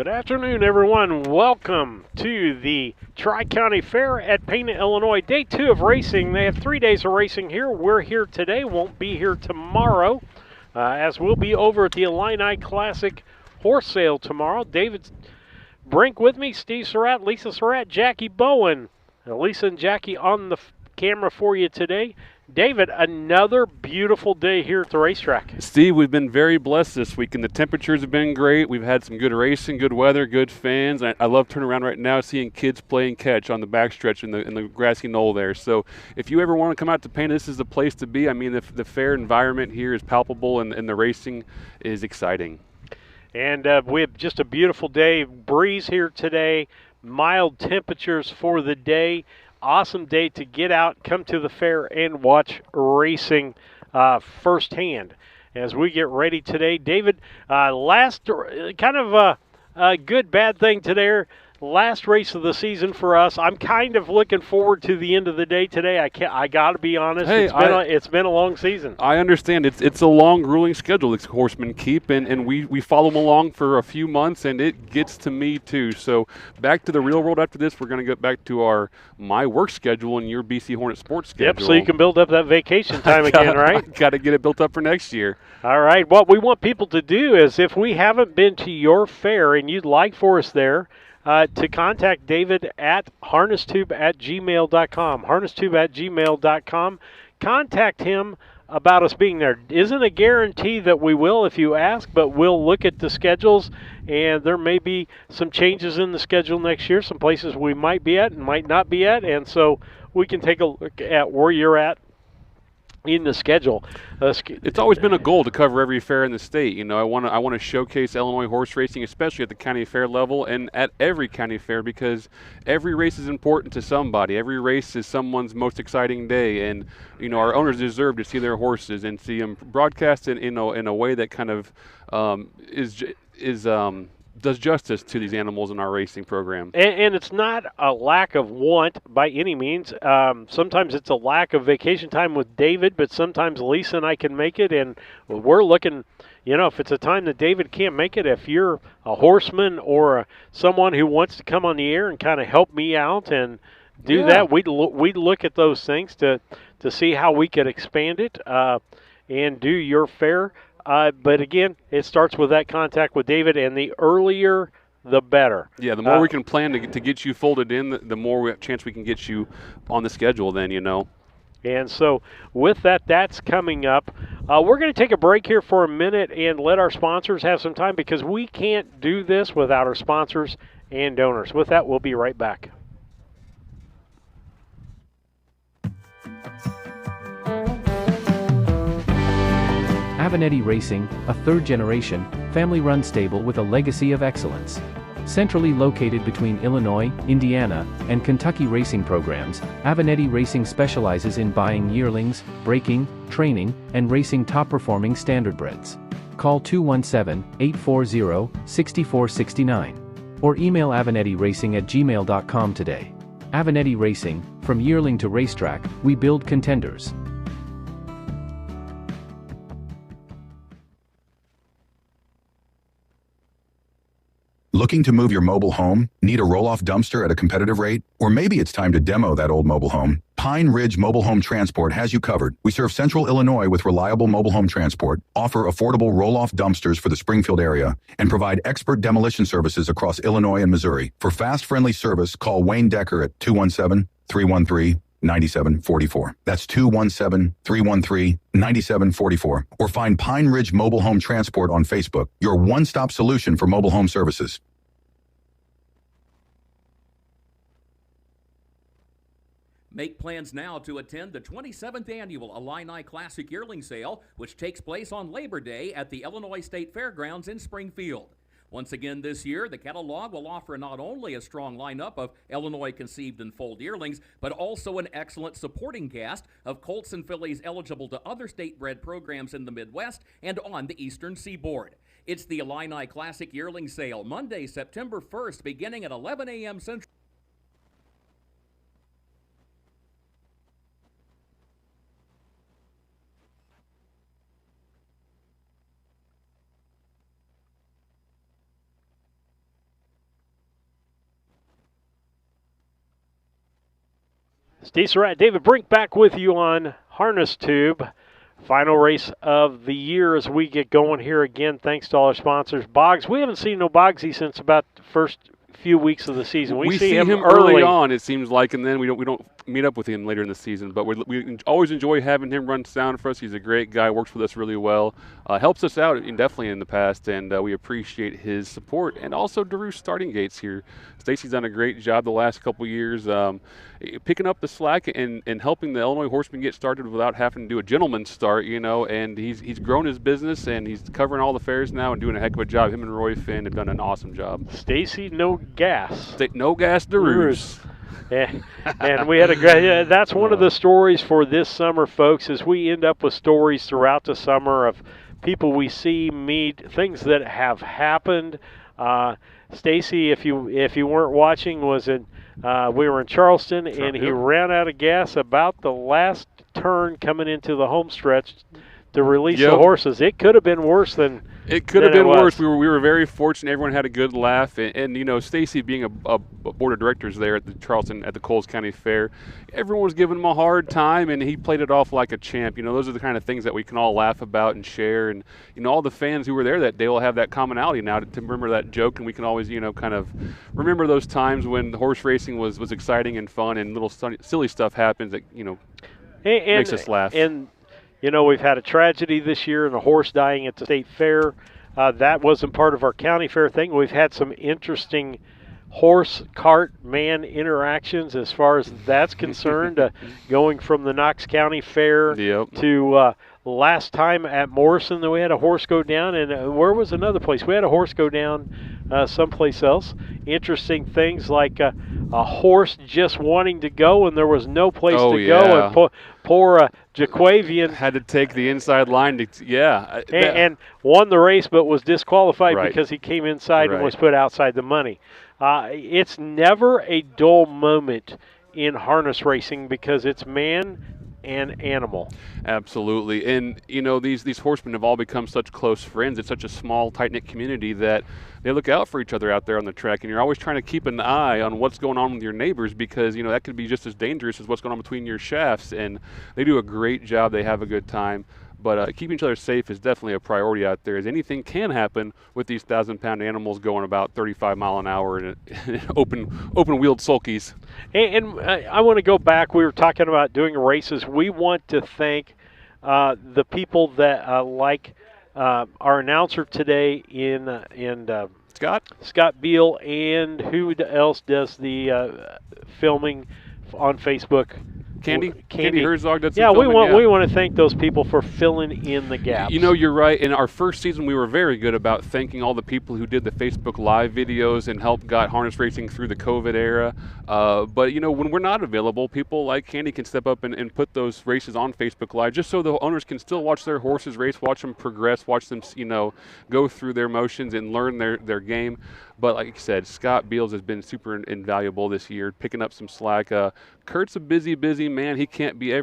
Good afternoon, everyone. Welcome to the Tri-County Fair at Pana, Illinois. Day 2 of racing. They have 3 days of racing here. We're here today, won't be here tomorrow, as we'll be over at the Illini Classic horse sale tomorrow. David Brink with me, Steve Surratt, Lisa Surratt, Jackie Bowen. Lisa and Jackie on the camera for you today. David, another beautiful day here at the racetrack. Steve, we've been very blessed this week, and the temperatures have been great. We've had some good racing, good weather, good fans. I love turning around right now, seeing kids playing catch on the backstretch in the grassy knoll there. So if you ever want to come out to Pana, this is the place to be. I mean, the fair environment here is palpable, and the racing is exciting. And we have just a beautiful day. Breeze here today, mild temperatures for the day. Awesome day to get out, come to the fair, and watch racing firsthand. As we get ready today, David, last kind of a good, bad thing today. Last race of the season for us. I'm kind of looking forward to the end of the day today. I got to be honest. Hey, it's been a long season. I understand. It's a long, grueling schedule these horsemen keep, and we follow them along for a few months, and it gets to me too. So back to the real world after this. We're going to get back to my work schedule and your BC Hornet sports schedule. Yep, so you can build up that vacation time again, right? Got to get it built up for next year. All right. What we want people to do is, if we haven't been to your fair and you'd like for us there, to contact David at harnesstube@gmail.com. Harnesstube@gmail.com. Contact him about us being there. Isn't a guarantee that we will if you ask, but we'll look at the schedules, and there may be some changes in the schedule next year, some places we might be at and might not be at, and so we can take a look at where you're at in the schedule. It's always been a goal to cover every fair in the state. You know, I want to showcase Illinois horse racing, especially at the county fair level and at every county fair, because every race is important to somebody. Every race is someone's most exciting day, and you know, our owners deserve to see their horses and see them broadcast in a way that kind of does justice to these animals in our racing program. And it's not a lack of want by any means. Sometimes it's a lack of vacation time with David, but sometimes Lisa and I can make it, and we're looking, you know, if it's a time that David can't make it, if you're a horseman or someone who wants to come on the air and kind of help me out and do that, we'd look at those things to see how we could expand it and do your fair. But again, it starts with that contact with David, and the earlier, the better. Yeah, the more we can plan to get you folded in, the more we have chance we can get you on the schedule then, you know. And so with that, that's coming up. We're going to take a break here for a minute and let our sponsors have some time, because we can't do this without our sponsors and donors. With that, we'll be right back. Avenatti Racing, a third-generation, family-run stable with a legacy of excellence. Centrally located between Illinois, Indiana, and Kentucky racing programs, Avenatti Racing specializes in buying yearlings, breaking, training, and racing top-performing standardbreds. Call 217-840-6469 or email avenattiracing@gmail.com today. Avenatti Racing, from yearling to racetrack, we build contenders. Looking to move your mobile home? Need a roll-off dumpster at a competitive rate? Or maybe it's time to demo that old mobile home? Pine Ridge Mobile Home Transport has you covered. We serve Central Illinois with reliable mobile home transport, offer affordable roll-off dumpsters for the Springfield area, and provide expert demolition services across Illinois and Missouri. For fast, friendly service, call Wayne Decker at 217-313-9744. That's 217-313-9744. Or find Pine Ridge Mobile Home Transport on Facebook, your one-stop solution for mobile home services. Make plans now to attend the 27th Annual Illini Classic Yearling Sale, which takes place on Labor Day at the Illinois State Fairgrounds in Springfield. Once again this year, the catalog will offer not only a strong lineup of Illinois-conceived and foaled yearlings, but also an excellent supporting cast of colts and fillies eligible to other state-bred programs in the Midwest and on the Eastern Seaboard. It's the Illini Classic Yearling Sale, Monday, September 1st, beginning at 11 a.m. Central. Steve Surratt, David Brink back with you on Harness Tube. Final race of the year as we get going here again. Thanks to all our sponsors. Boggs, we haven't seen no Boggsy since about the first few weeks of the season. We see him early on, it seems like, and then we don't meet up with him later in the season. But we always enjoy having him run sound for us. He's a great guy, works with us really well, helps us out definitely in the past, and we appreciate his support. And also Daru's starting gates here. Stacy's done a great job the last couple years, picking up the slack and helping the Illinois horsemen get started without having to do a gentleman's start, and he's grown his business, and he's covering all the fairs now and doing a heck of a job. Him and Roy Finn have done an awesome job. Stacy, no gas. No gas, Daru's. And we had a great. That's one of the stories for this summer, folks. As we end up with stories throughout the summer of people we see, meet, things that have happened. Stacy, if you weren't watching, we were in Charleston, and he ran out of gas about the last turn coming into the home stretch to release the horses. It could have been worse than. It could have been worse. We were very fortunate. Everyone had a good laugh, and Stacy being a board of directors there at the Charleston at the Coles County Fair, everyone was giving him a hard time, and he played it off like a champ. Those are the kind of things that we can all laugh about and share, and all the fans who were there that day will have that commonality now to remember that joke, and we can always kind of remember those times when the horse racing was exciting and fun, and little silly stuff happens that makes us laugh. And we've had a tragedy this year and a horse dying at the state fair. That wasn't part of our county fair thing. We've had some interesting horse, cart, man interactions as far as that's concerned, going from the Knox County Fair to last time at Morrison that we had a horse go down, and where was another place? We had a horse go down someplace else. Interesting things like a horse just wanting to go, and there was no place to go, and poor Jaquavian had to take the inside line to and won the race, but was disqualified because he came inside and was put outside the money. It's never a dull moment in harness racing because it's man and animal. Absolutely. And these horsemen have all become such close friends. It's such a small, tight-knit community that they look out for each other out there on the track, and you're always trying to keep an eye on what's going on with your neighbors because that could be just as dangerous as what's going on between your shafts. And they do a great job. They have a good time. But keeping each other safe is definitely a priority out there, as anything can happen with these 1,000-pound animals going about 35 mile an hour in open-wheeled sulkies. And I want to go back. We were talking about doing races. We want to thank the people that like our announcer today in Scott Beal, and who else does the filming on Facebook? Candy Herzog. That's we want to thank those people for filling in the gaps. You're right. In our first season, we were very good about thanking all the people who did the Facebook Live videos and helped got harness racing through the COVID era. But when we're not available, people like Candy can step up and put those races on Facebook Live, just so the owners can still watch their horses race, watch them progress, watch them go through their motions and learn their game. But like I said, Scott Beals has been super invaluable this year, picking up some slack. Kurt's a busy man. He can't be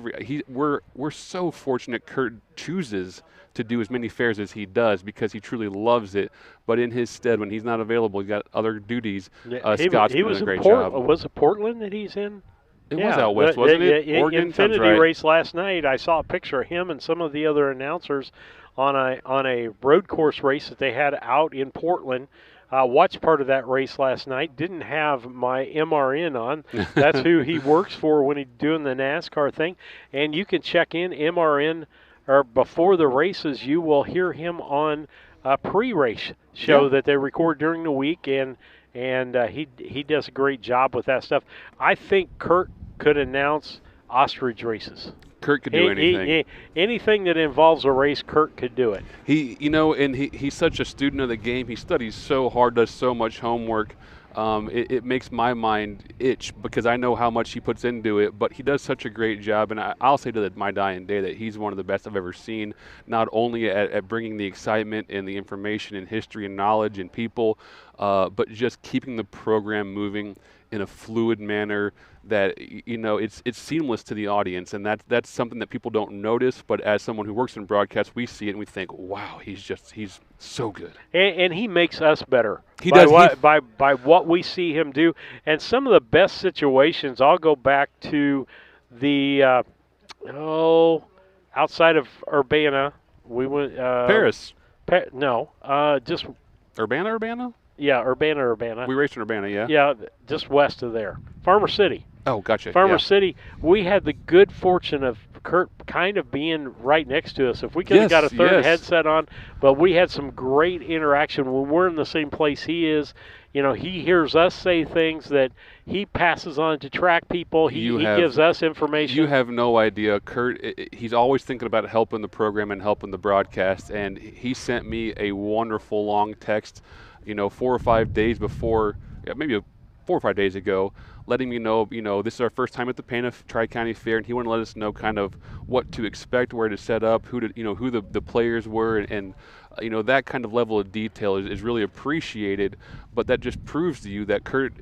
we're so fortunate Kurt chooses to do as many fairs as he does because he truly loves it. But in his stead, when he's not available, he's got other duties. Scott's been doing a great job. Was it Portland that he's in? It was out west, wasn't it? Oregon. Infinity race last night. I saw a picture of him and some of the other announcers on a road course race that they had out in Portland. Watched part of that race last night. Didn't have my MRN on. That's who he works for when he's doing the NASCAR thing. And you can check in MRN or before the races. You will hear him on a pre-race show that they record during the week, and he does a great job with that stuff. I think Kurt could announce ostrich races. Kurt could do anything. Anything that involves a race, Kurt could do it. He's such a student of the game. He studies so hard, does so much homework. It makes my mind itch because I know how much he puts into it, but he does such a great job. And I'll say to my dying day that he's one of the best I've ever seen, not only at bringing the excitement and the information and history and knowledge and people, but just keeping the program moving in a fluid manner that it's seamless to the audience, and that's something that people don't notice. But as someone who works in broadcast, we see it and we think, wow, he's so good. And he makes us better. He does by what we see him do. And some of the best situations, I'll go back to the outside of Urbana, we went. Paris. No, just Urbana? yeah, Urbana. We raced in Urbana, yeah. Yeah, just west of there, Farmer City. Oh, gotcha. Farmer yeah. City. We had the good fortune of Kurt kind of being right next to us. If we could have got a third headset on, but we had some great interaction when we're in the same place he is. You know, he hears us say things that he passes on to track people. He gives us information. You have no idea. Kurt, he's always thinking about helping the program and helping the broadcast, and he sent me a wonderful long text, 4 or 5 days before, maybe 4 or 5 days ago, letting me know, this is our first time at the Pana Tri-County Fair, and he wanted to let us know kind of what to expect, where to set up, who the players were, and that kind of level of detail is really appreciated. But that just proves to you that Kurt,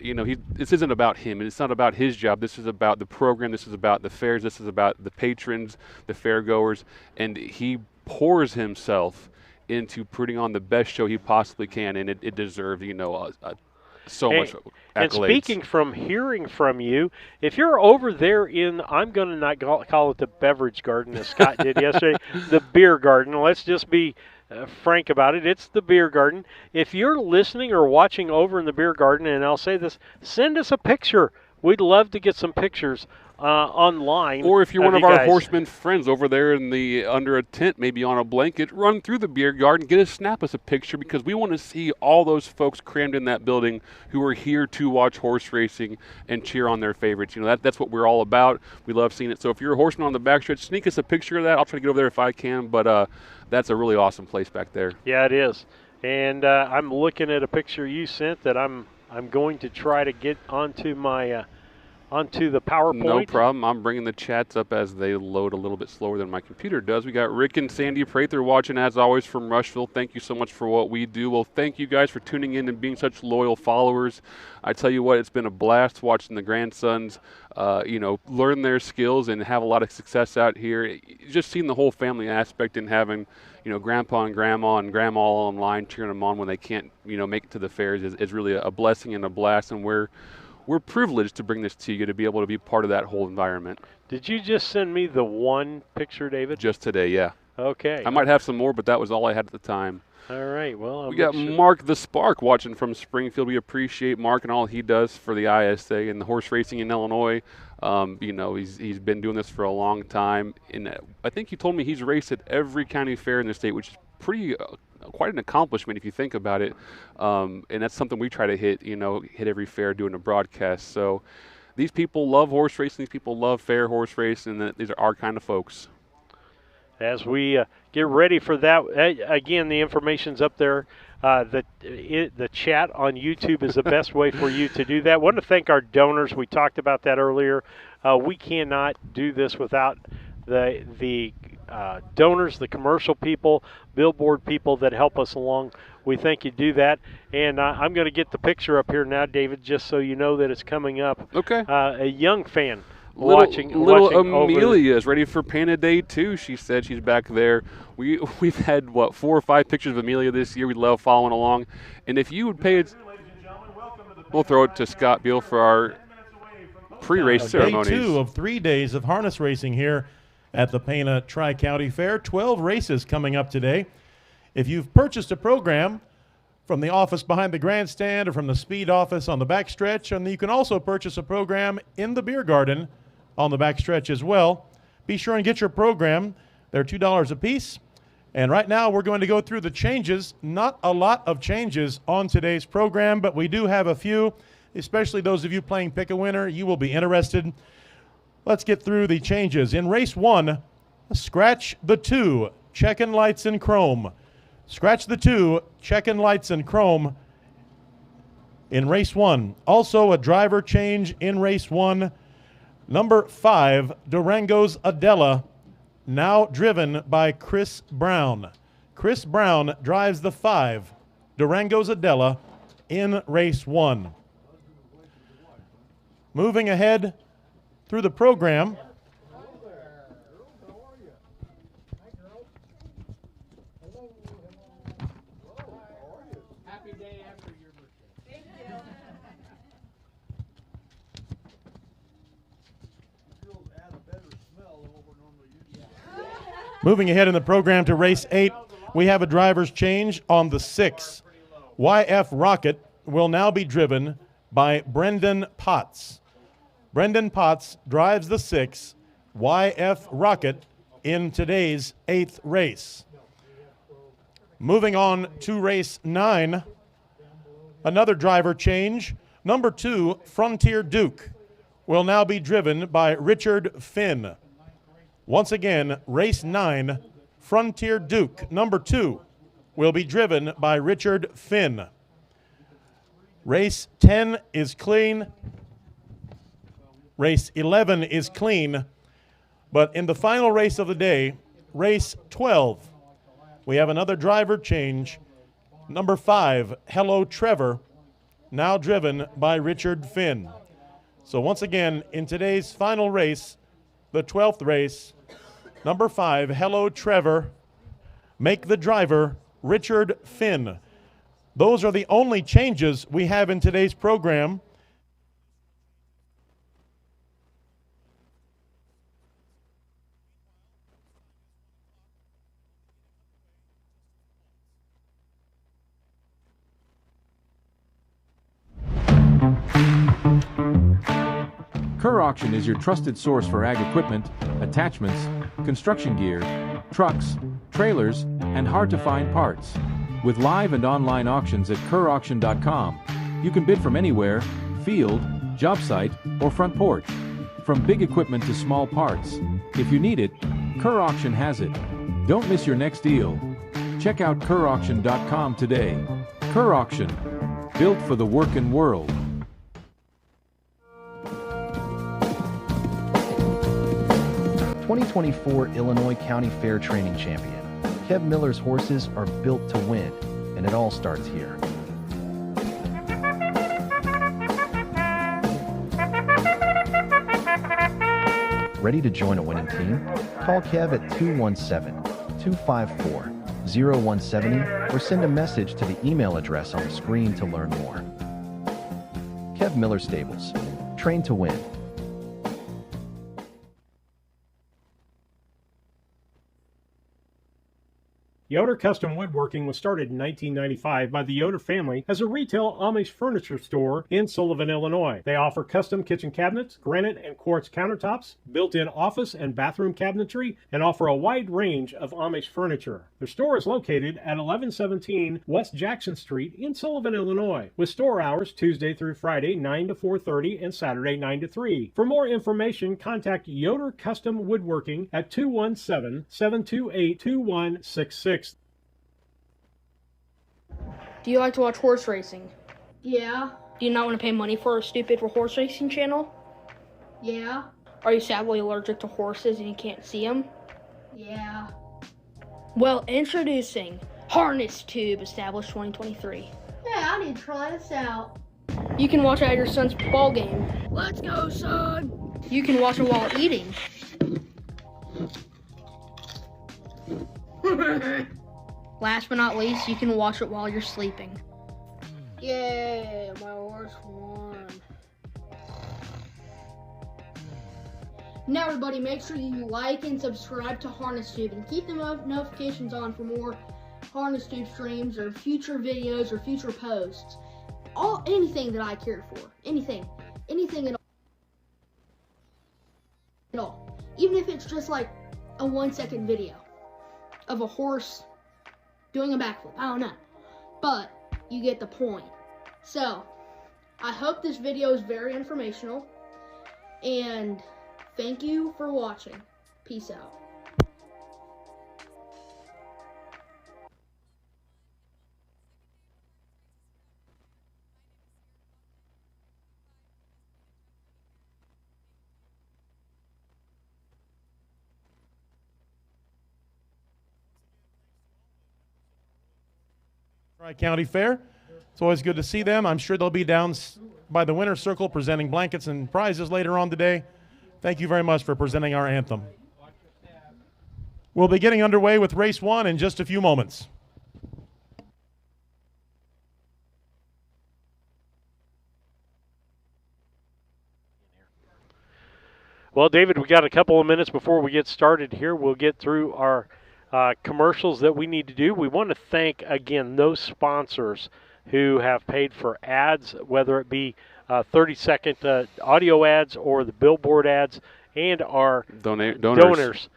this isn't about him, and it's not about his job. This is about the program. This is about the fairs. This is about the patrons, the fairgoers, and he pours himself into putting on the best show he possibly can, and it deserves, so much accolades. And speaking from hearing from you, if you're over there in, I'm going to not call it the beverage garden as Scott did yesterday, the beer garden. Let's just be frank about it. It's the beer garden. If you're listening or watching over in the beer garden, and I'll say this, send us a picture. We'd love to get some pictures online. Or if you're one of our horsemen friends over there under a tent, maybe on a blanket, run through the beer garden, snap us a picture, because we want to see all those folks crammed in that building who are here to watch horse racing and cheer on their favorites. That's what we're all about. We love seeing it. So if you're a horseman on the backstretch, sneak us a picture of that. I'll try to get over there if I can, but that's a really awesome place back there. Yeah, it is. And I'm looking at a picture you sent that I'm going to try to get onto my onto the PowerPoint. No problem. I'm bringing the chats up as they load a little bit slower than my computer does. We got Rick and Sandy Prather watching, as always, from Rushville. Thank you so much for what we do. Well, thank you guys for tuning in and being such loyal followers. I tell you what, it's been a blast watching the grandsons, learn their skills and have a lot of success out here. Just seeing the whole family aspect and having, grandpa and grandma all online cheering them on when they can't, make it to the fairs is really a blessing and a blast. And we're privileged to bring this to you, to be able to be part of that whole environment. Did you just send me the one picture, David? Just today, yeah. Okay. I might have some more, but that was all I had at the time. All right. Well, we got Mark the Spark watching from Springfield. We appreciate Mark and all he does for the ISA and the horse racing in Illinois. He's been doing this for a long time. And I think he told me he's raced at every county fair in the state, which is pretty quite an accomplishment if you think about it. And that's something we try to hit every fair doing a broadcast. So these people love horse racing. These people love fair horse racing, and these are our kind of folks. As we get ready for that, again, the information's up there. The chat on YouTube is the best way for you to do that. I want to thank our donors. We talked about that earlier. We cannot do this without the donors, the commercial people, billboard people that help us along. We thank you do that. And I'm going to get the picture up here now, David, just so you know that it's coming up. Okay. A young fan. Little Amelia is ready for Pana Day 2. She said she's back there. We've had 4 or 5 pictures of Amelia this year. We love following along. And if you would pay it, we'll throw it to Scott Beal for our pre-race ceremonies. Day 2 of 3 days of harness racing here at the Pana Tri-County Fair. 12 races coming up today. If you've purchased a program from the office behind the grandstand or from the speed office on the backstretch, and you can also purchase a program in the beer garden on the backstretch as well. Be sure and get your program. They're $2 a piece. And right now we're going to go through the changes. Not a lot of changes on today's program, but we do have a few, especially those of you playing Pick a Winner. You will be interested. Let's get through the changes. In race 1, scratch the 2, checkin' lights in chrome. Scratch the 2, checkin' lights in chrome in race 1. Also a driver change in race 1. Number 5, Durango's Adela, now driven by Chris Brown. Chris Brown drives the 5, Durango's Adela, in race 1. Moving ahead through the program. Happy day after your birthday. Thank you. Moving ahead in the program to race 8, we have a driver's change on the 6. YF Rocket will now be driven by Brendan Potts. Brendan Potts drives the 6 YF Rocket in today's 8th race. Moving on to race 9, another driver change. Number 2, Frontier Duke, will now be driven by Richard Finn. Once again, race 9, Frontier Duke, number 2, will be driven by Richard Finn. Race 10 is clean. Race 11 is clean. But in the final race of the day, race 12, we have another driver change. Number 5, Hello Trevor, now driven by Richard Finn. So once again, in today's final race, the 12th race, number 5, Hello Trevor, make the driver Richard Finn. Those are the only changes we have in today's program. Kerr Auction is your trusted source for ag equipment, attachments, construction gear, trucks, trailers, and hard-to-find parts. With live and online auctions at kerrauction.com, you can bid from anywhere, field, job site, or front porch. From big equipment to small parts. If you need it, Kerr Auction has it. Don't miss your next deal. Check out kerrauction.com today. Kerr Auction, built for the working world. '24 Illinois County Fair Training Champion. Kev Miller's horses are built to win, and it all starts here. Ready to join a winning team? Call Kev at 217-254-0170 or send a message to the email address on the screen to learn more. Kev Miller Stables. Train to win. Yoder Custom Woodworking was started in 1995 by the Yoder family as a retail Amish furniture store in Sullivan, Illinois. They offer custom kitchen cabinets, granite and quartz countertops, built-in office and bathroom cabinetry, and offer a wide range of Amish furniture. Their store is located at 1117 West Jackson Street in Sullivan, Illinois, with store hours Tuesday through Friday 9 to 4:30 and Saturday 9 to 3. For more information, contact Yoder Custom Woodworking at 217-728-2166. Do you like to watch horse racing? Yeah. Do you not want to pay money for a stupid horse racing channel? Yeah. Are you sadly allergic to horses and you can't see them? Yeah. Well, introducing Harness Tube, established 2023. Hey, I need to try this out. You can watch it at your son's ball game. Let's go, son. You can watch it while eating. Last but not least, you can watch it while you're sleeping. Yay, my horse won. Now everybody, make sure you like and subscribe to Harness Tube and keep the notifications on for more Harness Tube streams or future videos or future posts. Anything that I care for. Anything at all. Even if it's just like a 1-second video of a horse doing a backflip. I don't know. But you get the point. So, I hope this video is very informational. And thank you for watching. Peace out. Tri-County Fair. It's always good to see them. I'm sure they'll be down by the winner's circle presenting blankets and prizes later on today. Thank you very much for presenting our anthem. We'll be getting underway with race 1 in just a few moments. Well, David, we got a couple of minutes before we get started here. We'll get through our commercials that we need to do. We want to thank, again, those sponsors who have paid for ads, whether it be 30-second audio ads or the billboard ads, and our donors.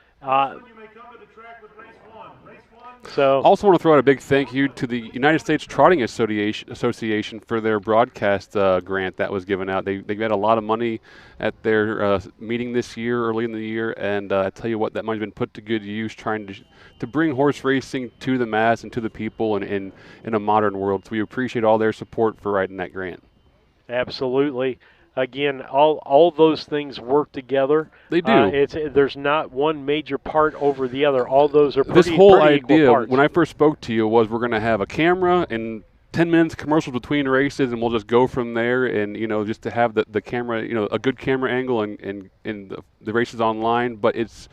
So, also want to throw out a big thank you to the United States Trotting Association for their broadcast grant that was given out. They got a lot of money at their meeting this year, early in the year, and I tell you what, that money's been put to good use trying to bring horse racing to the mass and to the people in a modern world. So we appreciate all their support for writing that grant. Absolutely. Again, all those things work together. They do. There's not one major part over the other. All those are pretty, this whole pretty equal idea, parts. when I first spoke to you, was we're going to have a camera and 10 minutes commercials between races, and we'll just go from there. And just to have the camera, a good camera angle and the races online. But it's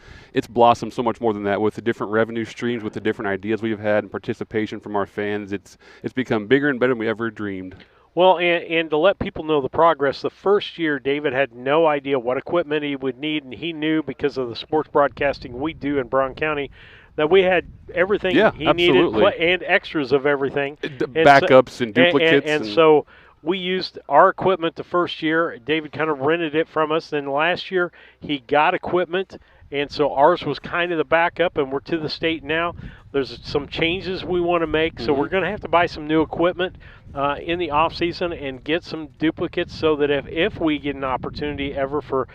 blossomed so much more than that with the different revenue streams, with the different ideas we've had and participation from our fans. It's become bigger and better than we ever dreamed. Well, and to let people know the progress, the first year David had no idea what equipment he would need, and he knew because of the sports broadcasting we do in Brown County that we had everything he needed and extras of everything. Backups and duplicates. And so we used our equipment the first year. David kind of rented it from us. Then last year he got equipment, and so ours was kind of the backup, and we're to the state now. There's some changes we want to make, so we're going to have to buy some new equipment in the off season and get some duplicates so that if we get an opportunity ever for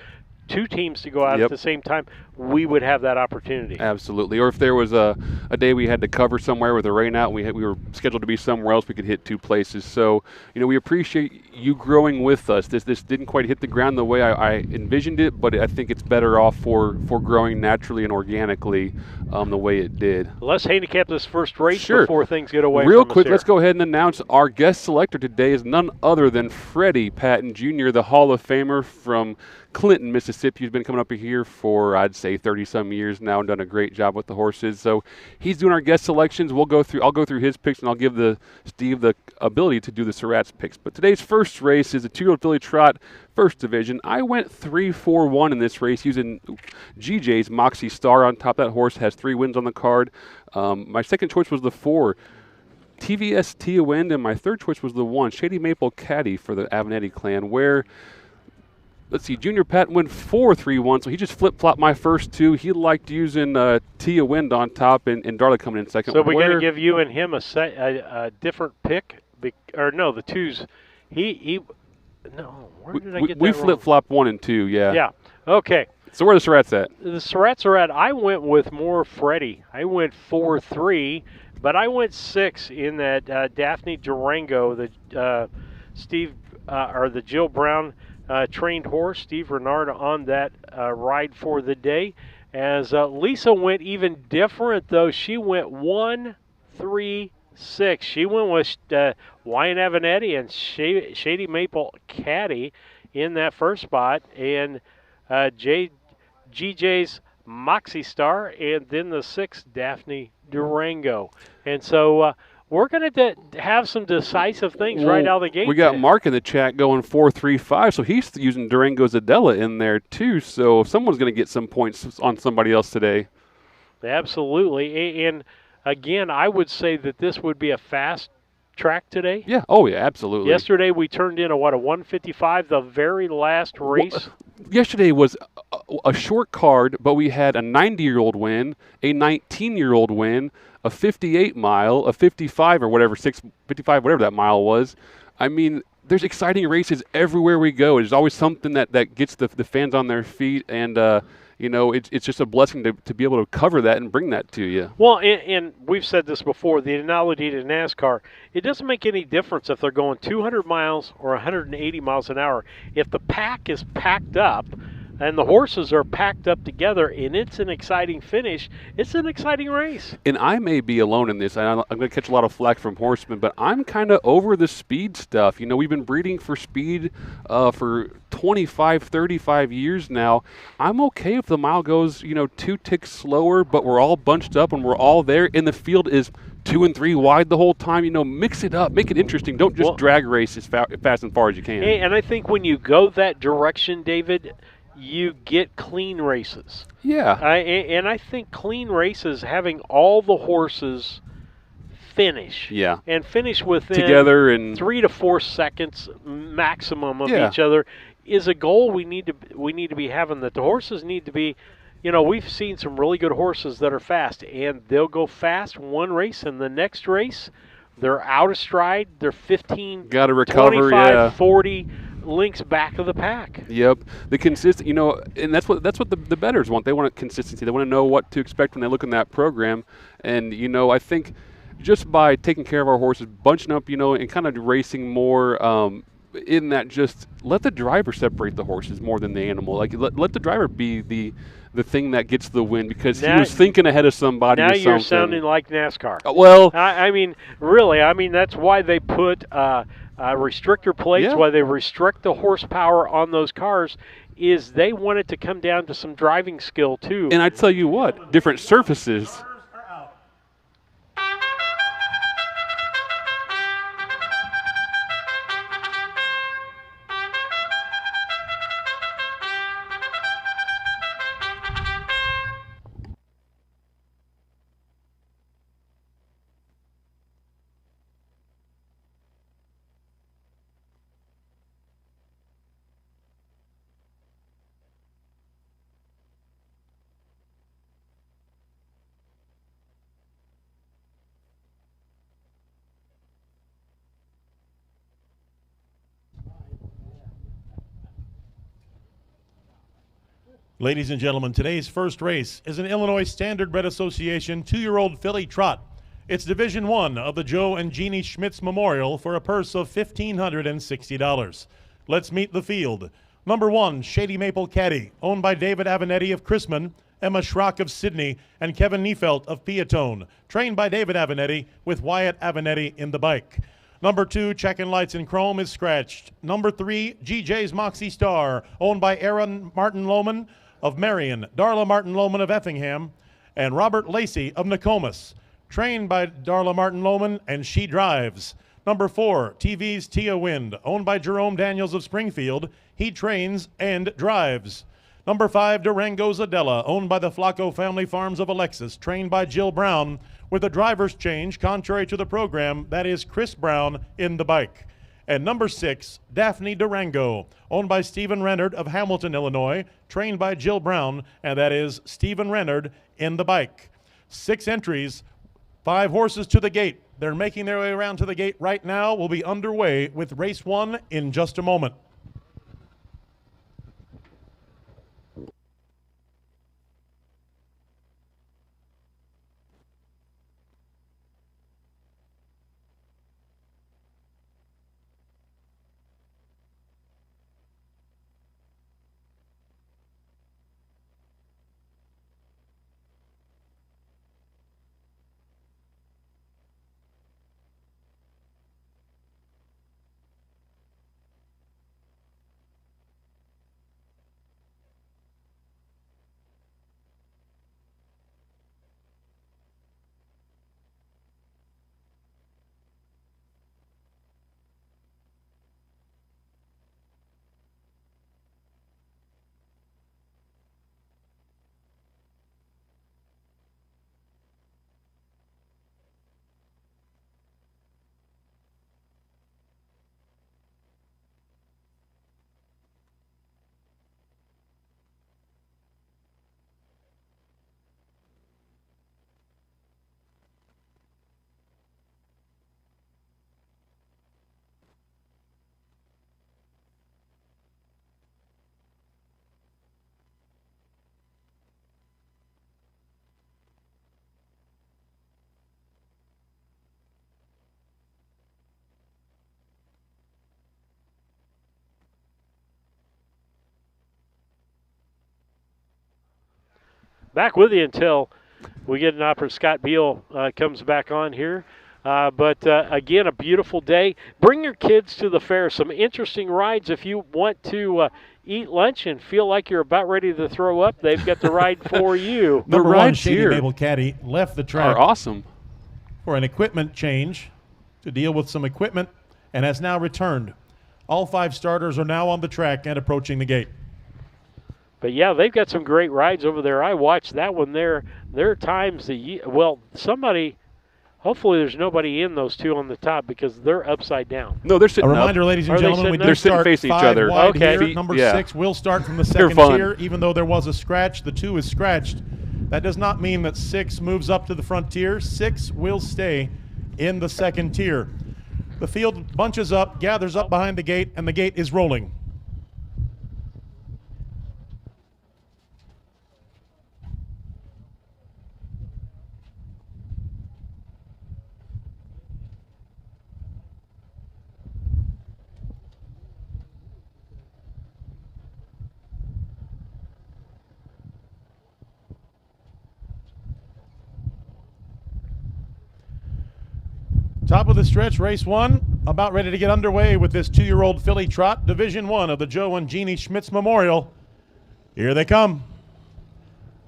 two teams to go out at the same time, we would have that opportunity. Absolutely. Or if there was a day we had to cover somewhere with a rain out and we were scheduled to be somewhere else, we could hit two places. So, we appreciate you growing with us. This didn't quite hit the ground the way I envisioned it, but I think it's better off for growing naturally and organically the way it did. Let's handicap this first race before things get away Real from quick, us let's go ahead and announce our guest selector today is none other than Freddie Patton Jr., the Hall of Famer from Clinton, Mississippi. He's been coming up here for, I'd say, 30-some years now and done a great job with the horses. So he's doing our guest selections. I'll go through his picks, and I'll give Steve the ability to do the Surratt's picks. But today's first race is a 2-year-old filly trot, first division. I went 3-4-1 in this race using GJ's Moxie Star on top. That horse has 3 wins on the card. My second choice was the 4. TVS Tia Wind, and my third choice was the 1, Shady Maple Caddy for the Avenatti clan, where, let's see, Junior Patton went 4-3-1, so he just flip-flopped my first 2. He liked using Tia Wind on top and Darla coming in second. So we're going to give you and him a different pick? Or no, the 2s. No, where did I get that We wrong? flip-flop 1 and 2, yeah. Yeah, okay. So where are the Surratts at? The Surratts are at, I went with more Freddie. I went 4-3, but I went 6 in that Daphne Durango, the the Jill Brown trained horse. Steve Renard on that ride for the day. As Lisa went even different, though. She went 1-3-6. She went with Wyan Avenatti and Shady Maple Caddy in that first spot, and GJ's Moxie Star, and then the 6th, Daphne Durango. And so we're going to have some decisive things right out of the gate. We got Mark in the chat going 4-3-5, so he's using Durango's Adela in there too. So someone's going to get some points on somebody else today. Absolutely. And again, I would say that this would be a fast track today. Yeah. Oh, yeah, absolutely. Yesterday we turned in a 155, the very last race. Yesterday was a short card, but we had a 90-year-old win, a 19-year-old win, a 58-mile, a 55 or whatever, 55, whatever that mile was. I mean, there's exciting races everywhere we go. There's always something that gets the fans on their feet, and it's just a blessing to be able to cover that and bring that to you. Well, and we've said this before, the analogy to NASCAR, it doesn't make any difference if they're going 200 miles or 180 miles an hour. If the pack is packed up and the horses are packed up together and it's an exciting finish, it's an exciting race. And I may be alone in this. I'm going to catch a lot of flack from horsemen, but I'm kind of over the speed stuff. We've been breeding for speed for 25, 35 years now. I'm okay if the mile goes, 2 ticks slower, but we're all bunched up and we're all there, and the field is 2 and 3 wide the whole time. Mix it up, make it interesting. Don't just drag race as fast and far as you can. And I think when you go that direction, David, you get clean races. Yeah. And I think clean races, having all the horses finish. Yeah. And finish within Together and 3 to 4 seconds maximum of Yeah. each other is a goal we need to be having. That the horses need to be, we've seen some really good horses that are fast, and they'll go fast one race, and the next race they're out of stride. They're 15, Got to recover, 25, 40 links back of the pack. Yep, the consistent, and that's what the bettors want. They want consistency. They want to know what to expect when they look in that program. And I think just by taking care of our horses, bunching up, and kind of racing more, in that, just let the driver separate the horses more than the animal. Like let the driver be the thing that gets the win, because he was thinking ahead of somebody. Now or you're something. sounding like NASCAR. Well, I mean, really, that's why they put restrictor plates, Yeah. why they restrict the horsepower on those cars, is they want it to come down to some driving skill too. and I tell you what, different surfaces. Ladies and gentlemen, today's first race is an Illinois Standardbred Association 2-year-old filly trot. It's Division 1 of the Joe and Jeannie Schmitz Memorial for a purse of $1,560. Let's meet the field. Number 1, Shady Maple Caddy, owned by David Avenatti of Chrisman, Emma Schrock of Sydney, and Kevin Niefelt of Piatone, trained by David Avenatti with Wyatt Avenatti in the bike. Number 2, Checkin' Lights in Chrome, is scratched. Number 3, GJ's Moxie Star, owned by Aaron Martin Lohman of Marion, Darla Martin Lohman of Effingham, and Robert Lacey of Nokomis, trained by Darla Martin Lohman, and she drives. Number 4, TV's Tia Wind, owned by Jerome Daniels of Springfield. He trains and drives. Number 5, Durango's Adela, owned by the Flacco Family Farms of Alexis, trained by Jill Brown, with a driver's change contrary to the program. That is Chris Brown in the bike. And number 6, Daphne Durango, owned by Stephen Renard of Hamilton, Illinois, trained by Jill Brown, and that is Stephen Renard in the bike. 6 entries, 5 horses to the gate. They're making their way around to the gate right now. We'll be underway with race 1 in just a moment. Back with you until we get an opera. Scott Beal comes back on here. But again, a beautiful day. Bring your kids to the fair. Some interesting rides. If you want to eat lunch and feel like you're about ready to throw up, they've got the ride for you. Number 1, rides Shady here Maple Caddy, left the track are awesome. for an equipment change to deal with some equipment and has now returned. All 5 starters are now on the track and approaching the gate. But yeah, they've got some great rides over there. I watched that one. There are times that somebody. Hopefully, there's nobody in those two on the top because they're upside down. No, they're A sitting reminder, up. ladies and Are they gentlemen, we sitting do up? They're sitting start facing each 5 other. wide Okay. here. Number Yeah. 6 will start from the They're second fun. tier, even though there was a scratch. The 2 is scratched. That does not mean that 6 moves up to the front tier. 6 will stay in the second tier. The field bunches up, gathers up behind the gate, and the gate is rolling. Top of the stretch, race 1, about ready to get underway with this 2-year-old filly trot, Division 1 of the Joe and Jeannie Schmitz Memorial. Here they come.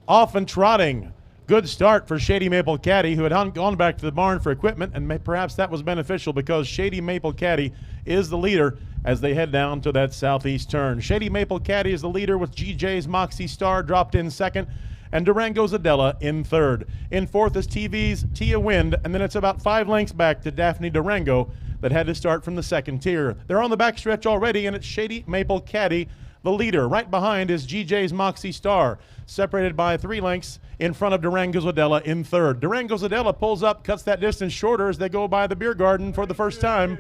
Off and trotting. Good start for Shady Maple Caddy, who had gone back to the barn for equipment, and perhaps that was beneficial because Shady Maple Caddy is the leader as they head down to that southeast turn. Shady Maple Caddy is the leader with GJ's Moxie Star dropped in second, and Durango's Adela in third. In fourth is TV's Tia Wind, and then it's about 5 lengths back to Daphne Durango that had to start from the second tier. They're on the backstretch already, and it's Shady Maple Caddy, the leader. Right behind is GJ's Moxie Star, separated by 3 lengths in front of Durango's Adela in third. Durango's Adela pulls up, cuts that distance shorter as they go by the beer garden for the first time.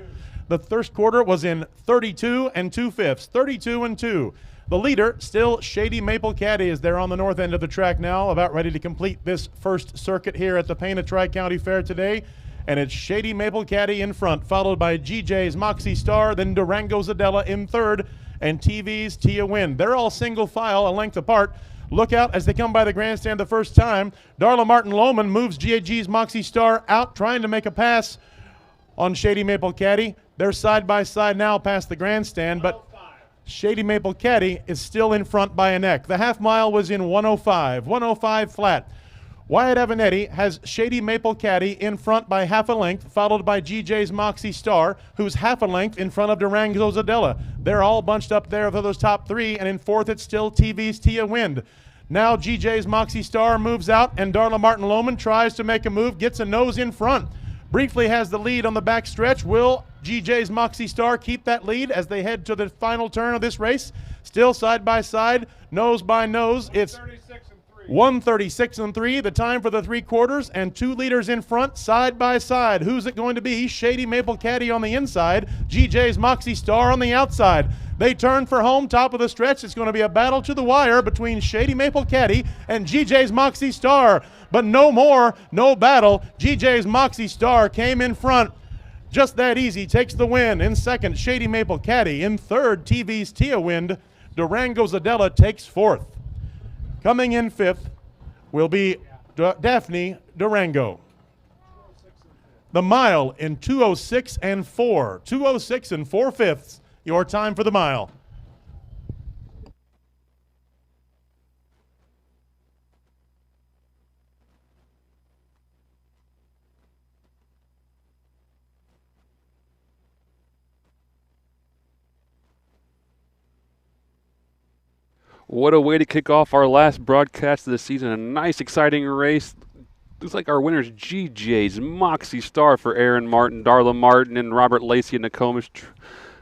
The first quarter was in 32 2/5, 32 2. The leader, still Shady Maple Caddy, is there on the north end of the track now, about ready to complete this first circuit here at the Pana Tri-County Fair today. And it's Shady Maple Caddy in front, followed by GJ's Moxie Star, then Durango's Adela in third, and TV's Tia Wind. They're all single file, a length apart. Look out as they come by the grandstand the first time. Darla Martin Lohman moves GAG's Moxie Star out, trying to make a pass on Shady Maple Caddy. They're side by side now past the grandstand, but Shady Maple Caddy is still in front by a neck. The half mile was in 105 flat. Wyatt Avanetti has Shady Maple Caddy in front by half a length, followed by GJ's Moxie Star, who's half a length in front of Durango's Adela. They're all bunched up there for those top 3, and in fourth it's still TV's Tia Wind. Now GJ's Moxie Star moves out, and Darla Martin Lohman tries to make a move, gets a nose in front. Briefly has the lead on the back stretch. Will GJ's Moxie Star keep that lead as they head to the final turn of this race? Still side by side, nose by nose. It's 1:36 and 3, the time for the 3 quarters, and 2 leaders in front, side by side. Who's it going to be? Shady Maple Caddy on the inside, GJ's Moxie Star on the outside. They turn for home, top of the stretch. It's going to be a battle to the wire between Shady Maple Caddy and GJ's Moxie Star. But no more, no battle. GJ's Moxie Star came in front. Just that easy, takes the win. In second, Shady Maple Caddy. In third, TV's Tia Wind. Durango's Adela takes fourth. Coming in fifth will be Daphne Durango. The mile in 2:06 and 4. 2:06 and 4/5. Your time for the mile. What a way to kick off our last broadcast of the season. A nice, exciting race. Looks like our winners, GJ's Moxie Star for Aaron Martin, Darla Martin, and Robert Lacey and Nokomis.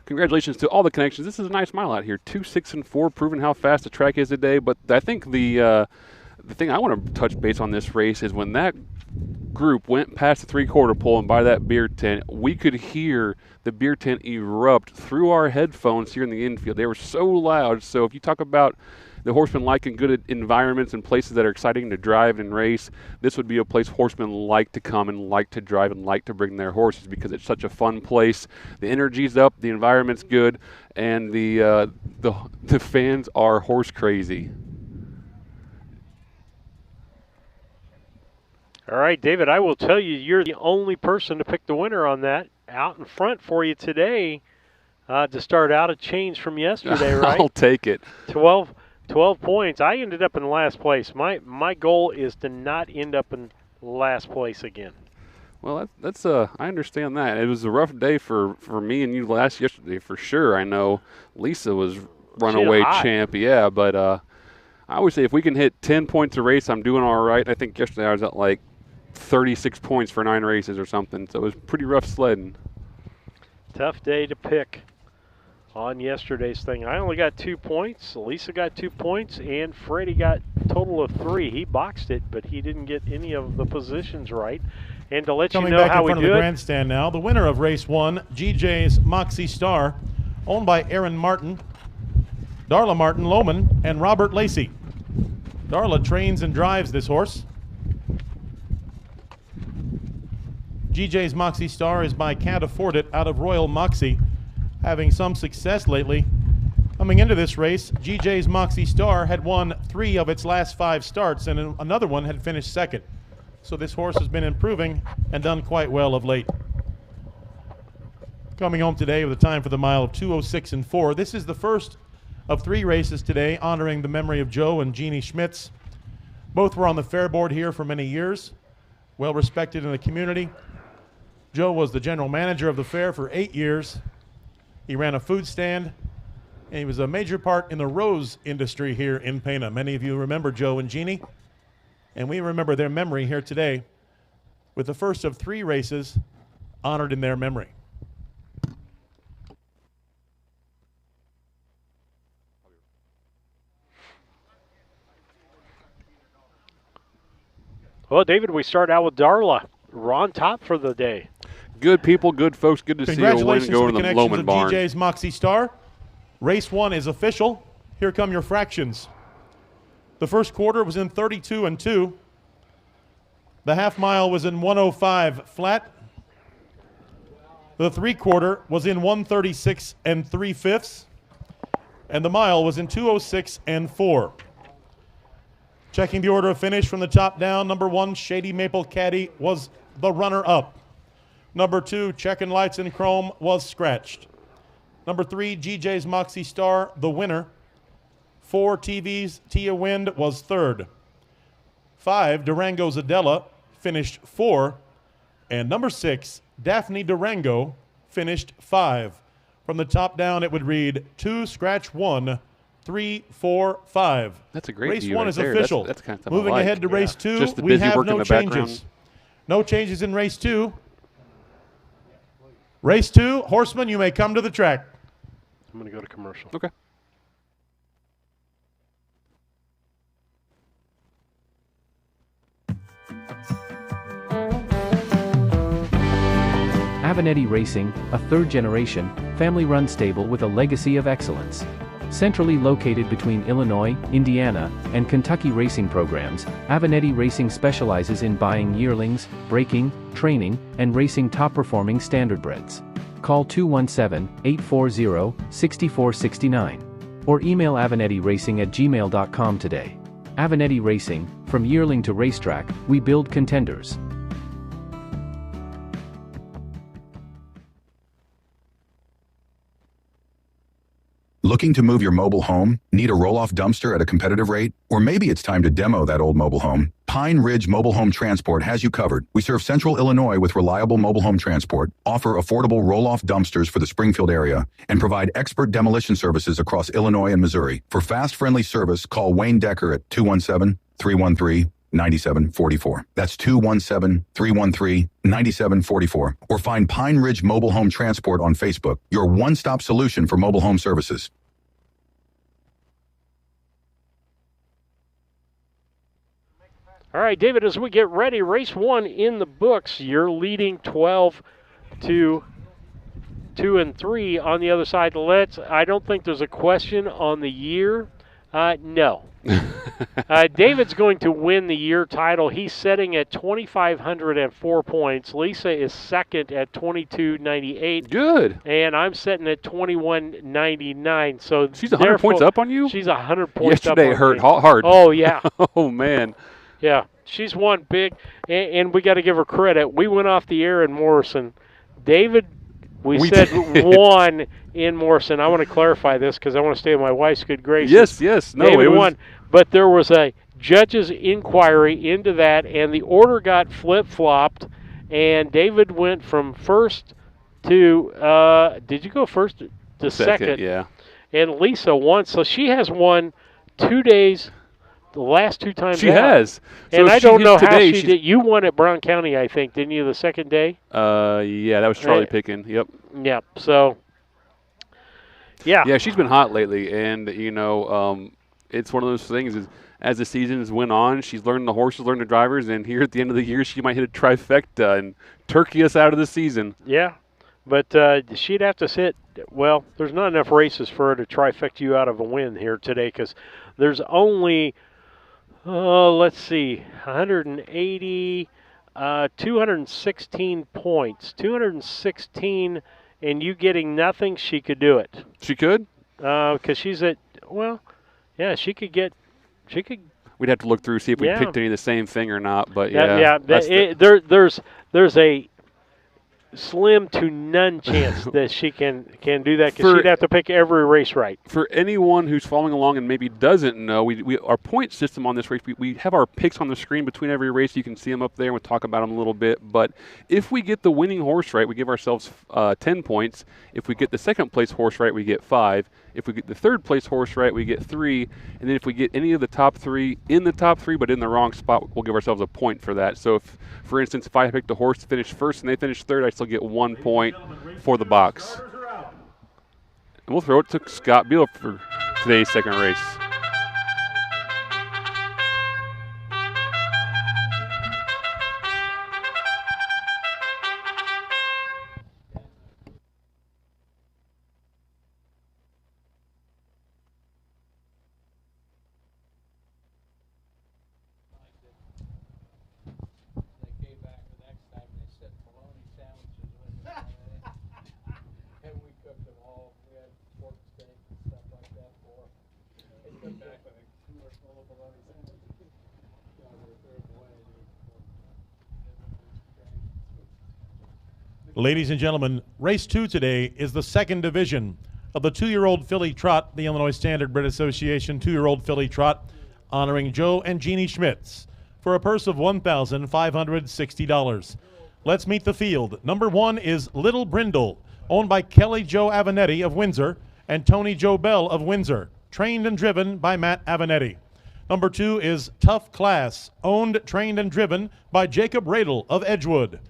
Congratulations to all the connections. This is a nice mile out here. 2:06 and 4, proving how fast the track is today. But I think the thing I want to touch base on this race is when that group went past the 3/4 pole and by that beer tent, we could hear the beer tent erupt through our headphones here in the infield. They were so loud. So if you talk about the horsemen liking good environments and places that are exciting to drive and race, this would be a place horsemen like to come and like to drive and like to bring their horses because it's such a fun place. The energy's up, the environment's good, and the fans are horse crazy. All right, David, I will tell you, you're the only person to pick the winner on that. Out in front for you today to start out, a change from yesterday, right? I'll take it. 12 points. I ended up in last place. My goal is to not end up in last place again. Well, that's I understand that. It was a rough day for me and you yesterday for sure. I know Lisa was runaway champ, yeah, but I always say if we can hit 10 points a race, I'm doing all right. I think yesterday I was at like 36 points for 9 races or something, so it was pretty rough sledding. Tough day to pick on yesterday's thing. I only got 2 points. Lisa got 2 points, and Freddie got a total of 3. He boxed it, but he didn't get any of the positions right. And to let Coming you know back how in we front do of the it, grandstand now, the winner of race 1, GJ's Moxie Star, owned by Aaron Martin, Darla Martin Lohman, and Robert Lacey. Darla trains and drives this horse. GJ's Moxie Star is by Can't Afford It out of Royal Moxie, having some success lately. Coming into this race, GJ's Moxie Star had won 3 of its last 5 starts, and another one had finished second. So this horse has been improving and done quite well of late. Coming home today with a time for the mile of 2:06 and 4. This is the first of 3 races today honoring the memory of Joe and Jeannie Schmitz. Both were on the fair board here for many years, well respected in the community. Joe was the general manager of the fair for 8 years. He ran a food stand, and he was a major part in the rose industry here in Pana. Many of you remember Joe and Jeannie, and we remember their memory here today with the first of 3 races honored in their memory. well, David, we start out with Darla. We're on top for the day. Good people, good folks. Good to see you win Congratulations and go to in the the connections Lohman of barn. GJ's Moxie Star. Race 1 is official. Here come your fractions. The first quarter was in 32 and 2. The half mile was in 105 flat. The 3/4 was in 136 and 3/5. And the mile was in 206 and 4. Checking the order of finish from the top down, number 1, Shady Maple Caddy, was the runner-up. Number 2, Checkin' Lights in Chrome, was scratched. Number 3, GJ's Moxie Star, the winner. 4, TV's Tia Wind was third. 5, Durango's Adela, finished 4. And number 6, Daphne Durango, finished 5. From the top down, it would read 2, scratch 1, 3, 4, 5. That's a great Race view 1 right is there. official. That's kind of stuff I Moving like. ahead to race 2, Just the we busy have work in no the changes. background. No changes in race 2. Race 2, horsemen, you may come to the track. I'm going to go to commercial. Okay. Avenatti Racing, a third-generation, family-run stable with a legacy of excellence. Centrally located between Illinois, Indiana, and Kentucky racing programs, Avenatti Racing specializes in buying yearlings, breaking, training, and racing top-performing standardbreds. Call 217-840-6469 or email avenattiracing@gmail.com today. Avenatti Racing, from yearling to racetrack, we build contenders. Looking to move your mobile home? Need a roll-off dumpster at a competitive rate? Or maybe it's time to demo that old mobile home? Pine Ridge Mobile Home Transport has you covered. We serve Central Illinois with reliable mobile home transport, offer affordable roll-off dumpsters for the Springfield area, and provide expert demolition services across Illinois and Missouri. For fast, friendly service, call Wayne Decker at 217-313-9744. That's 217-313-9744. Or find Pine Ridge Mobile Home Transport on Facebook, your one-stop solution for mobile home services. All right, David, as we get ready, race 1 in the books. You're leading 12 to 2 and 3 on the other side. I don't think there's a question on the year. No. David's going to win the year title. He's setting at 2,504 points. Lisa is second at 2,298. Good. And I'm sitting at 2,199. So she's 100 points up on you? She's 100 points up on Yesterday hurt me. hard. Oh, yeah. Oh, man. Yeah, she's won big, and we got to give her credit. We went off the air in Morrison. David, we said did. won in Morrison. I want to clarify this because I want to stay in my wife's good graces. Yes. No, David it was won, but there was a judge's inquiry into that, and the order got flip-flopped, and David went from first to, did you go first to second? Yeah. And Lisa won, so she has won 2 days the last 2 times She out. has. So And if I she don't hits know today, how she she's- did. You won at Brown County, I think, didn't you, the second day? Yeah, that was Charlie Pickin. Yep. Yeah. So, yeah. Yeah, she's been hot lately, and it's one of those things. Is as the seasons went on, she's learned the horses, learned the drivers, and here at the end of the year, she might hit a trifecta and turkey us out of the season. Yeah. But she'd have to sit. Well, there's not enough races for her to trifecta you out of a win here today because there's only, let's see, 180, 216 points. 216, and you getting nothing, she could do it. She could? Because she's at, well, yeah, she could. We'd have to look through, see if we Yeah. picked any of the same thing or not. But Yeah. There's a slim to none chance that she can do that because she'd have to pick every race right. For anyone who's following along and maybe doesn't know, we our point system on this race, we have our picks on the screen between every race. You can see them up there, and we'll talk about them a little bit. But if we get the winning horse right, we give ourselves 10 points. If we get the second place horse right, we get 5. If we get the third place horse right, we get 3. And then if we get any of the top 3 in the top 3 but in the wrong spot, we'll give ourselves a point for that. So if, for instance, if I picked a horse to finish first and they finish third, I still get 1 point for the box. And we'll throw it to Scott Beal for today's second race. Ladies and gentlemen, race 2 today is the second division of the 2-year-old filly trot, the Illinois Standard Bred Association 2-year-old filly trot, honoring Joe and Jeannie Schmitz for a purse of $1,560. Let's meet the field. Number 1 is Little Brindle, owned by Kelly Joe Avanetti of Windsor and Tony Joe Bell of Windsor, trained and driven by Matt Avanetti. Number 2 is Tough Class, owned, trained, and driven by Jacob Radel of Edgewood.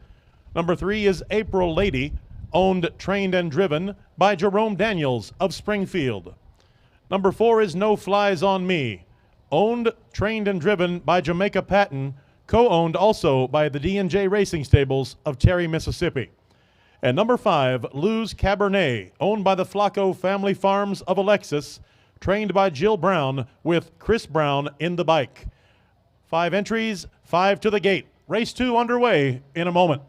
Number 3 is April Lady, owned, trained, and driven by Jerome Daniels of Springfield. Number 4 is No Flies on Me, owned, trained, and driven by Jamaica Patton, co-owned also by the D&J Racing Stables of Terry, Mississippi. And number 5, Lou's Cabernet, owned by the Flacco Family Farms of Alexis, trained by Jill Brown with Chris Brown in the bike. 5 entries, 5 to the gate. Race 2 underway in a moment.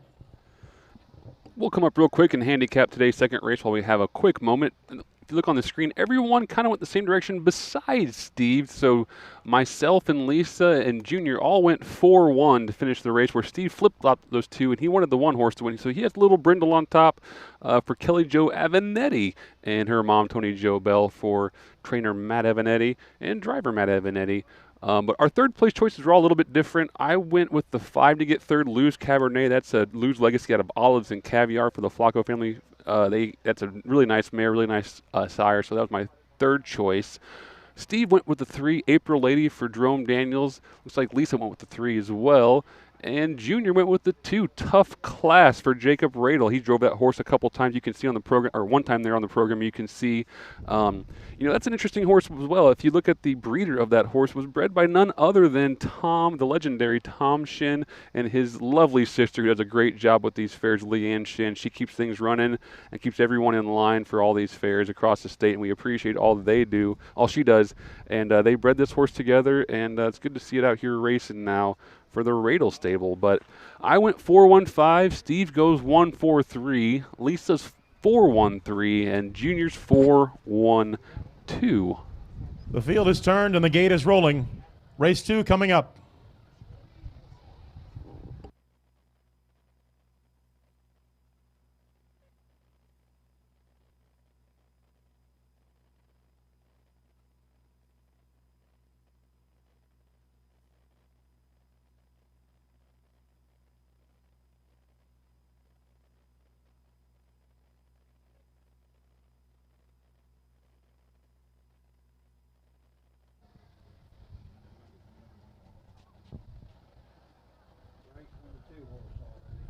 We'll come up real quick and handicap today's second race while we have a quick moment. If you look on the screen, everyone kind of went the same direction besides Steve. So myself and Lisa and Junior all went 4-1 to finish the race, where Steve flip-flopped those two, and he wanted the one horse to win. So he has Little Brindle on top for Kelly Jo Avanetti and her mom, Tony Jo Bell, for trainer Matt Avanetti and driver Matt Avanetti. But our third place choices are all a little bit different. I went with the 5 to get third, Lou's Cabernet. That's a Lou's Legacy out of Olives and Caviar for the Flacco family. That's a really nice mare, really nice sire. So that was my third choice. Steve went with the 3, April Lady for Jerome Daniels. Looks like Lisa went with the 3 as well. And Junior went with the 2, Tough Class for Jacob Radel. He drove that horse a couple times. You can see on the program, or one time there on the program, you can see, that's an interesting horse as well. If you look at the breeder of that horse, was bred by none other than Tom, the legendary Tom Shin, and his lovely sister, who does a great job with these fairs, Leanne Shin. She keeps things running and keeps everyone in line for all these fairs across the state, and we appreciate all she does. And they bred this horse together, and it's good to see it out here racing now for the Radel stable. But I went 4-1-5. Steve goes 1-4-3. Lisa's 4-1-3, and Junior's 4-1-2. The field is turned and the gate is rolling. Race 2 coming up.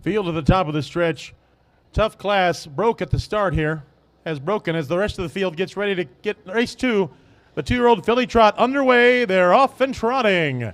Field to the top of the stretch. Tough Class broke at the start here. Has broken as the rest of the field gets ready to get race 2. The 2-year-old filly trot underway. They're off and trotting.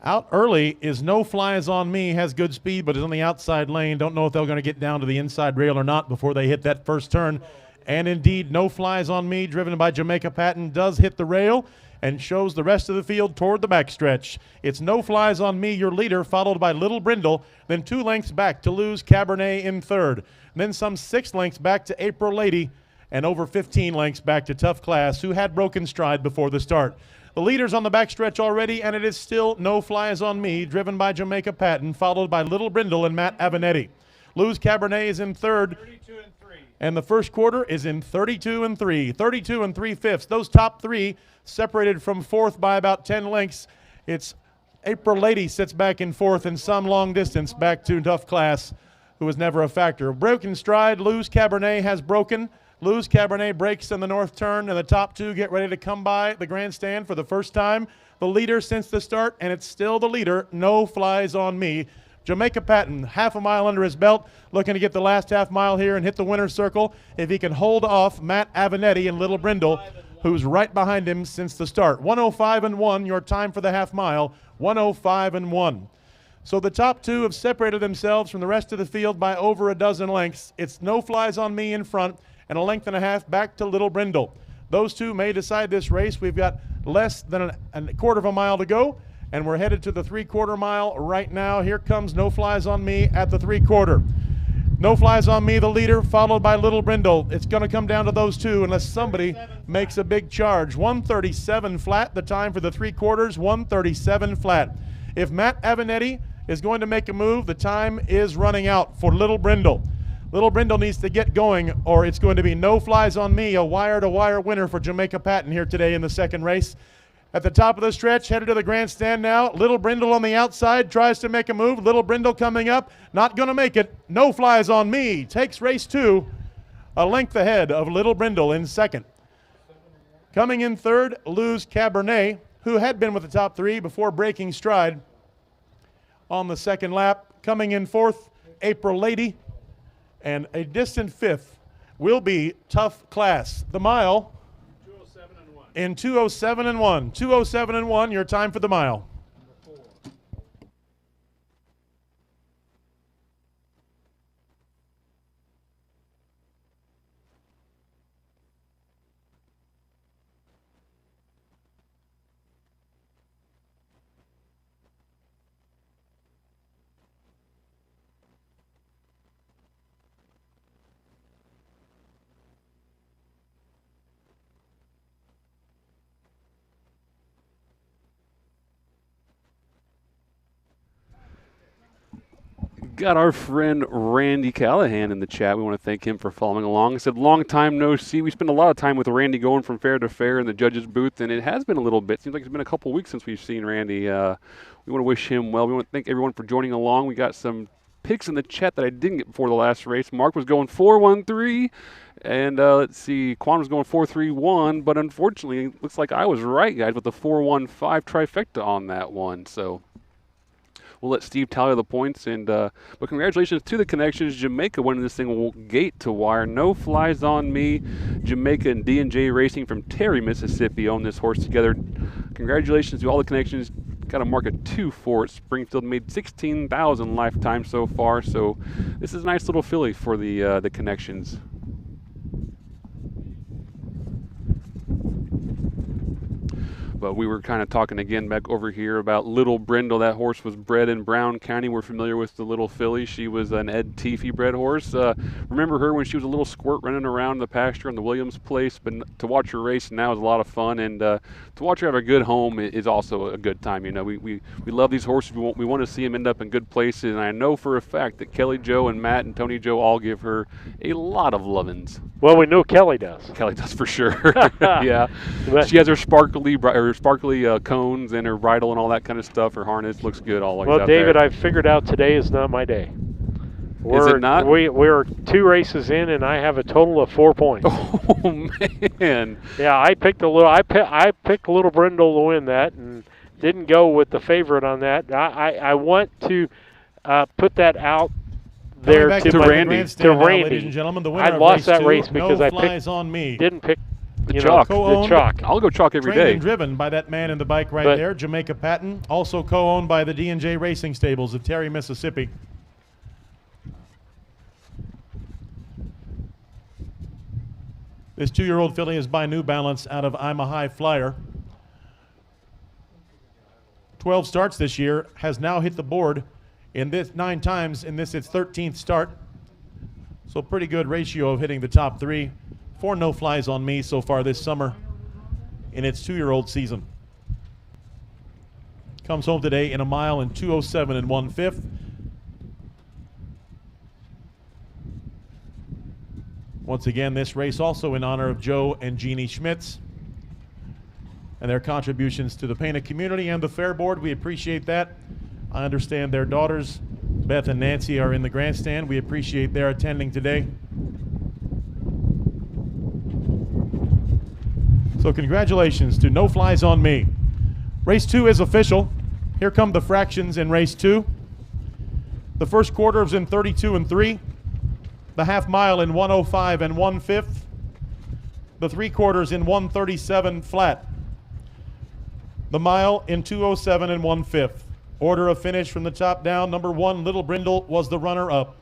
Out early is No Flies on Me. Has good speed, but is on the outside lane. Don't know if they're going to get down to the inside rail or not before they hit that first turn. And indeed, No Flies on Me, driven by Jamaica Patton, does hit the rail and shows the rest of the field toward the backstretch. It's No Flies on Me, your leader, followed by Little Brindle, then 2 lengths back to Lose Cabernet in third. Then some 6 lengths back to April Lady, and over 15 lengths back to Tough Class, who had broken stride before the start. The leader's on the backstretch already, and it is still No Flies on Me, driven by Jamaica Patton, followed by Little Brindle and Matt Avenatti. Lose Cabernet is in third. 32 and 3. And the first quarter is in 32 and 3. 32 and 3/5. Those top 3 separated from fourth by about 10 lengths. It's April Lady sits back in fourth and some long distance back to Tough Class, who was never a factor. Broken stride, Lose Cabernet has broken. Lose Cabernet breaks in the north turn, and the top 2 get ready to come by the grandstand for the first time. The leader since the start, and it's still the leader, No Flies on Me. Jamaica Patton, half a mile under his belt, looking to get the last half mile here and hit the winner's circle. If he can hold off Matt Avenatti and Little Brindle, who's right behind him since the start. 105 and 1, your time for the half mile, 105 and 1. So the top 2 have separated themselves from the rest of the field by over a dozen lengths. It's No Flies on Me in front and a length and a half back to Little Brindle. Those 2 may decide this race. We've got less than a quarter of a mile to go, and we're headed to the 3/4 mile right now. Here comes No Flies on Me at the 3/4. No Flies on Me, the leader, followed by Little Brindle. It's going to come down to those 2 unless somebody makes a big charge. 1:37 flat, the time for the 3/4, 1:37 flat. If Matt Avenatti is going to make a move, the time is running out for Little Brindle. Little Brindle needs to get going, or it's going to be No Flies on Me, a wire-to-wire winner for Jamaica Patton here today in the second race. At the top of the stretch, headed to the grandstand now. Little Brindle on the outside, tries to make a move. Little Brindle coming up, not going to make it. No Flies on Me takes race 2, a length ahead of Little Brindle in second. Coming in third, Lose Cabernet, who had been with the top 3 before breaking stride on the second lap. Coming in fourth, April Lady, and a distant fifth will be Tough Class. The mile in 2:07 and 1. 2:07 and 1, your time for the mile. Got our friend Randy Callahan in the chat. We want to thank him for following along. He said, long time no see. We spend a lot of time with Randy going from fair to fair in the judges' booth, and it has been a little bit. Seems like it's been a couple weeks since we've seen Randy. We want to wish him well. We want to thank everyone for joining along. We got some picks in the chat that I didn't get before the last race. Mark was going 4-1-3, and let's see, Quan was going 4-3-1, but unfortunately, it looks like I was right, guys, with the 4-1-5 trifecta on that one. So we'll let Steve tally the points, but congratulations to the connections. Jamaica winning this thing gate to wire. No Flies on Me. Jamaica and D&J Racing from Terry, Mississippi own this horse together. Congratulations to all the connections. Got a mark of 2 for it. Springfield made 16,000 lifetime so far, so this is a nice little filly for the connections. But we were kind of talking again back over here about Little Brindle. That horse was bred in Brown County. We're familiar with the little filly. She was an Ed Teefy bred horse. Remember her when she was a little squirt running around the pasture on the Williams place. But to watch her race now is a lot of fun, and to watch her have a good home is also a good time. You know, we love these horses. We want to see them end up in good places, and I know for a fact that Kelly Joe and Matt and Tony Joe all give her a lot of lovin's. Well, we know Kelly does. Kelly does for sure. Yeah, she has her sparkly cones and her bridle and all that kind of stuff. Her harness looks good. Always. Well, out David, there. I've figured out today is not my day. Is it not? We're 2 races in, and I have a total of 4 points. Oh man! Yeah, I picked Little Brindle to win that, and didn't go with the favorite on that. I want to put that out there back to to Randy. Randy. Grandstand now, Randy. ladies and gentlemen, the winner I'd of lost race that 2, race because no I flies on me. didn't pick The you chalk. know, the Co-owned. chalk. I'll go chalk every Trained day. and driven by that man in the bike right But- there, Jamaica Patton, also co-owned by the D&J Racing Stables of Terry, Mississippi. This 2-year-old filly is by New Balance out of I'm a High Flyer. 12 starts this year, has now hit the board in this 9 times in this its 13th start. So pretty good ratio of hitting the top 3. 4 no flies on me so far this summer in its 2-year-old season. Comes home today in a mile in 2:07 1/5. Once again, this race also in honor of Joe and Jeannie Schmitz and their contributions to the Pana community and the Fair Board. We appreciate that. I understand their daughters, Beth and Nancy, are in the grandstand. We appreciate their attending today. So congratulations to No Flies on Me. Race 2 is official. Here come the fractions in race 2. The first quarter is in 32 3. The half mile in 1:05 1/5. The 3/4 in 1:37 flat. The mile in 2:07 1/5. Order of finish from the top down. Number 1, Little Brindle, was the runner-up.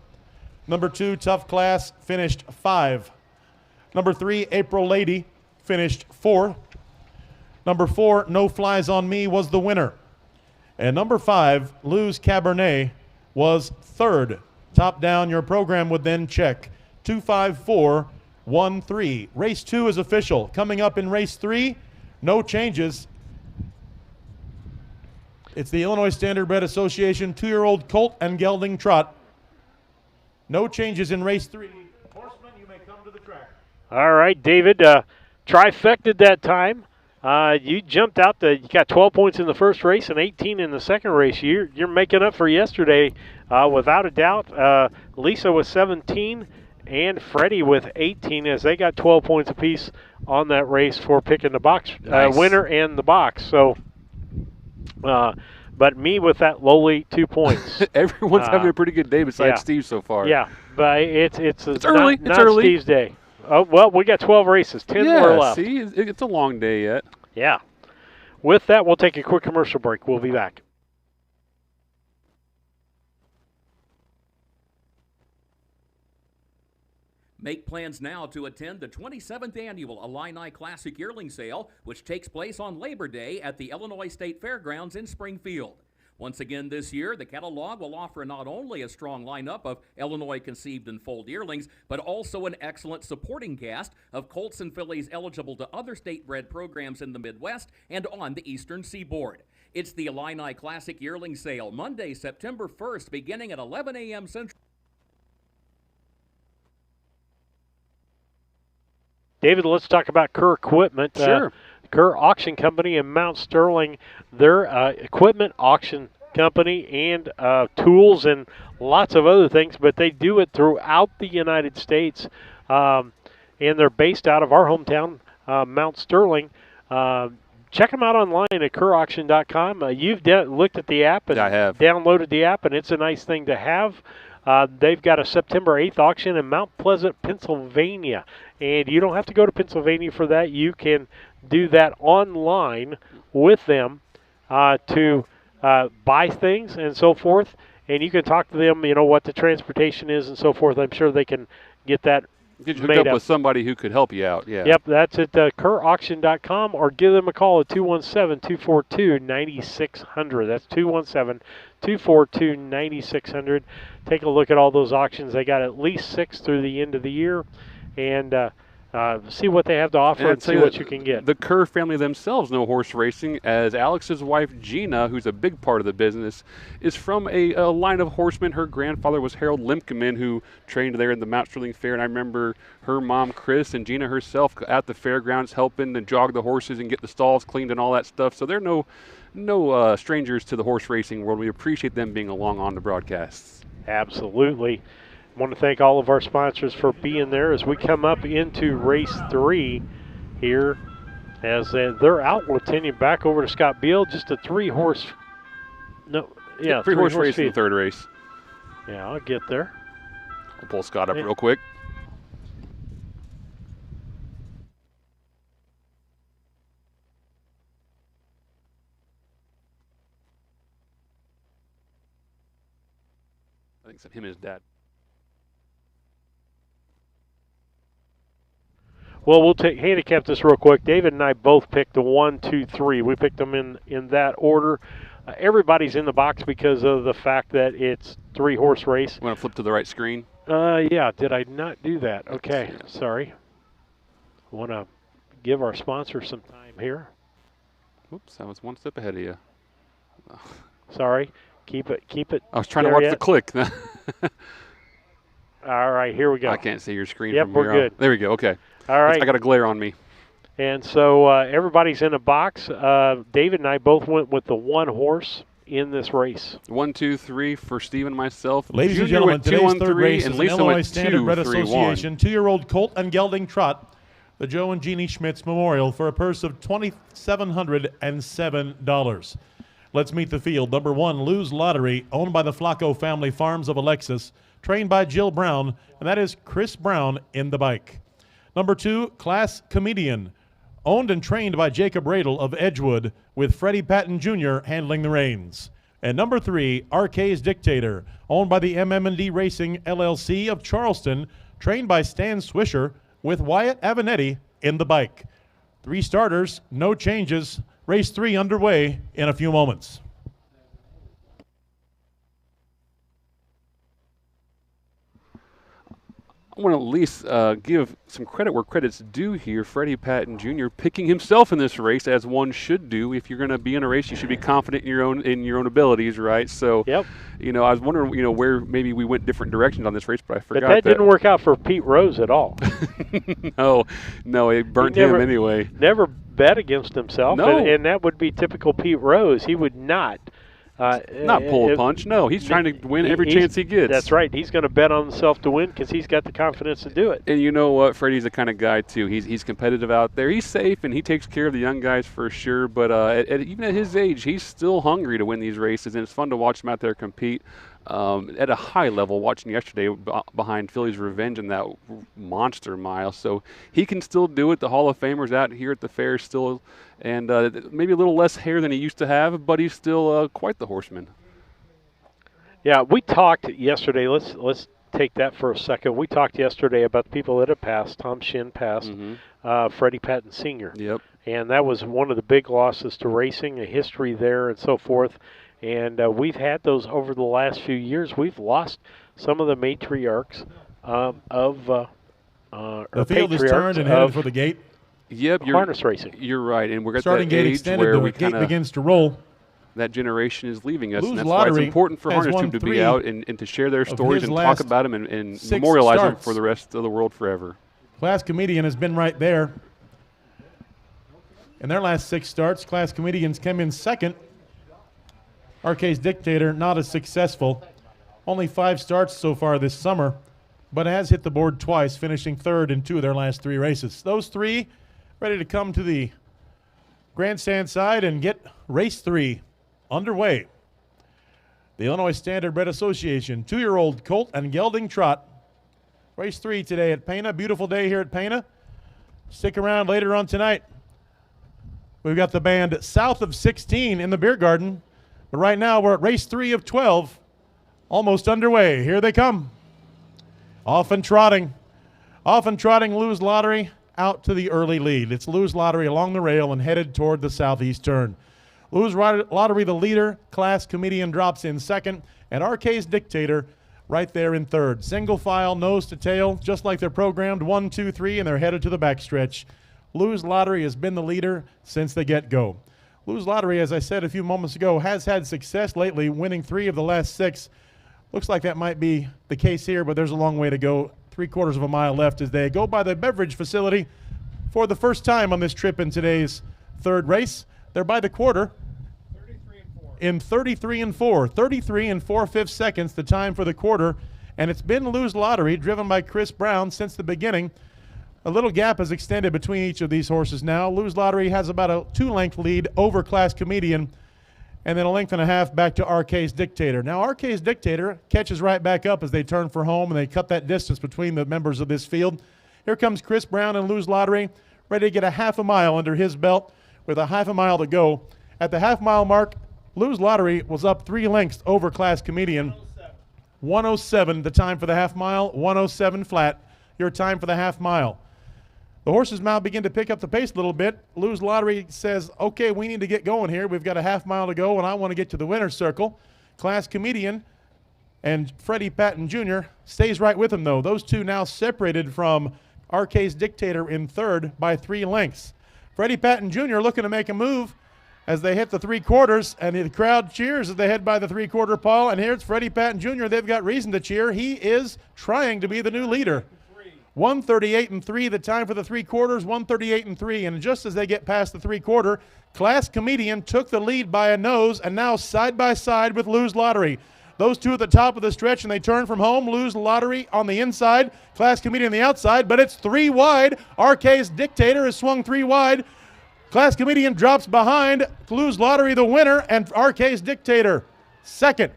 Number 2, Tough Class, finished 5. Number 3, April Lady, finished 4. Number 4, No Flies on Me, was the winner. And number 5, Lou's Cabernet, was third. Top down, your program would then check 25413. Race 2 is official. Coming up in race 3, no changes. It's the Illinois Standardbred Association 2-year-old colt and gelding trot. No changes in race 3. Horsemen, you may come to the track. All right, David, trifected that time. You jumped out. You got 12 points in the first race and 18 in the second race. You're making up for yesterday, without a doubt. Lisa with 17 and Freddie with 18, as they got 12 points apiece on that race for picking the box winner and the box. So, but me with that lowly 2 points. Everyone's having a pretty good day besides yeah. Steve so far. Yeah, but it's early. Not It's early. Steve's day. Oh, well, we got 12 races, 10 more left. See, it's a long day yet. Yeah. With that, we'll take a quick commercial break. We'll be back. Make plans now to attend the 27th Annual Illini Classic Yearling Sale, which takes place on Labor Day at the Illinois State Fairgrounds in Springfield. Once again this year, the catalog will offer not only a strong lineup of Illinois conceived and foaled yearlings, but also an excellent supporting cast of colts and fillies eligible to other state-bred programs in the Midwest and on the Eastern Seaboard. It's the Illini Classic Yearling Sale, Monday, September 1st, beginning at 11 a.m. Central. David, let's talk about Kerr Equipment. Sure. Kerr Auction Company in Mount Sterling, their equipment auction company and tools and lots of other things, but they do it throughout the United States, and they're based out of our hometown, Mount Sterling. Check them out online at kerrauction.com. You've looked at the app and I have. downloaded the app, and it's a nice thing to have. They've got a September 8th auction in Mount Pleasant, Pennsylvania. And you don't have to go to Pennsylvania for that. You can do that online with them to buy things and so forth. And you can talk to them, what the transportation is and so forth. I'm sure they can get that Get you made hooked up up with somebody who could help you out. Yeah. Yep, that's at kerrauction.com, or give them a call at 217-242-9600. That's 217-242-9600. Take a look at all those auctions. They got at least 6 through the end of the year, and see what they have to offer and see what you can get. The Kerr family themselves know horse racing, as Alex's wife Gina, who's a big part of the business, is from a line of horsemen. Her grandfather was Harold Limkeman, who trained there in the Mount Sterling Fair, and I remember her mom Chris and Gina herself at the fairgrounds helping to jog the horses and get the stalls cleaned and all that stuff. So they're no strangers to the horse racing world. We appreciate them being along on the broadcasts. Absolutely. I want to thank all of our sponsors for being there as we come up into race 3 here, as they're out. We'll continue back over to Scott Beal. Just a three-horse race in the third race. Yeah, I'll get there. I'll pull Scott up real quick. I think it's him and his dad. Well, we'll handicap this real quick. David and I both picked the 1, 2, 3. We picked them in that order. Everybody's in the box because of the fact that it's 3-horse race. Want to flip to the right screen? Yeah. Did I not do that? Okay. Sorry. I want to give our sponsor some time here. Whoops, I was one step ahead of you. Sorry. Keep it. I was trying to watch the click. All right, here we go. I can't see your screen Yep, from we're here. good. There we go. Okay. All right. I got a glare on me. And so everybody's in a box. David and I both went with the 1 horse in this race. 1, 2, 3 for Steve and myself. Ladies and Junior gentlemen, went 2, today's 1, third 3, race and is Lisa an Illinois went Standardbred 2, 3, 1. Association 2-year-old colt and gelding trot, the Joe and Jeannie Schmitz Memorial, for a purse of $2,707. Let's meet the field. Number 1, Lou's Lottery, owned by the Flacco family farms of Alexis, trained by Jill Brown, and that is Chris Brown in the bike. Number 2, Class Comedian, owned and trained by Jacob Radel of Edgewood, with Freddie Patton Jr. handling the reins. And number 3, RK's Dictator, owned by the MM&D Racing LLC of Charleston, trained by Stan Swisher, with Wyatt Avenatti in the bike. 3 starters, no changes. Race 3 underway in a few moments. I want to at least give some credit where credit's due here. Freddie Patton Jr. picking himself in this race, as one should do. If you're going to be in a race, you should be confident in your own abilities, right? So, yep. I was wondering, where maybe we went different directions on this race, but I forgot that didn't work out for Pete Rose at all. No, it burnt him anyway. Never bet against himself, no. and that would be typical Pete Rose. He would not. Not pull a punch. No, he's trying to win every chance he gets. That's right. He's going to bet on himself to win because he's got the confidence to do it. And you know what? Freddie's the kind of guy, too. He's competitive out there. He's safe, and he takes care of the young guys for sure. But even at his age, he's still hungry to win these races, and it's fun to watch him out there compete at a high level, watching yesterday behind Philly's Revenge in that monster mile. So he can still do it. The Hall of Famer's out here at the fair still, and maybe a little less hair than he used to have, but he's still quite the horseman. Yeah, we talked yesterday. Let's take that for a second. We talked yesterday about the people that have passed. Tom Shin passed. Freddie Patton Sr. Yep. And that was one of the big losses to racing, a history there and so forth. And we've had those over the last few years. We've lost some of the matriarchs the field is turned and headed for the gate. Yep, harness racing. You're right, and we're at starting that gate age extended, where the we gate begins to roll. That generation is leaving us, Lou's and that's why it's Lottery important for has Harness won Tube to 3 be out and to share their stories and talk last about them and 6 memorialize them starts. for the rest of the world forever. Class Comedian has been right there. In their last 6 starts, Class Comedians came in second. RK's Dictator not as successful. Only 5 starts so far this summer, but has hit the board twice, finishing third in 2 of their last 3 races. Those 3 ready to come to the grandstand side and get race 3 underway. The Illinois Standardbred Association 2-year-old colt and gelding trot. Race 3 today at Pana. Beautiful day here at Pana. Stick around later on tonight. We've got the band south of 16 in the beer garden. But right now we're at race 3 of 12. Almost underway. Here they come. Off and trotting. Lou's Lottery out to the early lead. It's Lou's Lottery along the rail and headed toward the southeast turn. Lou's Lottery the leader. Class Comedian drops in second. And RK's Dictator right there in third. Single file, nose to tail, just like they're programmed. 1, 2, 3, and they're headed to the backstretch. Lou's Lottery has been the leader since the get-go. Lou's Lottery, as I said a few moments ago, has had success lately, winning 3 of the last 6. Looks like that might be the case here, but there's a long way to go. 3/4 of a mile left as they go by the beverage facility for the first time on this trip in today's third race. They're by the quarter. 33 and 4. 33 and 4/5 seconds, the time for the quarter. And it's been Lou's Lottery, driven by Chris Brown since the beginning. A little gap has extended between each of these horses now. Lou's Lottery has about a 2-length lead over Class Comedian. And then a length and a half back to RK's Dictator. Now, RK's Dictator catches right back up as they turn for home, and they cut that distance between the members of this field. Here comes Chris Brown and Lose Lottery, ready to get a half a mile under his belt with a half a mile to go. At the half-mile mark, Lose Lottery was up 3 lengths over Class Comedian. 107 the time for the half mile, 107 flat, your time for the half mile. The horses now begin to pick up the pace a little bit. Lose Lottery says, okay, we need to get going here. We've got a half mile to go, and I want to get to the winner's circle. Class Comedian and Freddie Patton Jr. stays right with him, though. Those two now separated from RK's Dictator in third by 3 lengths. Freddie Patton Jr. looking to make a move as they hit the 3/4, and the crowd cheers as they head by the 3/4 pole. And here's Freddie Patton Jr. They've got reason to cheer. He is trying to be the new leader. 138-3, the time for the 3/4, 138-3. And just as they get past the 3/4, Class Comedian took the lead by a nose and now side by side with Lose Lottery. Those two at the top of the stretch, and they turn from home. Lose Lottery on the inside, Class Comedian on the outside, but it's 3 wide. RK's Dictator is swung 3 wide. Class Comedian drops behind. Lose Lottery the winner, and RK's Dictator second.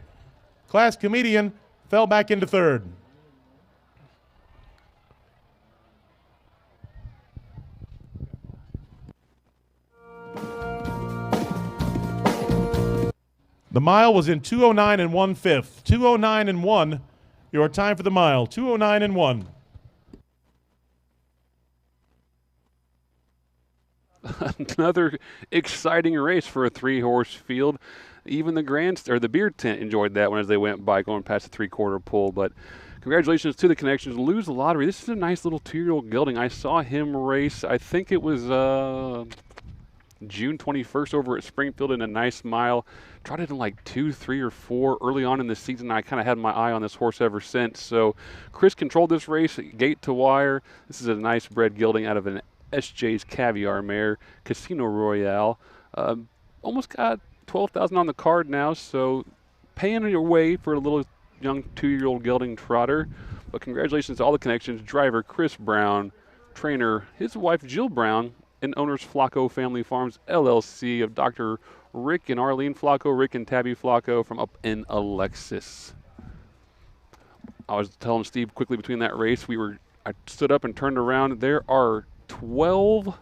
Class Comedian fell back into third. The mile was in 2:09 1/5. 2:09 1, your time for the mile. 2:09 1. Another exciting race for a 3-horse field. Even the beer tent enjoyed that one as they went by, going past the 3/4 pole. But congratulations to the connections. Lose Lottery. This is a nice little 2-year-old gelding. I saw him race. I think it was June 21st over at Springfield in a nice mile. Trotted in like 2, 3, or 4 early on in the season. I kind of had my eye on this horse ever since. So Chris controlled this race gate to wire. This is a nice bred gelding out of an SJ's Caviar mare, Casino Royale. Almost got 12,000 on the card now, so paying your way for a little young 2-year-old gelding trotter. But congratulations to all the connections. Driver Chris Brown, trainer his wife Jill Brown, and owners Flacco Family Farms LLC of Dr. Rick and Arlene Flacco, Rick and Tabby Flacco from up in Alexis. I was telling Steve quickly between that race, I stood up and turned around. There are 12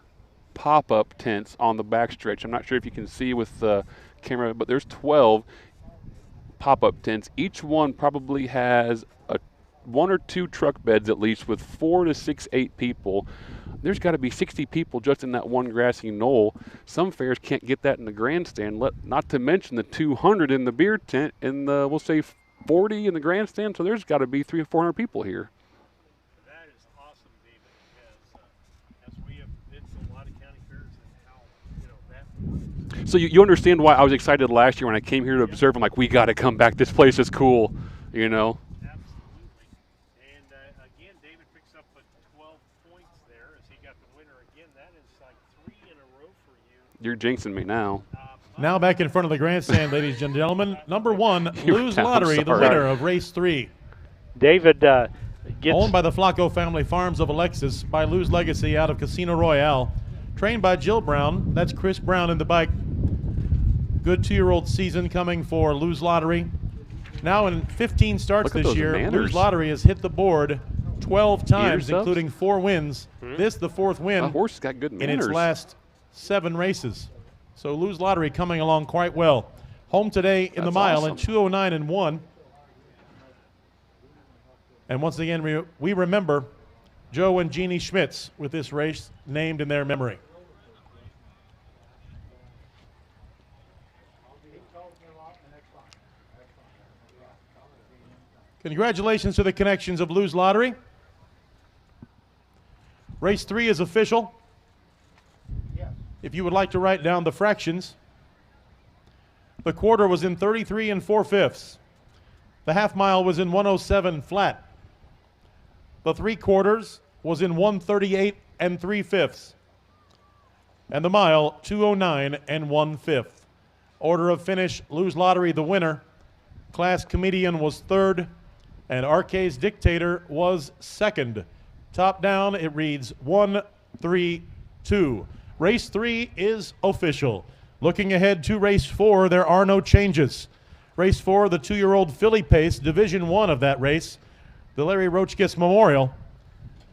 pop-up tents on the backstretch. I'm not sure if you can see with the camera, but there's 12 pop-up tents. Each one probably has 1 or 2 truck beds at least with 4 to 6, 8 people. There's got to be 60 people just in that one grassy knoll. Some fairs can't get that in the grandstand, not to mention the 200 in the beer tent and the, we'll say 40 in the grandstand, so there's got to be 300 or 400 people here. That is awesome, David, because as we have been to a lot of county fairs and how, that works. So you understand why I was excited last year when I came here to observe. I'm like, we got to come back. This place is cool, you know. You're jinxing me now. Now back in front of the grandstand, ladies and gentlemen. Number 1, Lose Lottery, the winner of race 3. David owned by the Flacco Family Farms of Alexis by Lose Legacy out of Casino Royale. Trained by Jill Brown. That's Chris Brown in the bike. Good 2-year-old season coming for Lose Lottery. Now in 15 starts this year, Lose Lottery has hit the board 12 times, including 4 wins. This the 4th win the horse got good in its last 7 races. So Lose Lottery coming along quite well. Home today in the mile in 2:09 1. And once again, we remember Joe and Jeannie Schmitz with this race named in their memory. Congratulations to the connections of Lose Lottery. Race 3 is official. If you would like to write down the fractions, the quarter was in 33 4/5. The half mile was in 107 flat. The 3/4 was in 138 3/5. And the mile, 2:09 1/5. Order of finish, Lose Lottery the winner. Class Comedian was 3rd, and RK's Dictator was 2nd. Top down, it reads 1, 3, 2. Race 3 is official. Looking ahead to race 4, there are no changes. Race 4, the 2-year-old filly pace, Division 1 of that race, the Larry Roachkiss Memorial.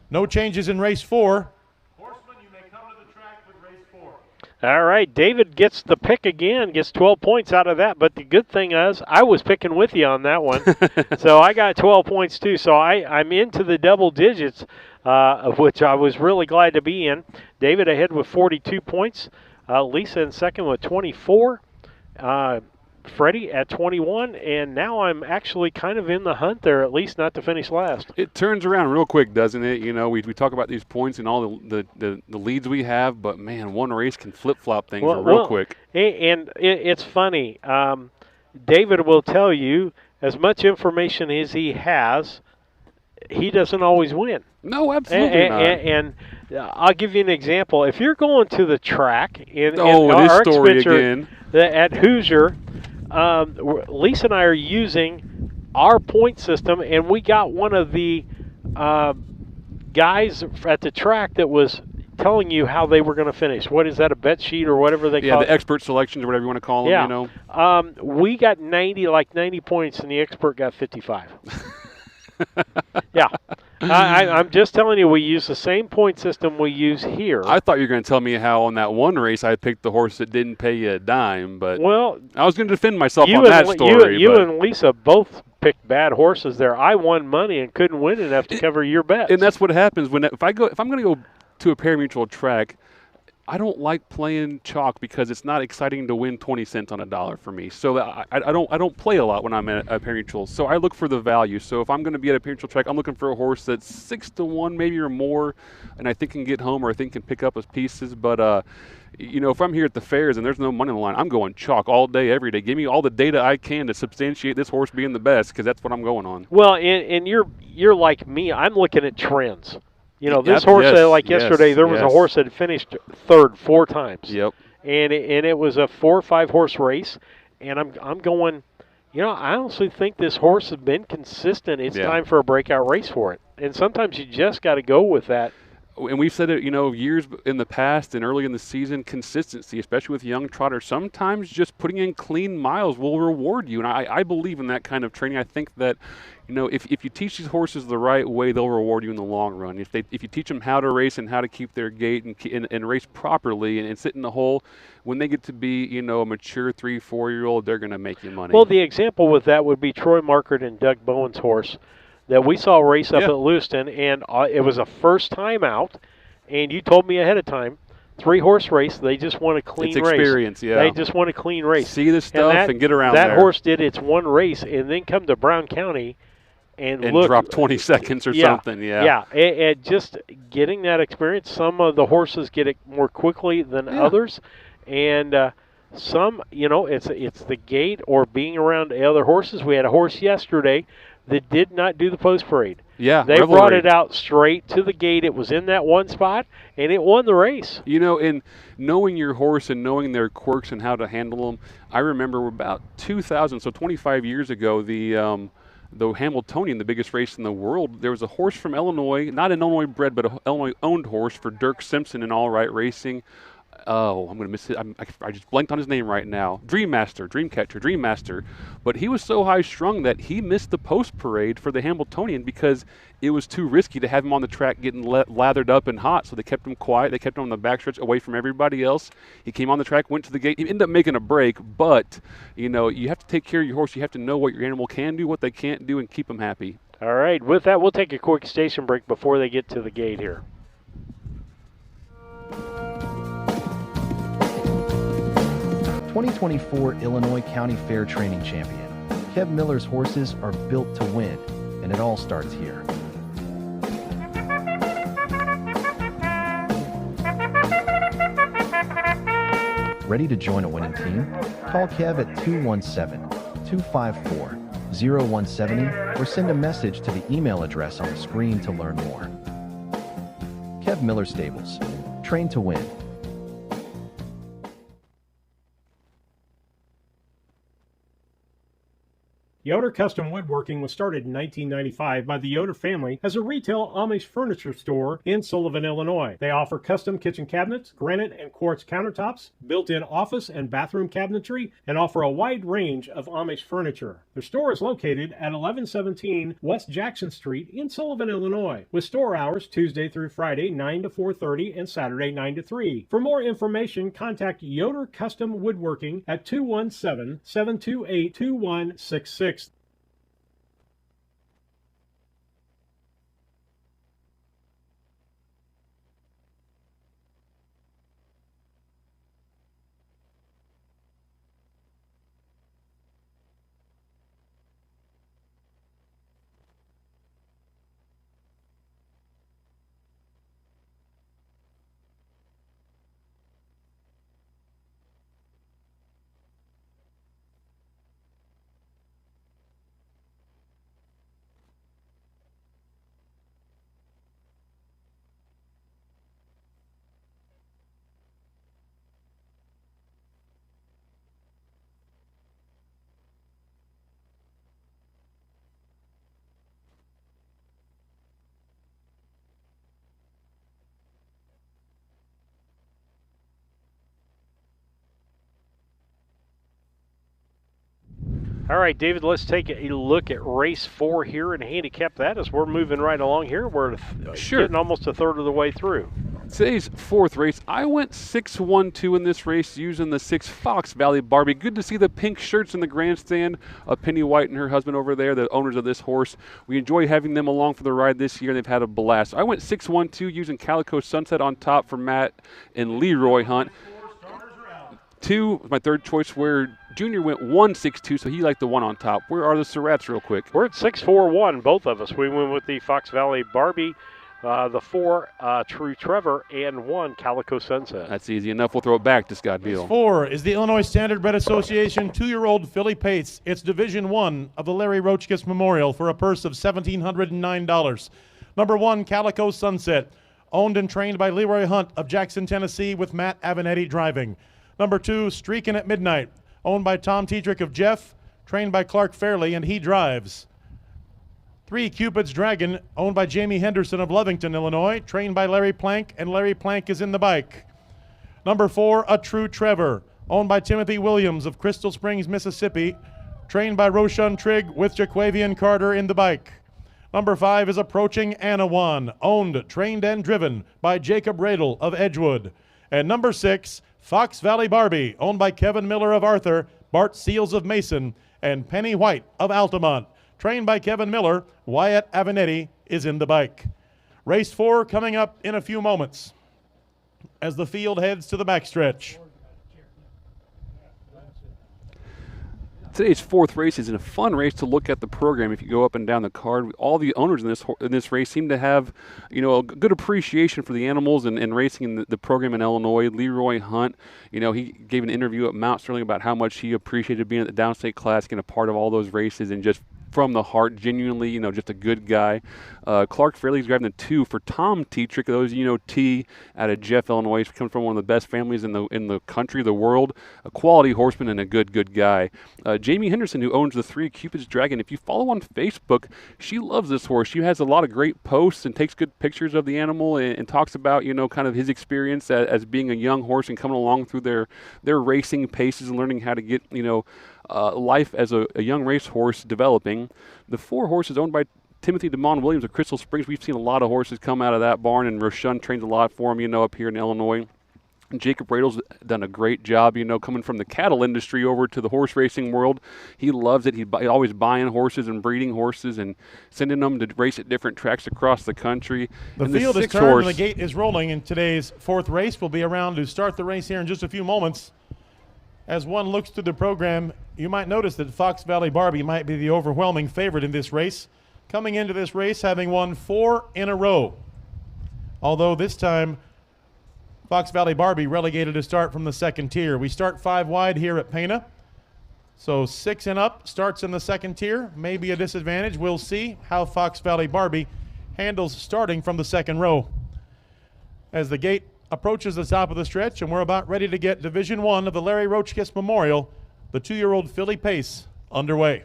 No changes in race 4. Horseman, you may come to the track with race 4. All right, David gets the pick again, gets 12 points out of that. But the good thing is I was picking with you on that one. So I got 12 points too. So I'm into the double digits, of which I was really glad to be in. David ahead with 42 points. Lisa in second with 24. Freddie at 21, and now I'm actually kind of in the hunt there, at least not to finish last. It turns around real quick, doesn't it? You know, we talk about these points and all the leads we have, but, man, one race can flip-flop things real quick. And it's funny. David will tell you, as much information as he has, he doesn't always win. No, absolutely not. And I'll give you an example. If you're going to the track in this story again. At Hoosier, Lisa and I are using our point system, and we got one of the guys at the track that was telling you how they were going to finish. What is that, a bet sheet or whatever they call it? Yeah, the expert selections or whatever you want to call them, you know. We got 90 points, and the expert got 55. Yeah. I'm just telling you, we use the same point system we use here. I thought you were going to tell me how on that one race I picked the horse that didn't pay you a dime, but I was going to defend myself on that story. You and Lisa both picked bad horses there. I won money and couldn't win enough to cover your bets. And that's what happens if I'm going to go to a pari-mutuel track. I don't like playing chalk because it's not exciting to win 20 cents on a dollar for me. So I don't play a lot when I'm at a pari-mutuel. So I look for the value. So if I'm going to be at a pari-mutuel track, I'm looking for a horse that's 6-1 maybe or more, and I think can get home or I think can pick up his pieces. But you know, if I'm here at the fairs and there's no money on the line, I'm going chalk all day, every day. Give me all the data I can to substantiate this horse being the best, because that's what I'm going on. Well, and you're like me. I'm looking at trends. You know, this horse, yesterday, there was a horse that had finished third 4 times. Yep. And it was a 4 or 5 horse race, and I'm going, you know, I honestly think this horse has been consistent. It's time for a breakout race for it. And sometimes you just got to go with that. And we've said it, you know, years in the past and early in the season, consistency, especially with young trotters. Sometimes just putting in clean miles will reward you. And I believe in that kind of training. I think that, you know, if you teach these horses the right way, they'll reward you in the long run. If you teach them how to race and how to keep their gait and race properly and sit in the hole, when they get to be, you know, a mature 3-4-year-old, they're going to make you money. Well, the example with that would be Troy Markert and Doug Bowen's horse that we saw race up at Lewiston, and it was a first time out, and you told me ahead of time, 3-horse race, they just want a clean race. It's experience, yeah. They just want a clean race. See the stuff and get around that there. That horse did its one race and then come to Brown County and drop 20 seconds or something, Yeah, it just getting that experience. Some of the horses get it more quickly than others, and some, you know, it's the gait or being around the other horses. We had a horse yesterday that did not do the post parade. Yeah, they brought it out straight to the gate. It was in that one spot, and it won the race. You know, in knowing your horse and knowing their quirks and how to handle them, I remember about 2000, so 25 years ago, the Hamiltonian, the biggest race in the world, there was a horse from Illinois, not an Illinois bred, but an Illinois-owned horse for Dirk Simpson in All Right Racing. Oh, I'm going to miss it. I just blanked on his name right now. Dreammaster. But he was so high-strung that he missed the post parade for the Hamiltonian because it was too risky to have him on the track getting lathered up and hot. So they kept him quiet. They kept him on the backstretch away from everybody else. He came on the track, went to the gate. He ended up making a break. But, you know, you have to take care of your horse. You have to know what your animal can do, what they can't do, and keep them happy. All right. With that, we'll take a quick station break before they get to the gate here. 2024 Illinois County Fair Training Champion. Kev Miller's horses are built to win, and it all starts here. Ready to join a winning team? Call Kev at 217-254-0170 or send a message to the email address on the screen to learn more. Kev Miller Stables. Train to win. Yoder Custom Woodworking was started in 1995 by the Yoder family as a retail Amish furniture store in Sullivan, Illinois. They offer custom kitchen cabinets, granite and quartz countertops, built-in office and bathroom cabinetry, and offer a wide range of Amish furniture. Their store is located at 1117 West Jackson Street in Sullivan, Illinois, with store hours Tuesday through Friday 9 to 4:30 and Saturday 9 to 3. For more information, contact Yoder Custom Woodworking at 217-728-2166. All right, David, let's take a look at race 4 here and handicap that as we're moving right along here. We're getting almost a third of the way through. Today's fourth race, I went 6-1-2 in this race using the 6 Fox Valley Barbie. Good to see the pink shirts in the grandstand. Penny White and her husband over there, the owners of this horse. We enjoy having them along for the ride this year. They've had a blast. I went 6-1-2 using Calico Sunset on top for Matt and Leroy Hunt. 2 was my third choice, where Junior went 1-6-2, so he liked the one on top. Where are the Surratts real quick? We're at 6-4-1, both of us. We went with the Fox Valley Barbie, the 4 True Trevor, and 1 Calico Sunset. That's easy enough. We'll throw it back to Scott Beal. 4 is the Illinois Standardbred Association 2-year-old filly Pates. It's Division 1 of the Larry Roachkiss Memorial for a purse of $1,709. Number 1, Calico Sunset, owned and trained by Leroy Hunt of Jackson, Tennessee, with Matt Avenatti driving. Number 2, Streakin' at Midnight, owned by Tom Tetrick of Jeff, trained by Clark Fairley, and he drives. 3, Cupid's Dragon, owned by Jamie Henderson of Lovington, Illinois, trained by Larry Plank, and Larry Plank is in the bike. Number 4, A True Trevor, owned by Timothy Williams of Crystal Springs, Mississippi, trained by Roshan Trigg with Jaquavian Carter in the bike. Number 5 is Approaching Anawan, owned, trained, and driven by Jacob Radel of Edgewood. And number 6, Fox Valley Barbie, owned by Kevin Miller of Arthur, Bart Seals of Mason, and Penny White of Altamont. Trained by Kevin Miller, Wyatt Avenatti is in the bike. Race 4 coming up in a few moments as the field heads to the backstretch. Today's fourth race is a fun race to look at the program. If you go up and down the card, all the owners in this race seem to have, a good appreciation for the animals and racing in the program in Illinois. Leroy Hunt, he gave an interview at Mount Sterling about how much he appreciated being at the Downstate Classic and a part of all those races, and just from the heart, genuinely, just a good guy. Clark Fairley's driving the 2 for Tom Tetrick. Those, T out of Jeff, Illinois. He comes from one of the best families in the country, the world. A quality horseman and a good guy. Jamie Henderson, who owns the 3 Cupid's Dragon. If you follow on Facebook, she loves this horse. She has a lot of great posts and takes good pictures of the animal and talks about, kind of his experience as being a young horse and coming along through their racing paces and learning how to get, life as a young racehorse developing. The 4 horses owned by Timothy DeMond Williams of Crystal Springs. We've seen a lot of horses come out of that barn, and Roshan trains a lot for him, up here in Illinois. Jacob Radel's done a great job, coming from the cattle industry over to the horse racing world. He loves it. He's always buying horses and breeding horses and sending them to race at different tracks across the country. The field is turned and the gate is rolling in today's fourth race. We'll be around to start the race here in just a few moments. As one looks through the program, you might notice that Fox Valley Barbie might be the overwhelming favorite in this race, coming into this race having won 4 in a row. Although this time, Fox Valley Barbie relegated to start from the second tier. We start 5 wide here at Pana. So 6 and up starts in the second tier. Maybe a disadvantage. We'll see how Fox Valley Barbie handles starting from the second row. As the gate approaches the top of the stretch, and we're about ready to get Division 1 of the Larry Roachkiss Memorial, the 2-year-old filly Pace, underway.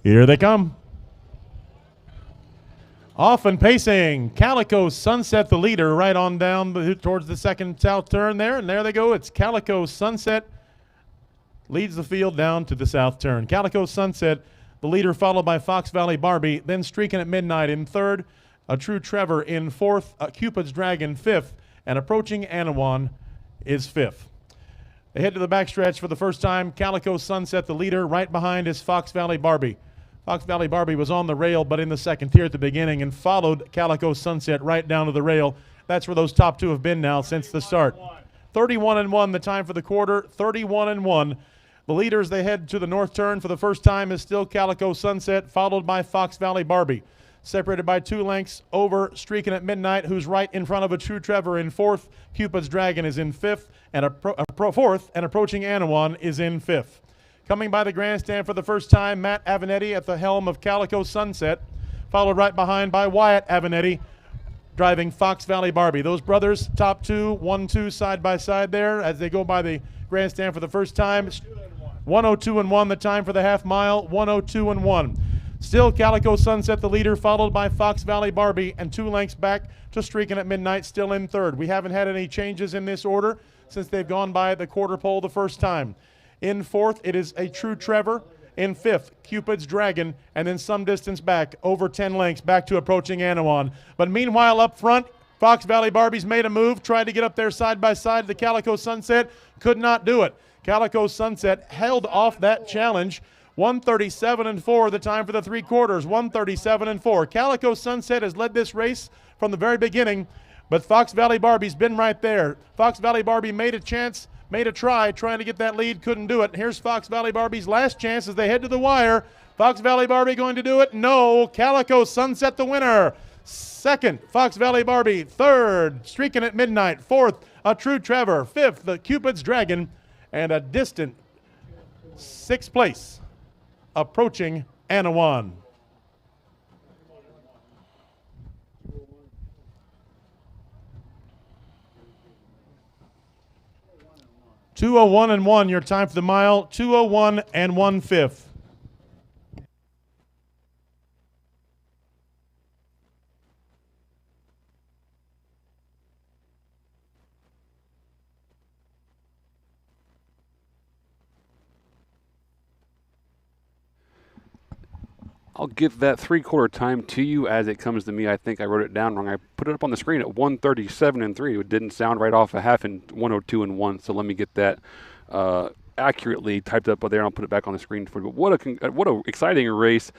Here they come. Off and pacing, Calico Sunset, the leader, right on down towards the second south turn there. And there they go. It's Calico Sunset leads the field down to the south turn. Calico Sunset, the leader, followed by Fox Valley Barbie. Then Streaking at Midnight in third. A True Trevor in fourth. Cupid's Dragon fifth. And Approaching Anawan is fifth. They head to the backstretch for the first time. Calico Sunset, the leader. Right behind is Fox Valley Barbie. Fox Valley Barbie was on the rail, but in the second tier at the beginning, and followed Calico Sunset right down to the rail. That's where those top two have been now since the start. 31-1 the time for the quarter. 31-1. The leaders, they head to the north turn for the first time, is still Calico Sunset, followed by Fox Valley Barbie. Separated by 2 lengths over Streaking at Midnight, who's right in front of a True Trevor in fourth. Cupid's Dragon is in fifth, and fourth, and Approaching Anawan is in fifth. Coming by the grandstand for the first time, Matt Avenatti at the helm of Calico Sunset, followed right behind by Wyatt Avenatti, driving Fox Valley Barbie. Those brothers, top two, 1-2 side by side there as they go by the grandstand for the first time. 102-1 the time for the half mile, 102-1. Still Calico Sunset, the leader, followed by Fox Valley Barbie, and 2 lengths back to Streaking at Midnight, still in third. We haven't had any changes in this order since they've gone by the quarter pole the first time. In fourth, it is a True Trevor. In fifth, Cupid's Dragon, and then some distance back, over 10 lengths, back to Approaching Anawan. But meanwhile, up front, Fox Valley Barbie's made a move, tried to get up there side by side. The Calico Sunset could not do it. Calico Sunset held off that challenge. 137-4 the time for the 3 quarters. 137-4. Calico Sunset has led this race from the very beginning, but Fox Valley Barbie's been right there. Fox Valley Barbie made a chance, made a try, trying to get that lead, couldn't do it. Here's Fox Valley Barbie's last chance as they head to the wire. Fox Valley Barbie going to do it? No. Calico Sunset the winner. Second, Fox Valley Barbie. Third, Streaking at Midnight. Fourth, a True Trevor. Fifth, the Cupid's Dragon. And a distant 6th place, Approaching Anawan. (2:01.1) your time for the mile. 2:01 1/5. I'll give that 3/4 time to you as it comes to me. I think I wrote it down wrong. I put it up on the screen at 137-3. It didn't sound right off a half in 102-1. So let me get that accurately typed up there. I'll put it back on the screen for you. But what a exciting race.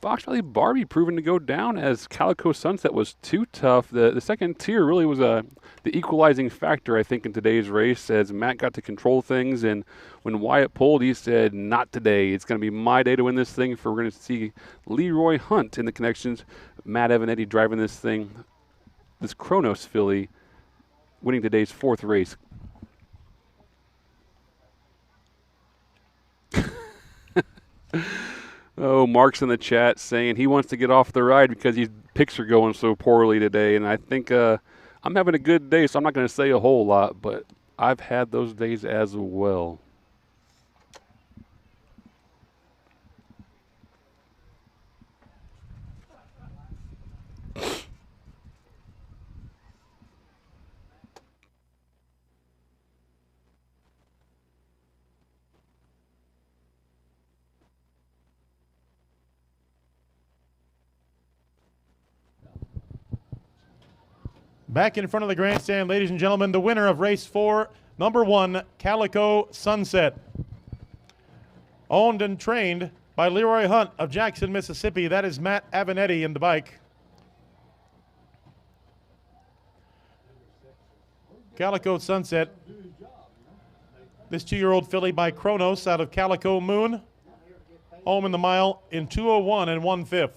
Fox Valley Barbie proving to go down as Calico Sunset was too tough. The second tier really was the equalizing factor, I think, in today's race as Matt got to control things. And when Wyatt pulled, he said, not today. It's going to be my day to win this thing. We're going to see Leroy Hunt in the connections. Matt Avenatti driving this thing, this Kronos filly, winning today's 4th race. Oh, Mark's in the chat saying he wants to get off the ride because his picks are going so poorly today. And I think I'm having a good day, so I'm not going to say a whole lot, but I've had those days as well. Back in front of the grandstand, ladies and gentlemen, the winner of race 4, number 1, Calico Sunset. Owned and trained by Leroy Hunt of Jackson, Mississippi. That is Matt Avenatti in the bike. Calico Sunset. This 2-year-old filly by Kronos out of Calico Moon. Home in the mile in 2:01 1/5.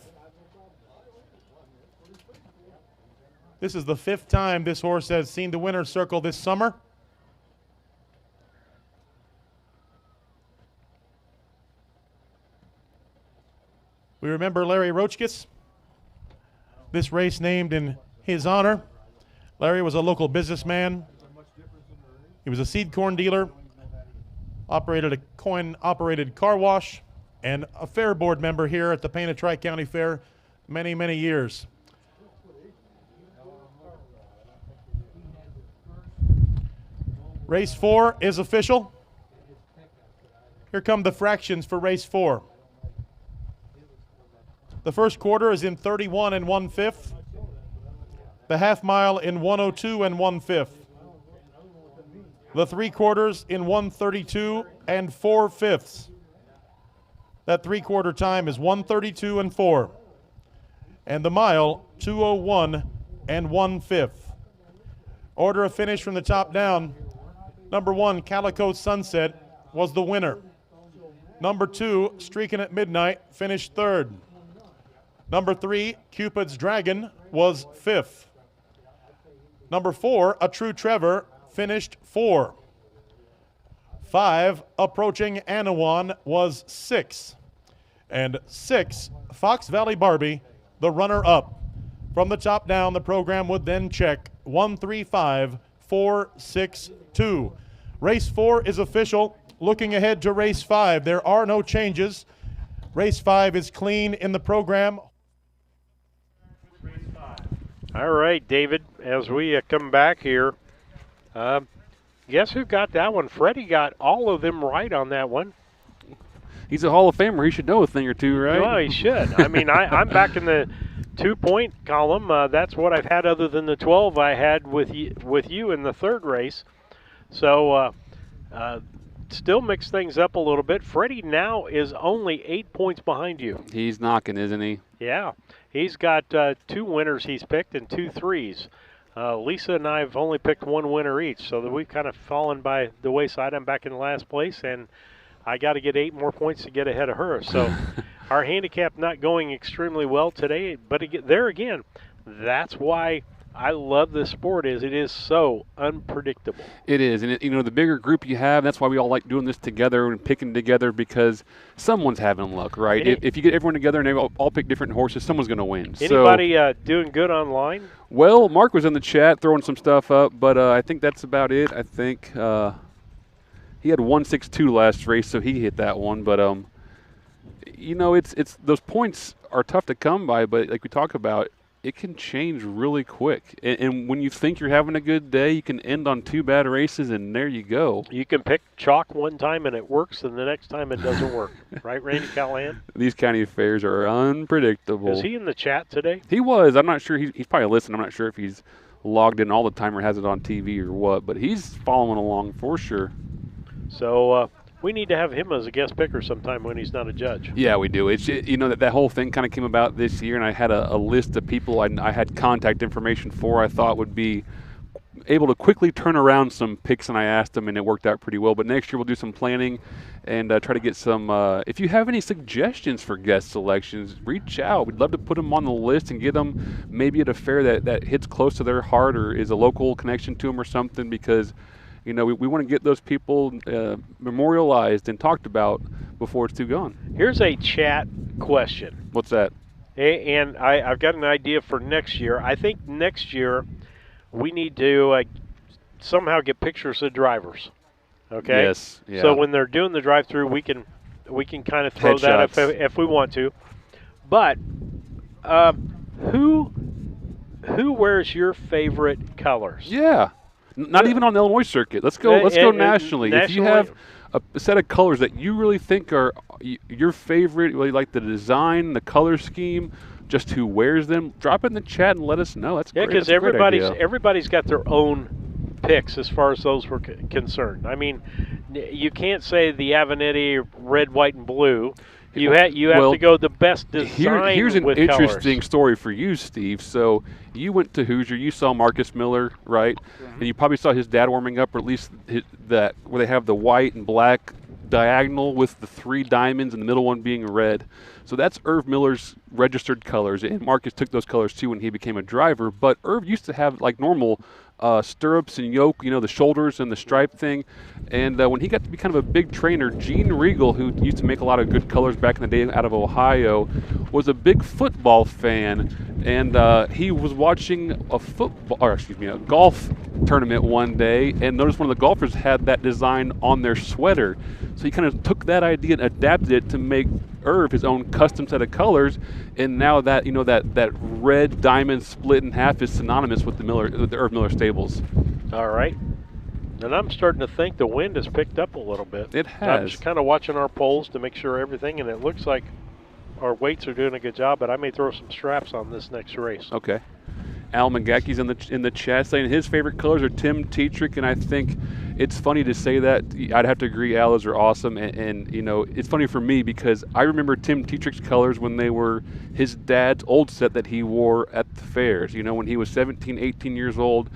This is the 5th time this horse has seen the winner's circle this summer. We remember Larry Roachkis. This race named in his honor. Larry was a local businessman. He was a seed corn dealer, operated a coin-operated car wash, and a fair board member here at the Pana Tri-County Fair many, many years. Race 4 is official. Here come the fractions for race 4. The first quarter is in 31 1/5. The half mile in 102 1/5. The 3 quarters in 132 4/5. That 3/4 time is 132 4. And the mile, 201 1/5. Order of finish from the top down. Number 1, Calico Sunset, was the winner. Number 2, Streaking at Midnight, finished 3rd. Number 3, Cupid's Dragon, was 5th. Number 4, A True Trevor, finished 4. 5, Approaching Anawan, was 6. And 6, Fox Valley Barbie, the runner-up. From the top down, the program would then check 135-462. Race 4 is official. Looking ahead to race 5, there are no changes. Race 5 is clean in the program. All right, David, as we come back here, guess who got that one? Freddie got all of them right on that one. He's a Hall of Famer. He should know a thing or two, right? Well, he should. I mean, I'm back in the 2-point column. That's what I've had other than the 12 I had with you in the 3rd race. So still mix things up a little bit. Freddie now is only 8 points behind you. He's knocking, isn't he? Yeah. He's got 2 winners he's picked and 2 threes. Lisa and I have only picked 1 winner each, so that we've kind of fallen by the wayside. I'm back in last place, and I got to get 8 more points to get ahead of her. So our handicap not going extremely well today, but there again, that's why I love this sport. It is so unpredictable. It is, and the bigger group you have, that's why we all like doing this together and picking together, because someone's having luck, right? If you get everyone together and they all pick different horses, someone's going to win. Anybody doing good online? Well, Mark was in the chat throwing some stuff up, but I think that's about it. I think he had 162 last race, so he hit that one. But it's those points are tough to come by, but like we talk about, it can change really quick. And when you think you're having a good day, you can end on 2 bad races, and there you go. You can pick chalk one time and it works, and the next time it doesn't work. Right, Randy Callahan? These county fairs are unpredictable. Is he in the chat today? He was. I'm not sure. He's probably listening. I'm not sure if he's logged in all the time or has it on TV or what, but he's following along for sure. So we need to have him as a guest picker sometime when he's not a judge. Yeah, we do. It's that whole thing kind of came about this year, and I had a list of people I had contact information for I thought would be able to quickly turn around some picks, and I asked them, and it worked out pretty well. But next year we'll do some planning and try to get some if you have any suggestions for guest selections, reach out. We'd love to put them on the list and get them maybe at a fair that hits close to their heart or is a local connection to them or something, because we want to get those people memorialized and talked about before it's too gone. Here's a chat question. What's that? And I've got an idea for next year. I think next year we need to somehow get pictures of drivers. Okay? Yes. Yeah. So when they're doing the drive-through, we can kind of throw that up if we want to. But who wears your favorite colors? Yeah. Not even on the Illinois circuit. Let's go nationally. If you have a set of colors that you really think are your favorite, really like the design, the color scheme, just who wears them, drop it in the chat and let us know. That's great. Because everybody's got their own picks as far as those were concerned. I mean, you can't say the Avenatti red, white, and blue. You have to go the best design. Here's an with interesting colors. story for you, Steve. So you went to Hoosier. You saw Marcus Miller, right? Mm-hmm. And you probably saw his dad warming up, or at least that where they have the white and black diagonal with the 3 diamonds and the middle one being red. So that's Irv Miller's registered colors, and Marcus took those colors too when he became a driver. But Irv used to have like normal stirrups and yoke, the shoulders and the stripe thing. And when he got to be kind of a big trainer, Gene Regal, who used to make a lot of good colors back in the day out of Ohio, was a big football fan. And he was watching a golf tournament one day and noticed one of the golfers had that design on their sweater. So he kind of took that idea and adapted it to make Irv his own custom set of colors, and now that that red diamond split in half is synonymous with the Irv Miller stables. All right. And I'm starting to think the wind has picked up a little bit. It I'm has. just kind of watching our poles to make sure everything, and it looks like our weights are doing a good job, but I may throw some straps on this next race. Okay. Al McGacky's in the chat saying his favorite colors are Tim Tetrick, and I think it's funny to say that. I'd have to agree, Al, those are awesome, and it's funny for me because I remember Tim Tetrick's colors when they were his dad's old set that he wore at the fairs, when he was 17, 18 years old.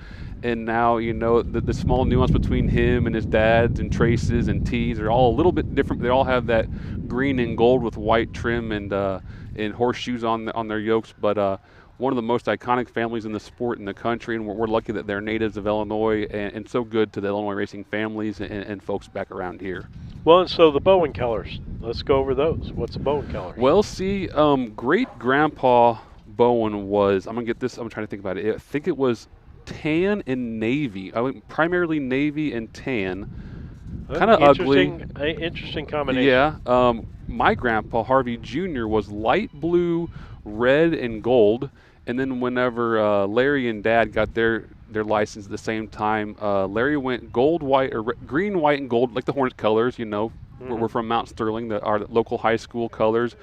And now, the small nuance between him and his dad's and Trace's and T's are all a little bit different. They all have that green and gold with white trim and horseshoes on their yokes. But one of the most iconic families in the sport in the country, and we're lucky that they're natives of Illinois and so good to the Illinois racing families and folks back around here. Well, and so the Bowen colors. Let's go over those. What's the Bowen colors? Well, see, great-grandpa Bowen was, I'm trying to think about it. I think it was tan and navy. I went primarily navy and tan. Kind of ugly. Interesting combination. Yeah. My grandpa, Harvey Jr., was light blue, red, and gold. And then whenever Larry and Dad got their license at the same time, Larry went gold, white, or green, white, and gold, like the Hornet colors. We're from Mount Sterling, our local high school colors.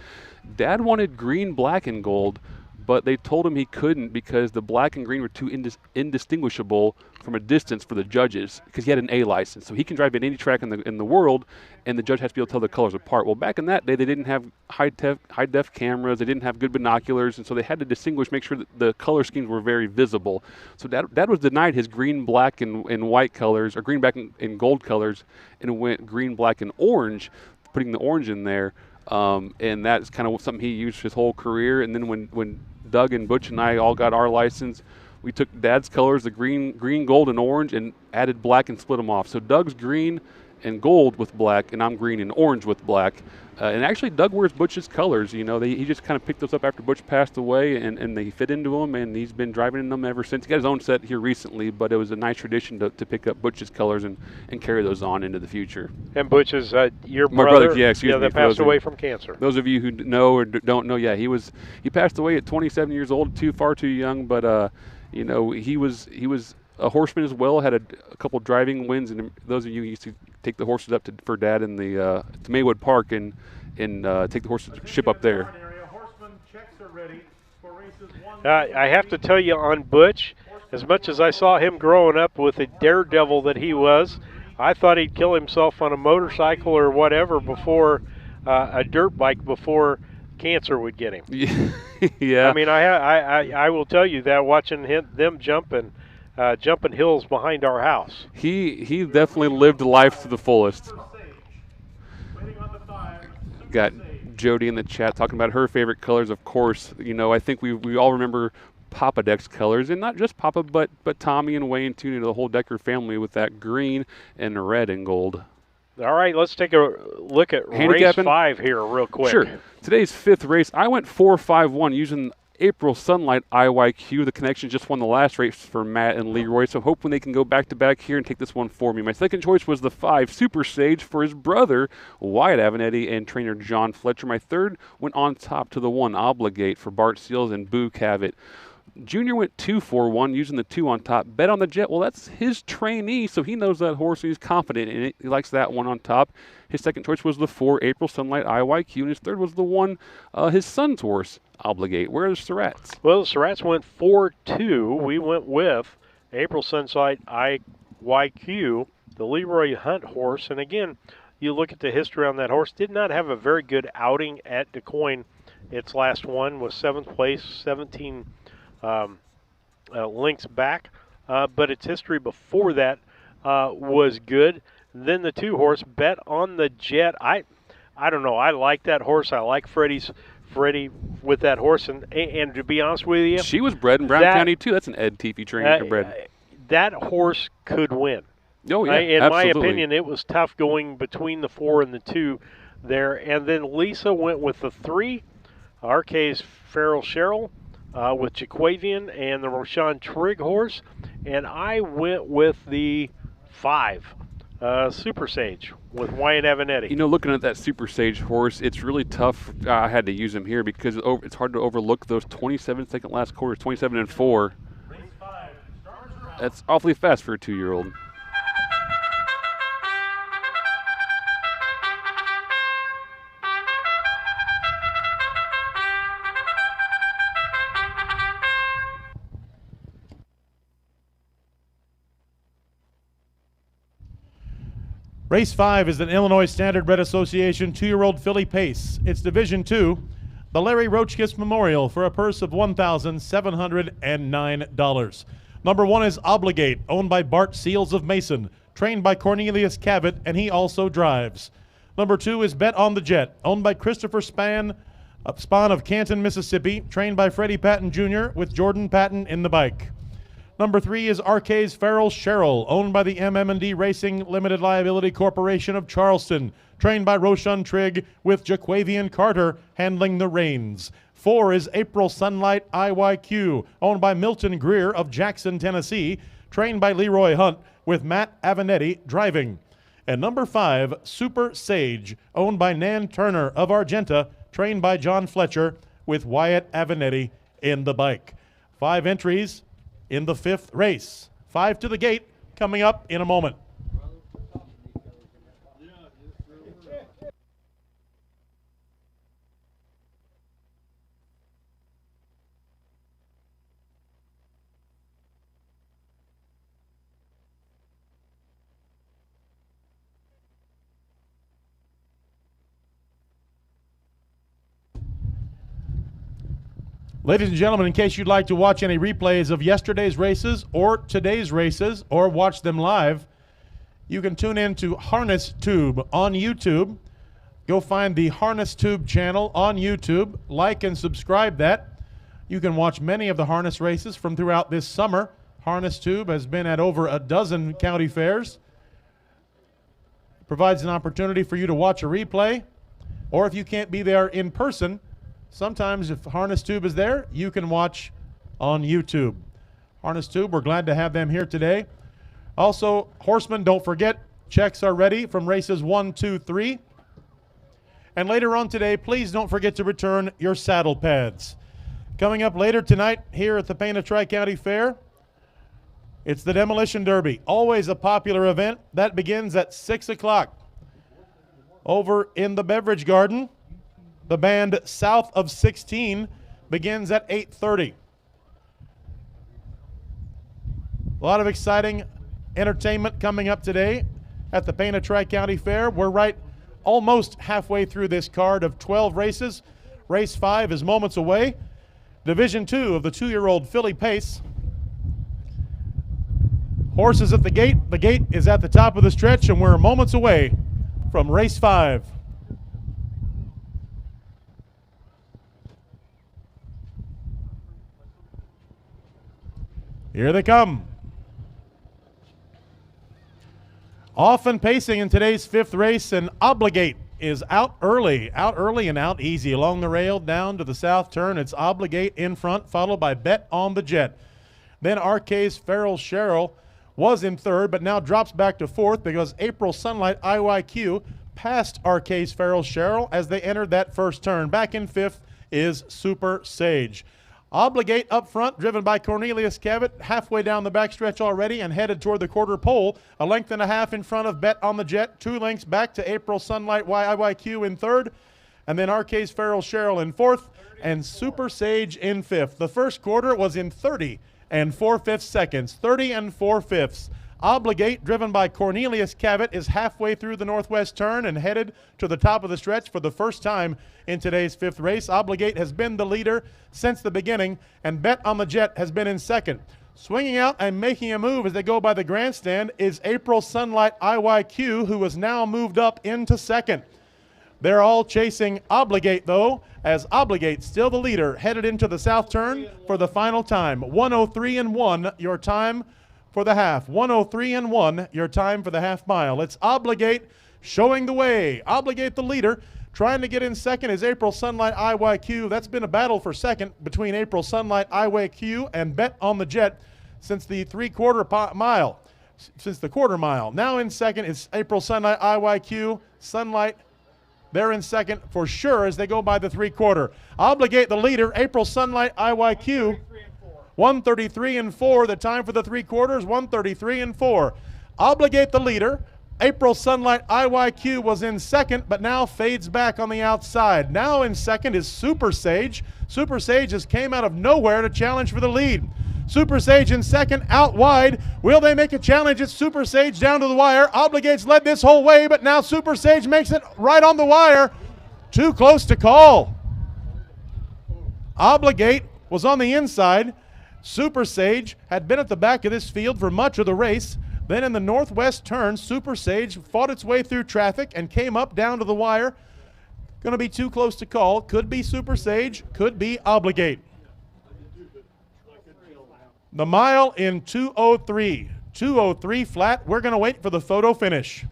Dad wanted green, black, and gold, but they told him he couldn't because the black and green were too indistinguishable from a distance for the judges because he had an A license. So he can drive at any track in the world, and the judge has to be able to tell the colors apart. Well, back in that day, they didn't have high-def cameras. They didn't have good binoculars, and so they had to distinguish, make sure that the color schemes were very visible. So Dad was denied his green, black, and white colors, or green, black, and gold colors, and went green, black, and orange, putting the orange in there. And that's kind of something he used his whole career. And then when Doug and Butch and I all got our license, we took Dad's colors, the green, gold, and orange, and added black and split them off. So Doug's green and gold with black, and I'm green and orange with black. And actually, Doug wears Butch's colors. He just kind of picked those up after Butch passed away, and they fit into him, and he's been driving in them ever since. He got his own set here recently, but it was a nice tradition to pick up Butch's colors and carry those on into the future. And Butch is your My brother? Yeah, excuse me. That passed away from cancer. Those of you who know or don't know, yeah, he passed away at 27 years old, far too young, but he was a horseman as well, had a couple driving wins, and those of you who used to take the horses up for Dad in the to Maywood Park and take the horses ship up there. I have to tell you on Butch, as much as I saw him growing up with the daredevil that he was, I thought he'd kill himself on a motorcycle or whatever before a dirt bike before cancer would get him. Yeah. I mean, I will tell you that watching them jumping hills behind our house. He definitely lived life to the fullest. Got Jody in the chat talking about her favorite colors. Of course, I think we all remember Papa Deck's colors, and not just Papa, but Tommy and Wayne too. The whole Decker family with that green and red and gold. All right, let's take a look at race 5 here real quick. Sure. Today's 5th race, I went 4-5-1 using April Sunlight IYQ. The Connection just won the last race for Matt and Leroy, so hoping they can go back-to-back here and take this one for me. My second choice was the 5 Super Sage for his brother, Wyatt Avenetti, and trainer John Fletcher. My third went on top to the 1 Obligate for Bart Seals and Boo Cavett. Junior went 2-4-1 using the 2 on top. Bet on the Jet. Well, that's his trainee, so he knows that horse and he's confident in it. He likes that one on top. His second choice was the 4 April Sunlight IYQ, and his third was the 1 his son's horse, Obligate. Where are the Surratts? Well, the Surratts went 4-2. We went with April Sunlight IYQ, the Leroy Hunt horse. And again, you look at the history on that horse. Did not have a very good outing at DeCoin. Its last one was 7th place, 17 links back, but its history before that was good. Then the 2 horse, Bet on the Jet. I don't know. I like that horse. I like Freddie with that horse, and to be honest with you, she was bred in Brown County too. That's an Ed Teefy trainer bred. That horse could win. Oh yeah, in absolutely. my opinion, it was tough going between the 4 and the 2 there. And then Lisa went with the 3, RK's Farrell Sherrill. With Jaquavian and the Roshan Trigg horse, and I went with the 5, Super Sage with Wyatt Avenatti. You know, looking at that Super Sage horse, it's really tough. I had to use him here because it's hard to overlook those 27-second last quarters, 27 and 4. That's awfully fast for a 2-year-old. Race 5 is an Illinois Standardbred Association 2-year-old filly pace. It's Division 2, the Larry Roachkiss Memorial, for a purse of $1,709. Number 1 is Obligate, owned by Bart Seals of Mason, trained by Cornelius Cavett, and he also drives. Number 2 is Bet on the Jet, owned by Christopher Spawn of Canton, Mississippi, trained by Freddie Patton Jr. with Jordan Patton in the bike. Number 3 is Arcades Farrell Sherrill, owned by the MM&D Racing Limited Liability Corporation of Charleston, trained by Roshan Trigg with Jaquavian Carter handling the reins. 4 is April Sunlight IYQ, owned by Milton Greer of Jackson, Tennessee, trained by Leroy Hunt with Matt Avenatti driving. And number 5, Super Sage, owned by Nan Turner of Argenta, trained by John Fletcher with Wyatt Avenatti in the bike. 5 entries in the 5th race. 5 to the gate coming up in a moment. Ladies and gentlemen, in case you'd like to watch any replays of yesterday's races or today's races or watch them live, you can tune in to Harness Tube on YouTube. Go find the Harness Tube channel on YouTube, like and subscribe that. You can watch many of the harness races from throughout this summer. Harness Tube has been at over a dozen county fairs. Provides an opportunity for you to watch a replay, or if you can't be there in person, sometimes if Harness Tube is there, you can watch on YouTube. Harness Tube, we're glad to have them here today. Also, horsemen, don't forget, checks are ready from races 1, 2, 3. And later on today, please don't forget to return your saddle pads. Coming up later tonight here at the Pana Tri-County Fair, it's the Demolition Derby, always a popular event. That begins at 6 o'clock. Over in the Beverage Garden, the band South of 16 begins at 8:30. A lot of exciting entertainment coming up today at the Pana Tri-County Fair. We're right almost halfway through this card of 12 races. Race 5 is moments away. Division 2 of the 2-year-old filly pace. Horses at the gate. The gate is at the top of the stretch, and we're moments away from race 5. Here they come. Off and pacing in today's 5th race, and Obligate is out early and out easy. Along the rail down to the south turn, it's Obligate in front, followed by Bet on the Jet. Then Arcades Farrell Sherrill was in 3rd, but now drops back to 4th because April Sunlight IYQ passed Arcades Farrell Sherrill as they entered that first turn. Back in 5th is Super Sage. Obligate up front, driven by Cornelius Cavett, halfway down the backstretch already and headed toward the quarter pole. A length and a half in front of Bet on the Jet, 2 lengths back to April Sunlight IYQ in 3rd, and then Arcades Farrell Sherrill in 4th, and Super Sage in 5th. The first quarter was in 30 and 4/5 seconds, 30 and 4/5. Obligate, driven by Cornelius Cavett, is halfway through the northwest turn and headed to the top of the stretch for the first time in today's 5th race. Obligate has been the leader since the beginning, and Bet on the Jet has been in 2nd. Swinging out and making a move as they go by the grandstand is April Sunlight IYQ, who has now moved up into 2nd. They're all chasing Obligate, though, as Obligate, still the leader, headed into the south turn for the final time. 1:03.1, your time for the half. 1:03.1, your time for the half mile. It's Obligate showing the way. Obligate the leader. Trying to get in 2nd is April Sunlight IYQ. That's been a battle for 2nd between April Sunlight IYQ and Bet on the Jet since the 3/4 mile. since the quarter mile. Now in second is April Sunlight IYQ. Sunlight, they're in second for sure as they go by the 3/4. Obligate the leader, April Sunlight IYQ. 1:33 and 4. The time for the 3/4, 1:33 and 4. Obligate the leader. April Sunlight IYQ was in second, but now fades back on the outside. Now in second is Super Sage. Super Sage just came out of nowhere to challenge for the lead. Super Sage in second, out wide. Will they make a challenge? It's Super Sage down to the wire. Obligate's led this whole way, but now Super Sage makes it right on the wire. Too close to call. Obligate was on the inside. Super Sage had been at the back of this field for much of the race. Then in the northwest turn, Super Sage fought its way through traffic and came up down to the wire. Going to be too close to call. Could be Super Sage, could be Obligate. The mile in 2:03. 2:03 flat. We're going to wait for the photo finish.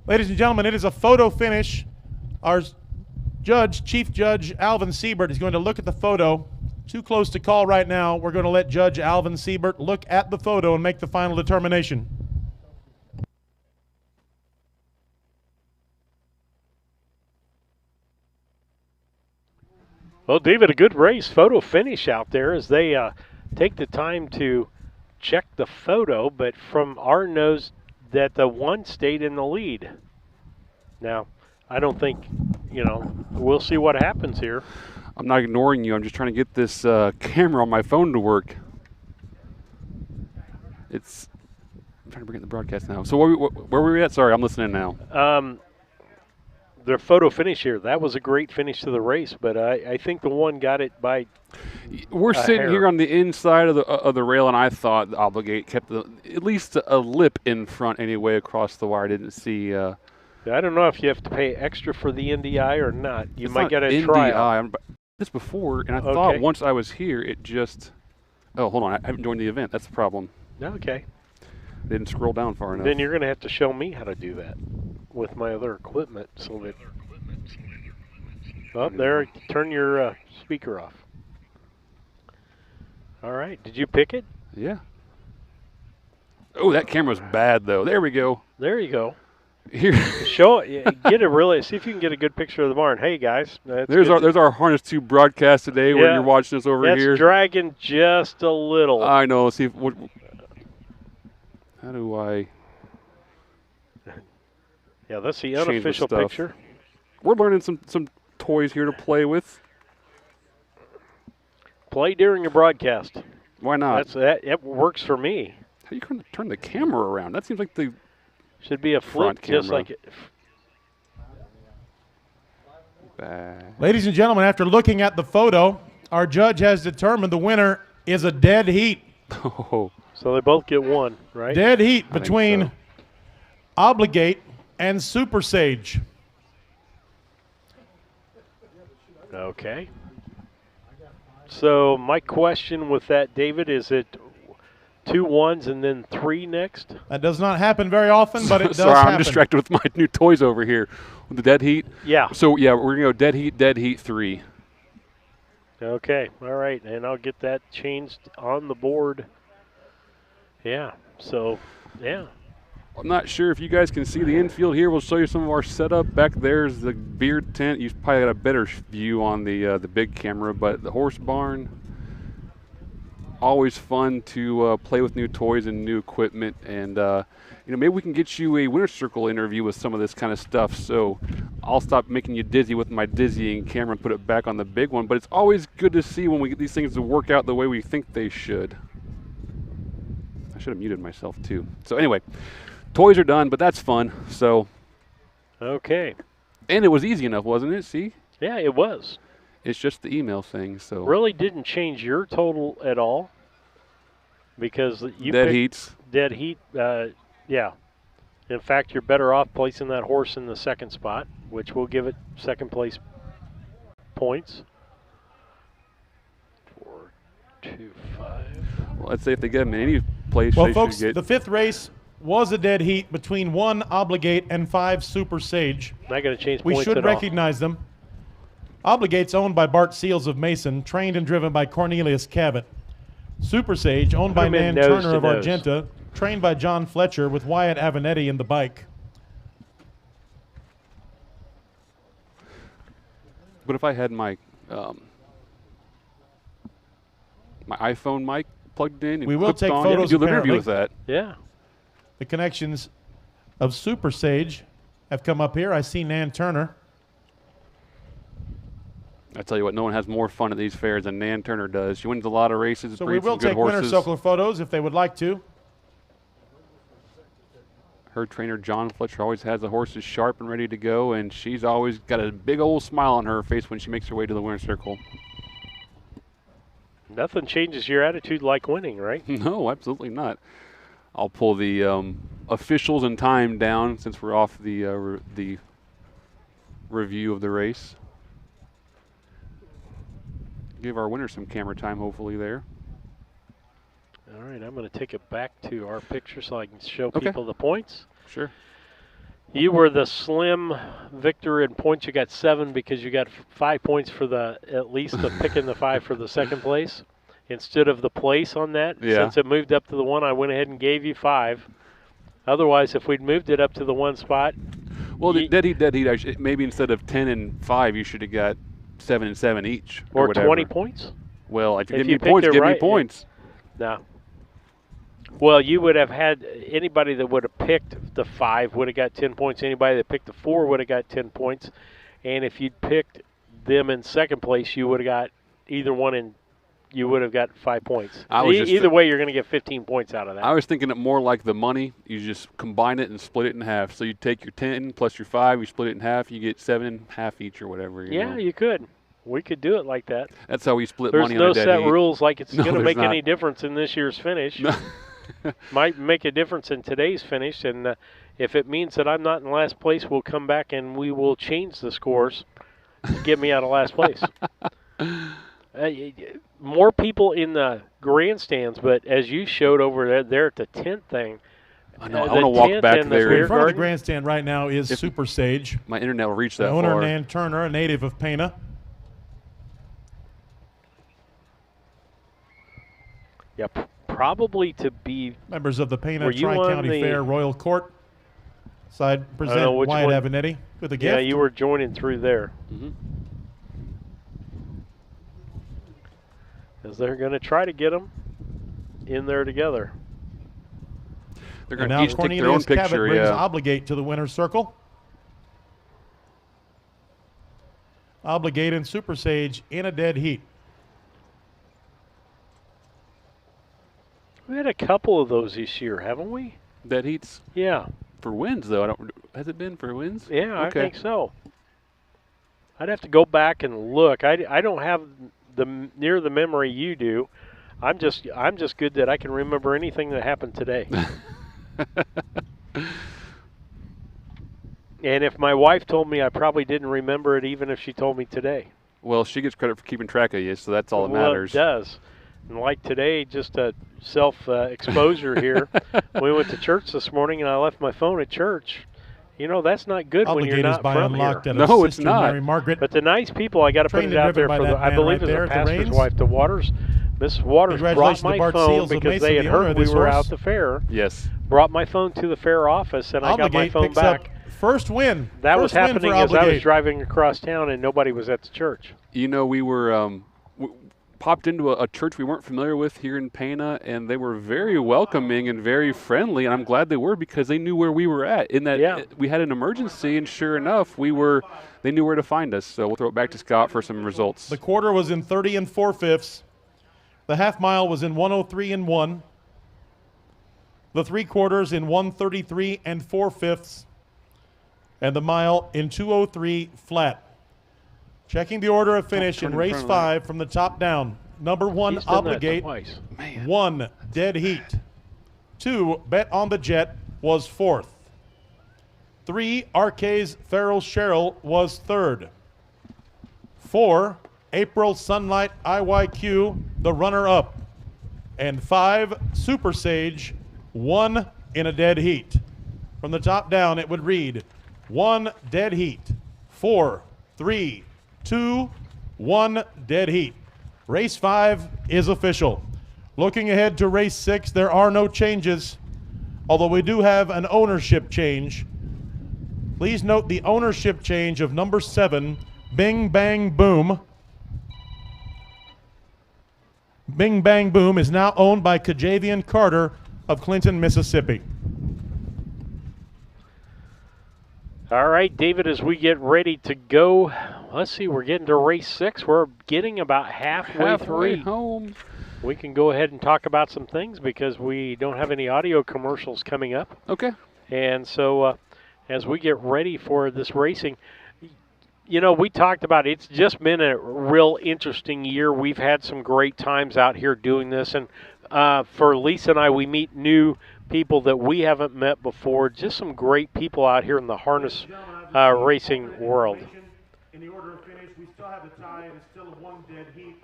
Ladies and gentlemen, it is a photo finish. Our judge, Chief Judge Alvin Siebert, is going to look at the photo. Too close to call right now. We're going to let Judge Alvin Siebert look at the photo and make the final determination. Well, David, a good race photo finish out there as they take the time to check the photo, but from our nose that the one stayed in the lead. Now, I don't think, we'll see what happens here. I'm not ignoring you. I'm just trying to get this camera on my phone to work. I'm trying to bring in the broadcast now. So where were we at? Sorry, I'm listening now. The photo finish here, that was a great finish to the race, but I think the one got it by We're sitting here on the inside of the rail, and I thought the Obligate kept at least a lip in front anyway across the wire. I didn't see. I don't know if you have to pay extra for the NDI or not. You might get a NDI. trial. This before, and I thought once I was here, it just. Oh, hold on! I haven't joined the event. That's the problem. Okay. Didn't scroll down far enough. Then you're going to have to show me how to do that with my other equipment. So that. Oh, there. Turn your speaker off. All right. Did you pick it? Yeah. Oh, that camera's bad though. There we go. There you go. Here. Show it. Get a really. See if you can get a good picture of the barn. Hey guys. There's our Harness 2 broadcast today where you're watching us over here. That's dragging just a little. I know. See if how do I? Yeah, that's the unofficial picture. We're learning some toys here to play with. Play during a broadcast. Why not? It works for me. How are you going to turn the camera around? That seems like the should be a flip, just like it. Ladies and gentlemen, after looking at the photo, our judge has determined the winner is a dead heat. Oh. So they both get one, right? Dead heat between Obligate and Super Sage. Okay. So my question with that, David, is it 2 1s and then 3 next? That does not happen very often, but it does Sorry, happen. I'm distracted with my new toys over here. With the dead heat? Yeah. So, yeah, we're going to go dead heat 3. Okay. All right. And I'll get that changed on the board. Yeah. So, yeah. I'm not sure if you guys can see the infield here. We'll show you some of our setup. Back there's the beard tent. You've probably got a better view on the big camera, but the horse barn, always fun to play with new toys and new equipment. And maybe we can get you a Winter Circle interview with some of this kind of stuff. So I'll stop making you dizzy with my dizzying camera and put it back on the big one. But it's always good to see when we get these things to work out the way we think they should. I should have muted myself too. So anyway, toys are done, but that's fun. So Okay. and it was easy enough, wasn't it? See, Yeah, it was. it's just the email thing. So Really didn't change your total at all because you dead picked heats. dead heat. Yeah. In fact, you're better off placing that horse in the second spot, which will give it second place points. 4, 2, 5. Well, let's say if they get them in any place, Well, they folks, should get. the fifth race was a dead heat between 1 Obligate and 5 Super Sage. Not going to change We points should at all. recognize them. Obligate's owned by Bart Seals of Mason, trained and driven by Cornelius Cabot. Super Sage, owned by Put 'em in Nan nose Turner to of nose. Argenta, trained by John Fletcher with Wyatt Avenatti in the bike. But if I had my my iPhone mic plugged in and We will clipped take on, you photos, could do an interview apparently. with that. Yeah. The connections of Super Sage have come up here. I see Nan Turner. I tell you what, no one has more fun at these fairs than Nan Turner does. She wins a lot of races, So we breeds will some good take Winter horses. Circle photos if they would like to. Her trainer, John Fletcher, always has the horses sharp and ready to go, and she's always got a big old smile on her face when she makes her way to the Winter Circle. Nothing changes your attitude like winning, right? No, absolutely not. I'll pull the officials and time down since we're off the review of the race. Give our winner some camera time, hopefully, there. All right, I'm going to take it back to our picture so I can show Okay. people the points. Sure. You were the slim victor in points. You got 7 because you got 5 points for at least the picking the 5 for the second place instead of the place on that. Yeah. Since it moved up to the 1, I went ahead and gave you 5. Otherwise, if we'd moved it up to the 1 spot, Well, the dead heat, maybe instead of 10 and 5, you should have got 7 and 7 each. or whatever. 20 points. Well, if you If give you me picked points, it give me right, points. No. Well, you would have had anybody that would have picked the 5 would have got 10 points. Anybody that picked the 4 would have got 10 points. And if you'd picked them in second place, you would have got either one and you would have got 5 points. I was just Either way, you're going to get 15 points out of that. I was thinking it more like the money. You just combine it and split it in half. So you take your 10 plus your 5, you split it in half, you get 7 and half each or whatever. You know? You could. We could do it like that. That's how we split There's money no on a dead set heat. rules like it's No, going to there's make any not. difference in this year's finish. No. Might make a difference in today's finish, and if it means that I'm not in last place, we'll come back and we will change the scores to get me out of last place. More people in the grandstands, but as you showed over there at the tent thing, I know. I the want to walk tent back and the there. beer In front of the garden. grandstand right now is Super Sage. My internet will reach The that owner, far. Nan Turner, a native of Pana. Yeah, probably to be. Members of the Pana Were you on Tri-County the- Fair Royal Court side present which Wyatt one. Avenatti with a Yeah, gift. you were joining through there. Mhm. As they're going to try to get them in there together. They're And going to now each take their own Cornelius Cabot picture. brings Yeah. Obligate to the winner's circle. Obligate and Super Sage in a dead heat. We had a couple of those this year, haven't we? Dead heats Yeah. for wins, though. Has it been for wins? Yeah, I Okay. think so. I'd have to go back and look. I don't have near the memory you do. I'm just good that I can remember anything that happened today. And if my wife told me, I probably didn't remember it, even if she told me today. Well, she gets credit for keeping track of you, so that's all that Well, matters. it does. And like today, just a self-exposure here. We went to church this morning, and I left my phone at church. You know, that's not good when you're Obligate is not by from Unlocked here. at a No, it's Sister not. Mary Margaret. But the nice people, I got to put Trained it and out there driven for by the, that I man believe right it's there a at the pastor's reins. wife, the Waters Mrs. Waters brought Congratulations to my Bart phone Seals of because Mason, they had the owner heard of we this were horse. out the fair. Yes. Brought my phone to the fair office, and I got my Obligate phone picks back. up first win. That was First win happening for as I was Obligate. driving across town, and nobody was at the church. You know, we were popped into a church we weren't familiar with here in Pana, and they were very welcoming and very friendly, and I'm glad they were because they knew where we were at. In that we had an emergency, and sure enough, they knew where to find us. So we'll throw it back to Scott for some results. The quarter was in 30 and 4/5. The half mile was in 103 and 1. The 3/4 in 133 and 4/5. And the mile in 203 flat. Checking the order of finish in race 5 from the top down. Number 1, He's done that Obligate. twice. 1, Dead Heat. 2, Bet on the Jet was 4th. 3, Arcade's Feral Cheryl was 3rd. 4, April Sunlight IYQ, the runner-up. And 5, Super Sage, 1 in a dead heat. From the top down, it would read 1 dead heat, 4, 3, 2, 1 dead heat. Race 5 is official. Looking ahead to race 6, there are no changes, although we do have an ownership change. Please note the ownership change of number 7, Bing Bang Boom. Bing Bang Boom is now owned by Kajavian Carter of Clinton, Mississippi. All right, David, as we get ready to go, let's see, we're getting to race 6. We're getting about halfway through. Home. We can go ahead and talk about some things because we don't have any audio commercials coming up. Okay. And so as we get ready for this racing, you know, we talked about it's just been a real interesting year. We've had some great times out here doing this. And for Lisa and I, we meet new people that we haven't met before. Just some great people out here in the harness racing world. In the order of finish, we still have the tie. It is still 1 dead heat.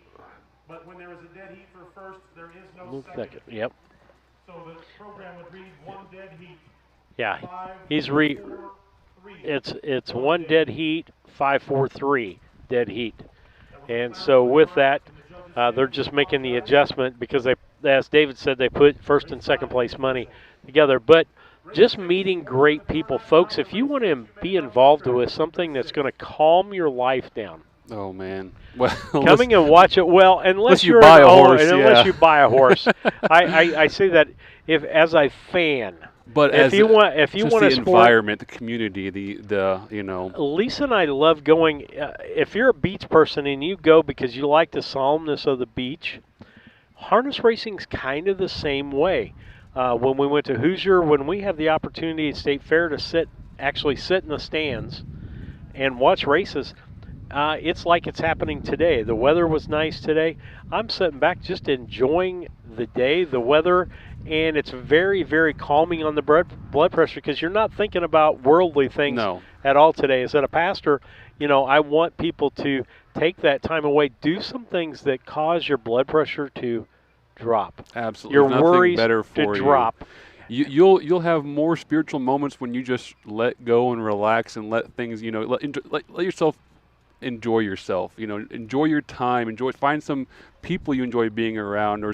But when there is a dead heat for first, there is no second. Yep. So the program would read 1 dead heat. Yeah, 5, he's 4, 3. it's 1 dead heat, 5, 4, 3 dead heat. And so with that, they're just making the adjustment because they, as David said, they put first and second place money together. But just meeting great people. Folks, if you want to be involved with something that's going to calm your life down, Oh, man. Well, coming and watch it, well, unless you you're buy an a owner, horse, and unless yeah. you buy a horse. I say that if as a fan, but if you want just to the sport, environment, the community, the you know. Lisa and I love going. If you're a beach person and you go because you like the solemnness of the beach, harness racing's kind of the same way. When we went to Hoosier, when we have the opportunity at State Fair to actually sit in the stands and watch races, it's like it's happening today. The weather was nice today. I'm sitting back just enjoying the day, the weather, and it's very, very calming on the blood pressure because you're not thinking about worldly things at all today. As a pastor, you know, I want people to take that time away, do some things that cause your blood pressure to drop. Absolutely. Your Nothing worries better for to drop. You'll have more spiritual moments when you just let go and relax and let things, you know, let yourself enjoy yourself. You know, enjoy your time. Find some people you enjoy being around, or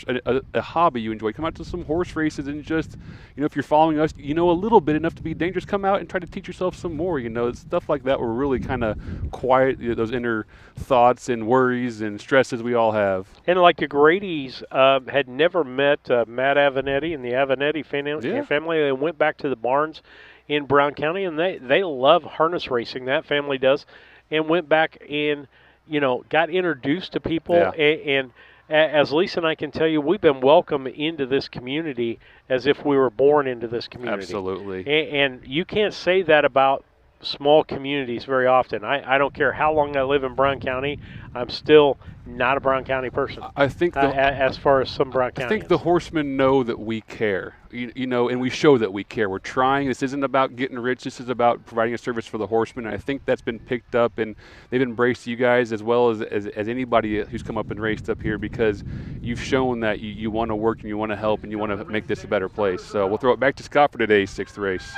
a hobby you enjoy. Come out to some horse races and just, you know, if you're following us, you know a little bit enough to be dangerous. Come out and try to teach yourself some more. You know, it's stuff like that will really kind of quiet those inner thoughts and worries and stresses we all have. And like the Grady's had never met Matt Avenatti and the Avenatti family. They went back to the barns in Brown County, and they love harness racing. That family does. And went back and, you know, got introduced to people. Yeah. And as Lisa and I can tell you, we've been welcomed into this community as if we were born into this community. Absolutely. And you can't say that about small communities very often. I don't care how long I live in Brown County, I'm still not a Brown County person. I think as far as some Brown County. I think the horsemen know that we care, you know, and we show that we care. We're trying. This isn't about getting rich. This is about providing a service for the horsemen. And I think that's been picked up, and they've embraced you guys as well as anybody who's come up and raced up here, because you've shown that you want to work and you want to help and you want to make this a better place. So we'll throw it back to Scott for today's 6th race.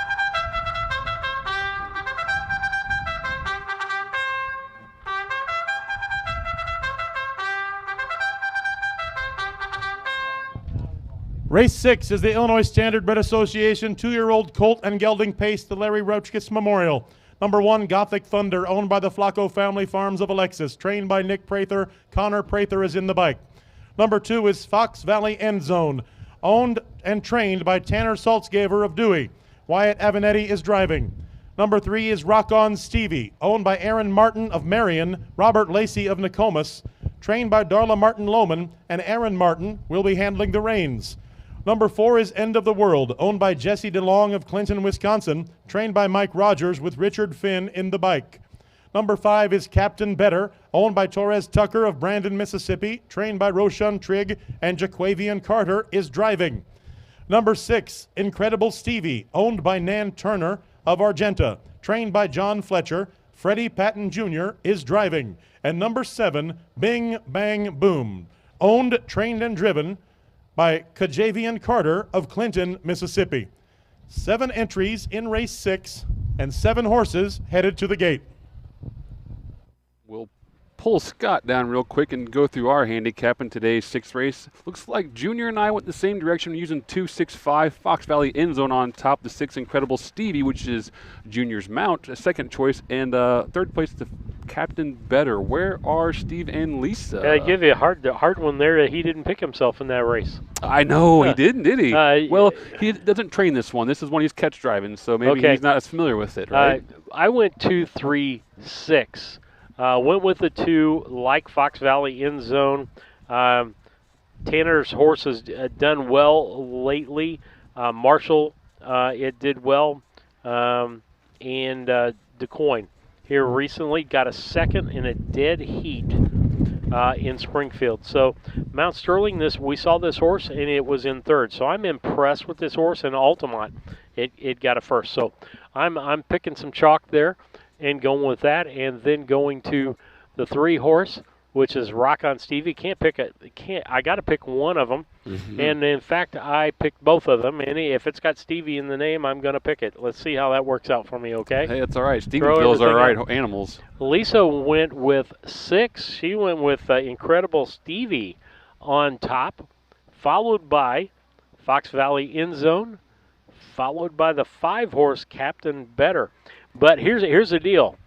Race 6 is the Illinois Standardbred Association 2-year-old colt and gelding pace, the Larry Roachkis Memorial. Number 1, Gothic Thunder, owned by the Flacco Family Farms of Alexis, trained by Nick Prather. Connor Prather is in the bike. Number 2 is Fox Valley End Zone, owned and trained by Tanner Saltzgaver of Dewey. Wyatt Avenatti is driving. Number 3 is Rock On Stevie, owned by Aaron Martin of Marion, Robert Lacey of Nokomis, trained by Darla Martin Lohman, and Aaron Martin will be handling the reins. Number 4 is End of the World, owned by Jesse DeLong of Clinton, Wisconsin, trained by Mike Rogers with Richard Finn in the bike. Number 5 is Captain Better, owned by Torres Tucker of Brandon, Mississippi, trained by Roshan Trigg, and Jaquavian Carter is driving. Number 6, Incredible Stevie, owned by Nan Turner of Argenta, trained by John Fletcher. Freddie Patton Jr. is driving. And number 7, Bing Bang Boom, owned, trained, and driven by Kajavian Carter of Clinton, Mississippi. 7 entries in race 6 and 7 horses headed to the gate. We'll pull Scott down real quick and go through our handicap in today's 6th race. Looks like Junior and I went the same direction using 265 Fox Valley End Zone on top. The 6 Incredible Stevie, which is Junior's mount, a second choice, and third place the Captain Better. Where are Steve and Lisa? I give you a hard one there. He didn't pick himself in that race. I know, he didn't, did he? Well, he doesn't train this one. This is one he's catch driving, so maybe he's not as familiar with it, right? I went 2, 3, 6. Went with the 2, like Fox Valley End Zone. Tanner's horse has done well lately. Marshall, it did well. And DeCoin here recently got a second in a dead heat in Springfield. So Mount Sterling, we saw this horse and it was in third. So I'm impressed with this horse, and Altamont, it got a first. So I'm picking some chalk there and going with that, and then going to the 3 horse, which is Rock On Stevie. I got to pick one of them, and in fact, I picked both of them. And if it's got Stevie in the name, I'm going to pick it. Let's see how that works out for me. Okay. Hey, that's all right. Stevie feels all right. Animals. Lisa went with 6. She went with Incredible Stevie on top, followed by Fox Valley End Zone, followed by the 5 horse Captain Better. But here's the deal.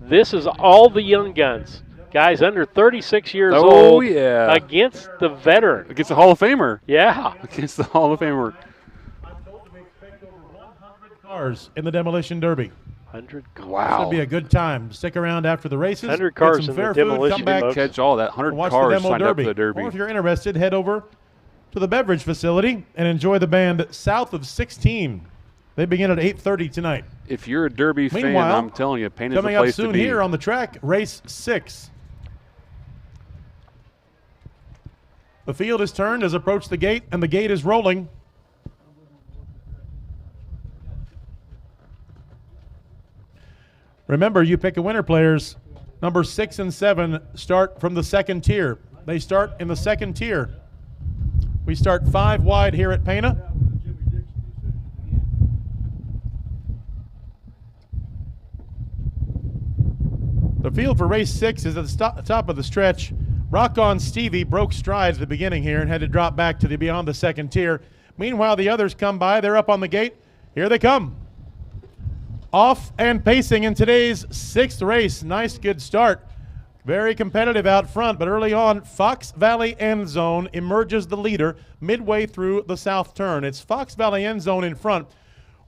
This is all the young guns. Guys under 36 years old against the veteran. Against the Hall of Famer. Yeah. Against the Hall of Famer. I'm told we expect over 100 cars in the Demolition Derby. 100 cars. Wow. This would be a good time. Stick around after the races. 100 cars get some in fair the Demolition food, come back, catch all that. 100 watch cars the signed Derby. up for the Derby. Or if you're interested, head over to the beverage facility and enjoy the band south of 16. They begin at 8:30 tonight. If you're a Derby fan, I'm telling you, Pana is the coming up place soon to be. here on the track, race 6. The field is turned as approach the gate, and the gate is rolling. Remember, you pick a winner, players. Number 6 and 7 start from the second tier. They start in the second tier. We start 5 wide here at Pana. The field for race 6 is at the top of the stretch. Rock On Stevie broke strides at the beginning here and had to drop back to beyond the second tier. Meanwhile, the others come by. They're up on the gate. Here they come. Off and pacing in today's 6th race. Nice, good start. Very competitive out front, but early on, Fox Valley End Zone emerges the leader midway through the south turn. It's Fox Valley End Zone in front,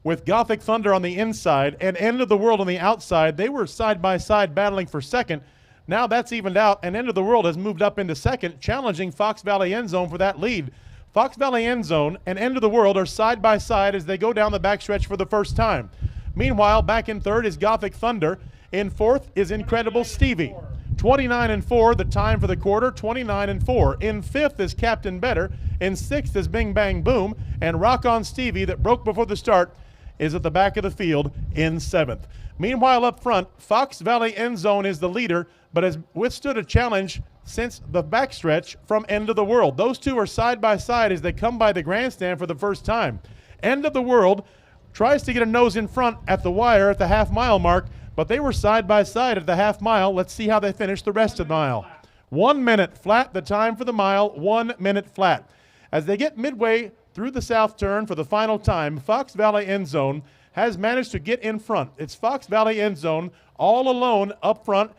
with Gothic Thunder on the inside and End of the World on the outside. They were side by side battling for second. Now that's evened out, and End of the World has moved up into second, challenging Fox Valley End Zone for that lead. Fox Valley End Zone and End of the World are side by side as they go down the backstretch for the first time. Meanwhile, back in third is Gothic Thunder. In fourth is Incredible Stevie. 29-4, the time for the quarter, 29-4. In fifth is Captain Better. In sixth is Bing Bang Boom. And Rock On Stevie, that broke before the start, is at the back of the field in seventh. Meanwhile, up front, Fox Valley End Zone is the leader, but has withstood a challenge since the backstretch from End of the World. Those two are side by side as they come by the grandstand for the first time. End of the World tries to get a nose in front at the wire at the half-mile mark, but they were side by side at the half mile. Let's see how they finish the rest of the mile. 1 minute flat, the time for the mile, 1 minute flat. As they get midway through the south turn for the final time, Fox Valley End Zone has managed to get in front. It's Fox Valley End Zone all alone up front,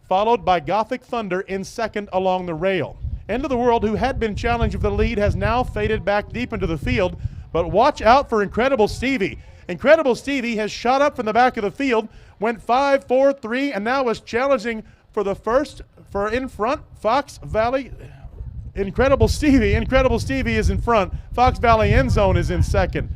followed by Gothic Thunder in second along the rail. End of the World, who had been challenged for the lead, has now faded back deep into the field, but watch out for Incredible Stevie. Incredible Stevie has shot up from the back of the field, went 5, 4, 3, and now is challenging for the first for in front. Fox Valley, Incredible Stevie is in front. Fox Valley End Zone is in second.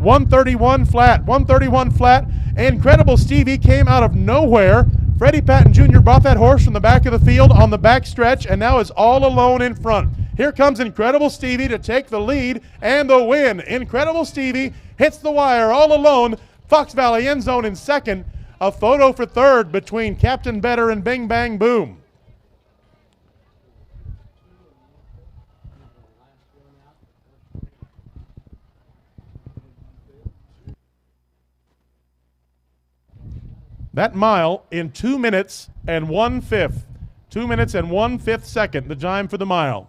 131 flat. Incredible Stevie came out of nowhere. Freddie Patton Jr. brought that horse from the back of the field on the back stretch and now is all alone in front. Here comes Incredible Stevie to take the lead and the win. Incredible Stevie hits the wire all alone. Fox Valley End Zone in second. A photo for third between Captain Better and Bing Bang Boom. That mile in 2 minutes and 1/5. 2 minutes and 1/5 second, the time for the mile.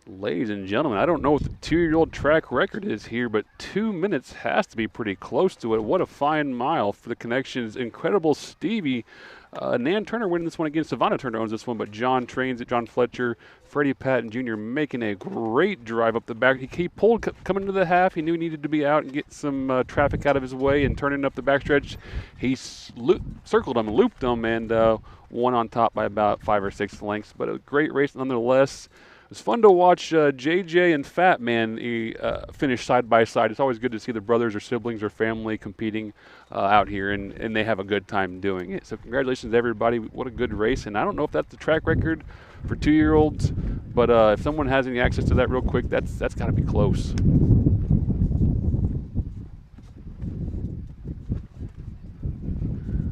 Ladies and gentlemen, I don't know what the 2-year-old track record is here, but 2 minutes has to be pretty close to it. What a fine mile for the connections. Incredible Stevie. Nan Turner winning this one again. Savannah Turner owns this one, but John trains it. John Fletcher, Freddie Patton Jr. making a great drive up the back. He pulled coming into the half. He knew he needed to be out and get some traffic out of his way, and turning up the backstretch, he circled him, looped him, and won on top by about 5 or 6 lengths. But a great race nonetheless. It was fun to watch JJ and Fat Man finish side by side. It's always good to see the brothers or siblings or family competing out here, and they have a good time doing it. So congratulations to everybody. What a good race. And I don't know if that's the track record for 2-year-olds, but if someone has any access to that real quick, that's got to be close.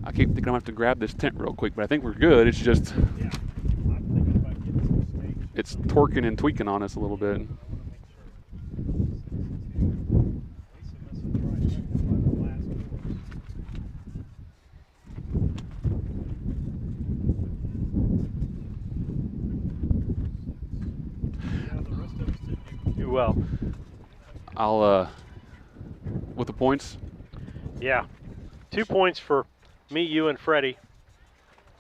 I keep thinking I'm going to have to grab this tent real quick, but I think we're good. It's just... Yeah. It's torquing and tweaking on us a little bit. Do well. I'll, with the points? Yeah. 2 points for me, you, and Freddie.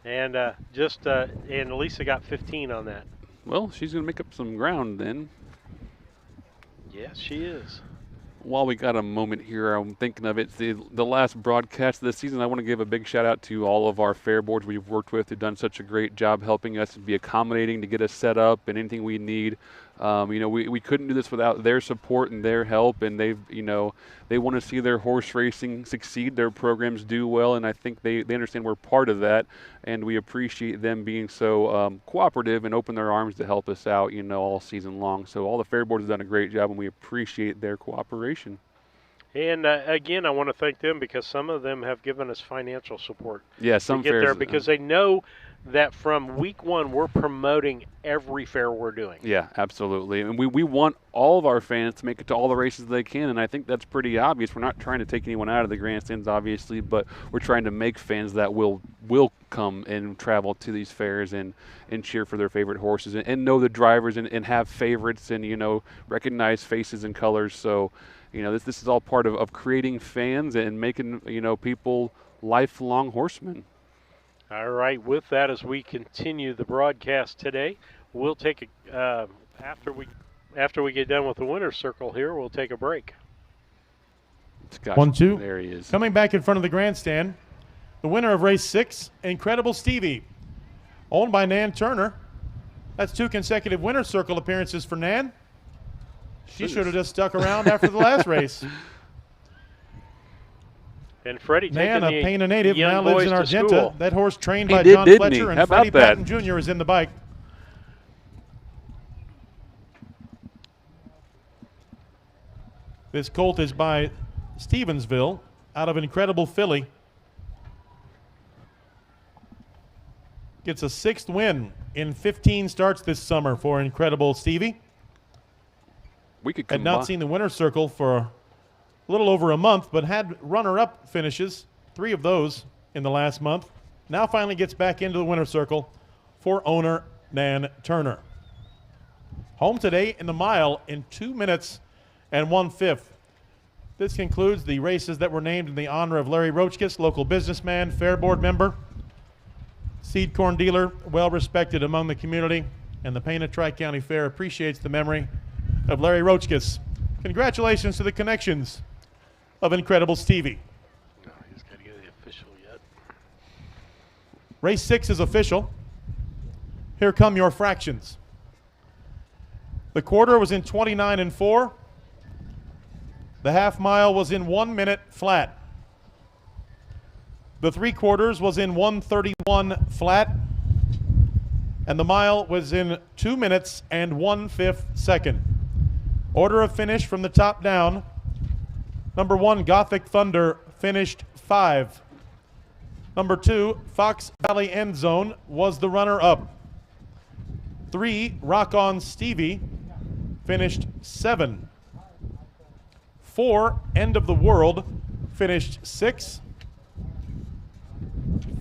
And and Lisa got 15 on that. Well, she's going to make up some ground then. Yes, she is. While we got a moment here, I'm thinking of it. The last broadcast of the season, I want to give a big shout out to all of our fair boards we've worked with. They've done such a great job helping us and be accommodating to get us set up and anything we need. We couldn't do this without their support and their help, and they want to see their horse racing succeed, their programs do well, and I think they understand we're part of that, and we appreciate them being so cooperative and open their arms to help us out, all season long. So all the fair boards have done a great job, and we appreciate their cooperation. And again, I want to thank them because some of them have given us financial support. Yeah, some to get fairs, there because they know that from week one we're promoting every fair we're doing. Yeah, absolutely. And we want all of our fans to make it to all the races they can, and I think that's pretty obvious. We're not trying to take anyone out of the grandstands, obviously, but we're trying to make fans that will come and travel to these fairs and cheer for their favorite horses and know the drivers and have favorites and, recognize faces and colors. So, this is all part of creating fans and making, people lifelong horsemen. All right, with that, as we continue the broadcast today, we'll take after we get done with the winner's circle here, we'll take a break. Gosh, 1-2. There he is. Coming back in front of the grandstand, the winner of race 6, Incredible Stevie, owned by Nan Turner. That's 2 consecutive winner's circle appearances for Nan. She should have just stuck around after the last race. And Freddie Nan, taking a Pana native, young now lives in boys to Argenta. school. That horse trained He by did, John didn't Fletcher, he? and How about Freddie that? Patton Jr. is in the bike. This colt is by Stevensville, out of an Incredible Filly. Gets a 6th win in 15 starts this summer for Incredible Stevie. We could Had not seen the winner's circle for a little over a month, but had runner-up finishes, 3 of those in the last month. Now finally gets back into the winner's circle for owner Nan Turner. Home today in the mile in 2 minutes and 1/5. This concludes the races that were named in the honor of Larry Roachkis, local businessman, fair board member, seed corn dealer, well respected among the community, and the Pana Tri-County Fair appreciates the memory of Larry Roachkis. Congratulations to the connections of Incredible Stevie. No, he's got to get the official yet. Race 6 is official. Here come your fractions. The quarter was in 29 and 4. The half mile was in 1 minute flat. The 3/4 was in 1:31 flat. And the mile was in 2 minutes and 1/5 second. Order of finish from the top down. Number 1, Gothic Thunder, finished 5. Number 2, Fox Valley End Zone, was the runner-up. 3, Rock On Stevie, finished 7. 4, End of the World, finished 6.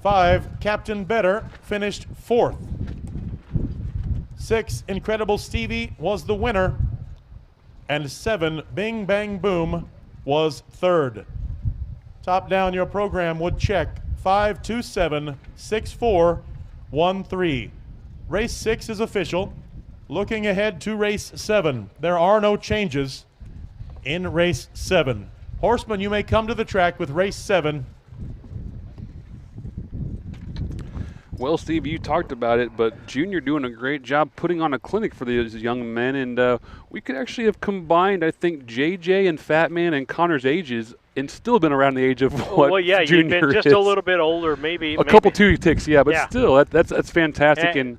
5, Captain Better, finished 4th. 6, Incredible Stevie was the winner. And 7, Bing Bang Boom, was 3rd. Top down, your program would check 5276413. Race 6 is official. Looking ahead to race 7. There are no changes in race 7. Horsemen, you may come to the track with race 7. Well, Steve, you talked about it, but Junior doing a great job putting on a clinic for these young men, and we could actually have combined, I think, JJ and Fat Man and Connor's ages and still been around the age of what well, yeah, Junior you've been just is. a little bit older, maybe. A couple 2 ticks, yeah, but still, that's fantastic. And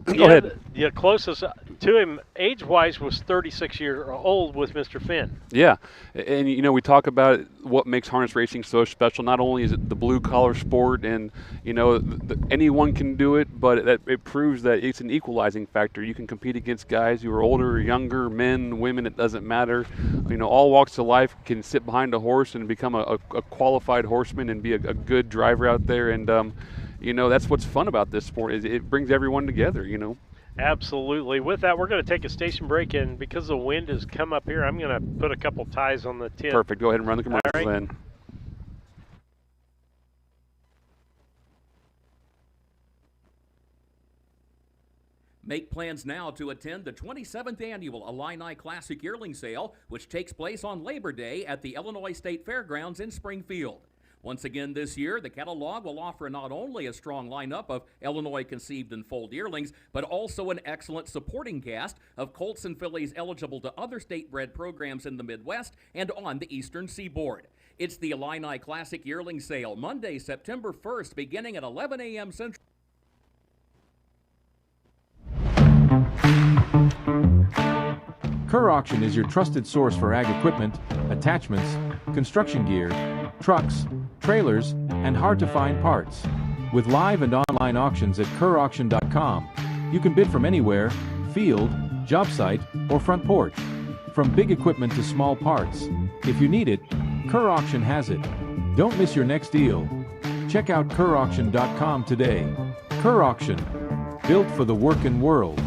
go ahead. The closest to him age-wise was 36 years old with Mr. Finn. Yeah, and you know, we talk about what makes harness racing so special. Not only is it the blue-collar sport, and you know, anyone can do it, but it proves that it's an equalizing factor. You can compete against guys who are older or younger, men, women, it doesn't matter. You know, all walks of life can sit behind a horse and become a qualified horseman and be a good driver out there. And you know, that's what's fun about this sport, is it brings everyone together, you know. Absolutely. With that, we're going to take a station break, and because the wind has come up here, I'm going to put a couple ties on the tin. Perfect. Go ahead and run the commercials right. then. Make plans now to attend the 27th Annual Illini Classic Yearling Sale, which takes place on Labor Day at the Illinois State Fairgrounds in Springfield. Once again this year, the catalog will offer not only a strong lineup of Illinois conceived and foaled yearlings, but also an excellent supporting cast of colts and fillies eligible to other state-bred programs in the Midwest and on the Eastern Seaboard. It's the Illini Classic Yearling Sale, Monday, September 1st, beginning at 11 a.m. Central. Kerr Auction is your trusted source for ag equipment, attachments, construction gear, trucks, trailers, and hard-to-find parts. With live and online auctions at kerrauction.com, you can bid from anywhere, field, job site, or front porch. From big equipment to small parts. If you need it, Kerr Auction has it. Don't miss your next deal. Check out kerrauction.com today. Kerr Auction, built for the working world.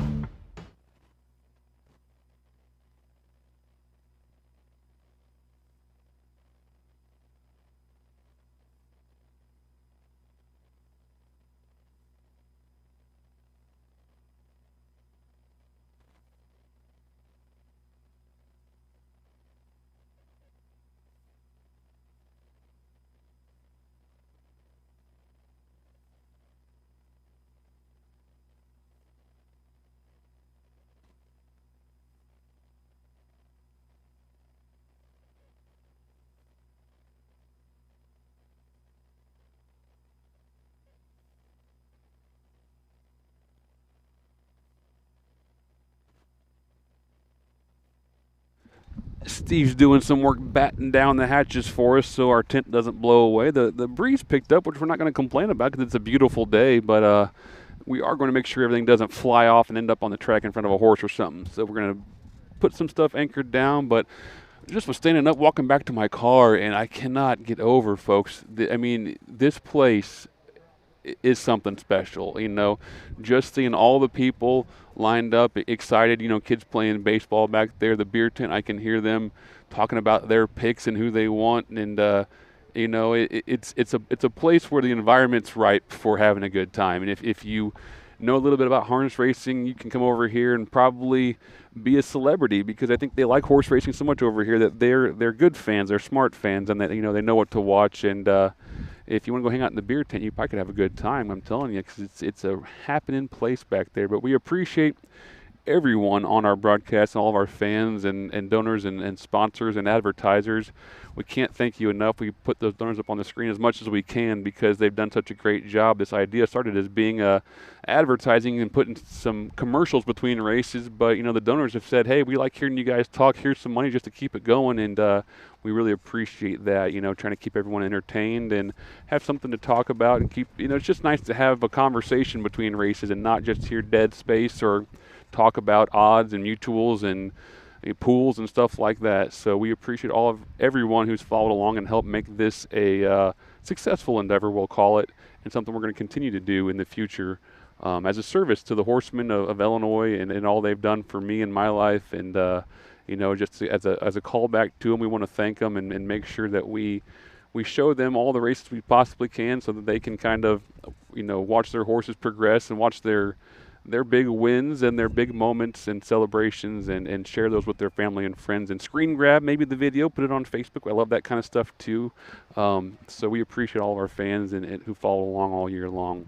Steve's doing some work batting down the hatches for us so our tent doesn't blow away. The breeze picked up, which we're not going to complain about because it's a beautiful day, but we are going to make sure everything doesn't fly off and end up on the track in front of a horse or something. So we're going to put some stuff anchored down, but just was standing up, walking back to my car, and I cannot get over, folks. I mean, this place is something special. Just seeing all the people lined up, excited. Kids playing baseball back there, the beer tent. I can hear them talking about their picks and who they want, and it's a place where the environment's ripe for having a good time. And if you know a little bit about harness racing, you can come over here and probably be a celebrity, because I think they like horse racing so much over here that they're good fans, they're smart fans, and that they know what to watch. And if you want to go hang out in the beer tent, you probably could have a good time. I'm telling you, because it's a happening place back there. But we appreciate everyone on our broadcast and all of our fans and donors and sponsors and advertisers. We can't thank you enough. We put those donors up on the screen as much as we can because they've done such a great job. This idea started as being advertising and putting some commercials between races, but the donors have said, hey, we like hearing you guys talk. Here's some money just to keep it going, and we really appreciate that, trying to keep everyone entertained and have something to talk about and keep, it's just nice to have a conversation between races and not just hear dead space or talk about odds and mutuals and pools and stuff like that. So we appreciate everyone who's followed along and helped make this a successful endeavor, we'll call it, and something we're going to continue to do in the future as a service to the horsemen of Illinois and all they've done for me in my life. And just as a callback to them, we want to thank them and make sure that we show them all the races we possibly can so that they can kind of watch their horses progress and watch their big wins and their big moments and celebrations and share those with their family and friends and screen grab maybe the video, put it on Facebook. I love that kind of stuff too. So we appreciate all of our fans and who follow along all year long.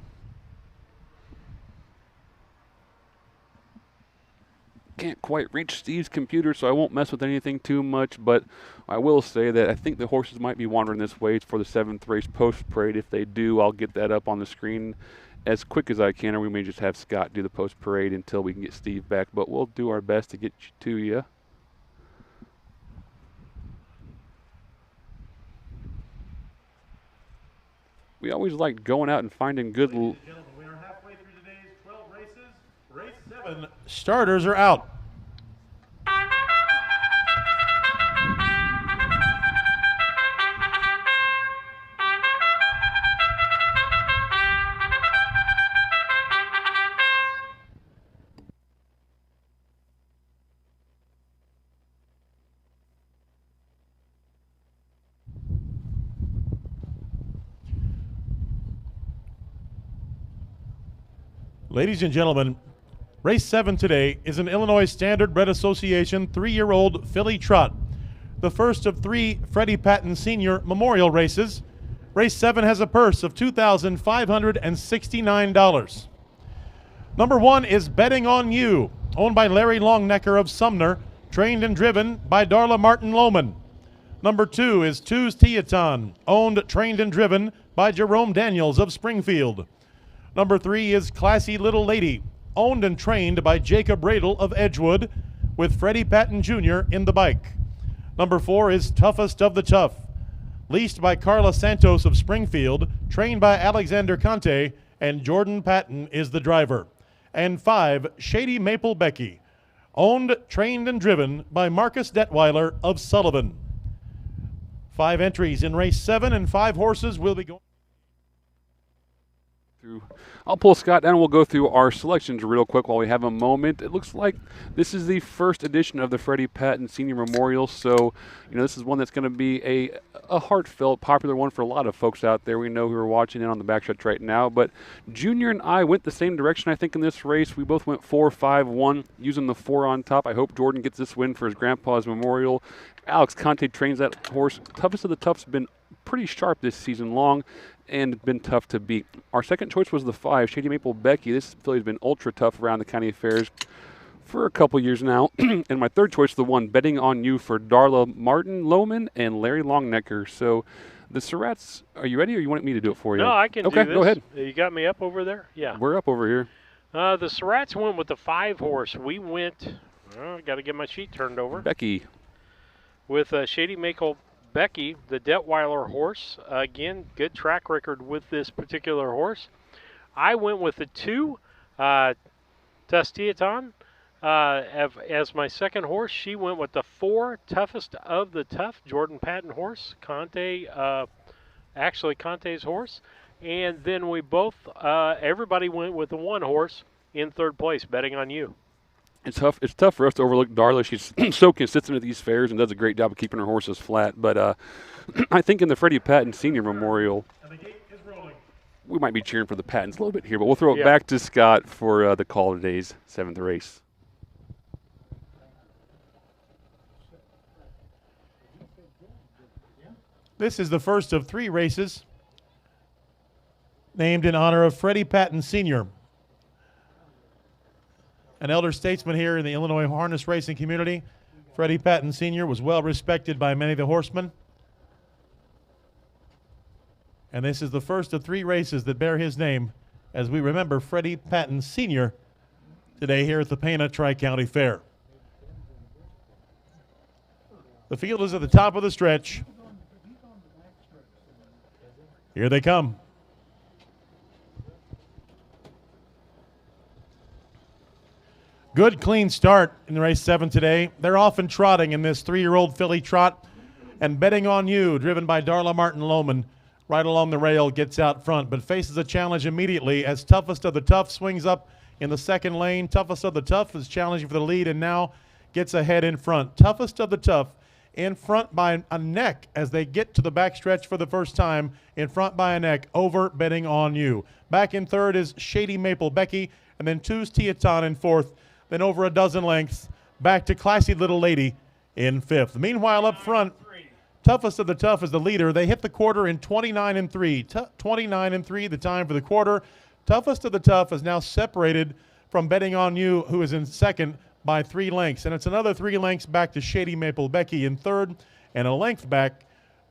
Can't quite reach Steve's computer, so I won't mess with anything too much, but I will say that I think the horses might be wandering this way for the 7th race post parade. If they do, I'll get that up on the screen as quick as I can, or we may just have Scott do the post parade until we can get Steve back, but we'll do our best to get to you. We always like going out and finding good. Ladies and gentlemen, we are halfway through today's 12 races. Race 7 starters are out. Ladies and gentlemen, race 7 today is an Illinois Standardbred Association 3-year-old filly trot, the first of 3 Freddie Patton Sr. Memorial races. Race 7 has a purse of $2,569. Number 1 is Betting on You, owned by Larry Longnecker of Sumner, trained and driven by Darla Martin Lohman. Number 2 is Two's Teaton, owned, trained, and driven by Jerome Daniels of Springfield. Number 3 is Classy Little Lady, owned and trained by Jacob Radel of Edgewood, with Freddie Patton Jr. in the bike. Number 4 is Toughest of the Tough, leased by Carla Santos of Springfield, trained by Alexander Conte, and Jordan Patton is the driver. And 5, Shady Maple Becky, owned, trained, and driven by Marcus Detweiler of Sullivan. 5 entries in race 7, and 5 horses will be going. I'll pull Scott down and we'll go through our selections real quick while we have a moment. It looks like this is the first edition of the Freddie Patton Senior Memorial, so this is one that's going to be a heartfelt, popular one for a lot of folks out there we know who are watching it on the backstretch right now. But Junior and I went the same direction, I think, in this race. We both went 4-5-1, using the 4 on top. I hope Jordan gets this win for his grandpa's memorial. Alex Conte trains that horse. Toughest of the Tough's been pretty sharp this season long and been tough to beat. Our second choice was the 5, Shady Maple Becky. This filly's been ultra tough around the county fairs for a couple years now. And my third choice, the 1, Betting on You, for Darla Martin Lohman and Larry Longnecker. So the Surratts, are you ready, or you want me to do it for you? No, I can do this. Okay, go ahead. You got me up over there? Yeah. We're up over here. The Surratts went with the 5 horse. We went, got to get my sheet turned over. Becky. With Shady Maple Becky, the Detweiler horse. Again, good track record with this particular horse. I went with the 2, Teaton, as my second horse. She went with the 4, Toughest of the Tough, Jordan Patton horse. Conte's horse. And then we both, everybody went with the one horse in third place, betting on you. It's tough. It's tough for us to overlook Darla. She's so consistent at these fairs and does a great job of keeping her horses flat. But I think in the Freddie Patton Senior Memorial, we might be cheering for the Pattons a little bit here, but we'll throw it back to Scott for the call of today's 7th race. This is the first of 3 races named in honor of Freddie Patton Sr., an elder statesman here in the Illinois harness racing community. Freddie Patton Sr. was well respected by many of the horsemen. And this is the first of 3 races that bear his name as we remember Freddie Patton Sr. today here at the Pana Tri-County Fair. The field is at the top of the stretch. Here they come. Good, clean start in race 7 today. They're often trotting in this 3-year-old filly trot. And Betting on You, driven by Darla Martin Lohman, right along the rail, gets out front, but faces a challenge immediately as Toughest of the Tough swings up in the second lane. Toughest of the Tough is challenging for the lead and now gets ahead in front. Toughest of the Tough in front by a neck as they get to the backstretch for the first time, in front by a neck over Betting on You. Back in third is Shady Maple Becky, and then Two's Teaton in fourth. Then over a dozen lengths, back to Classy Little Lady in fifth. Meanwhile, up front, Toughest of the Tough is the leader. They hit the quarter in 29 and 3. 29 and 3, the time for the quarter. Toughest of the Tough is now separated from Betting on You, who is in second by 3 lengths. And it's another 3 lengths back to Shady Maple Becky in third, and a length back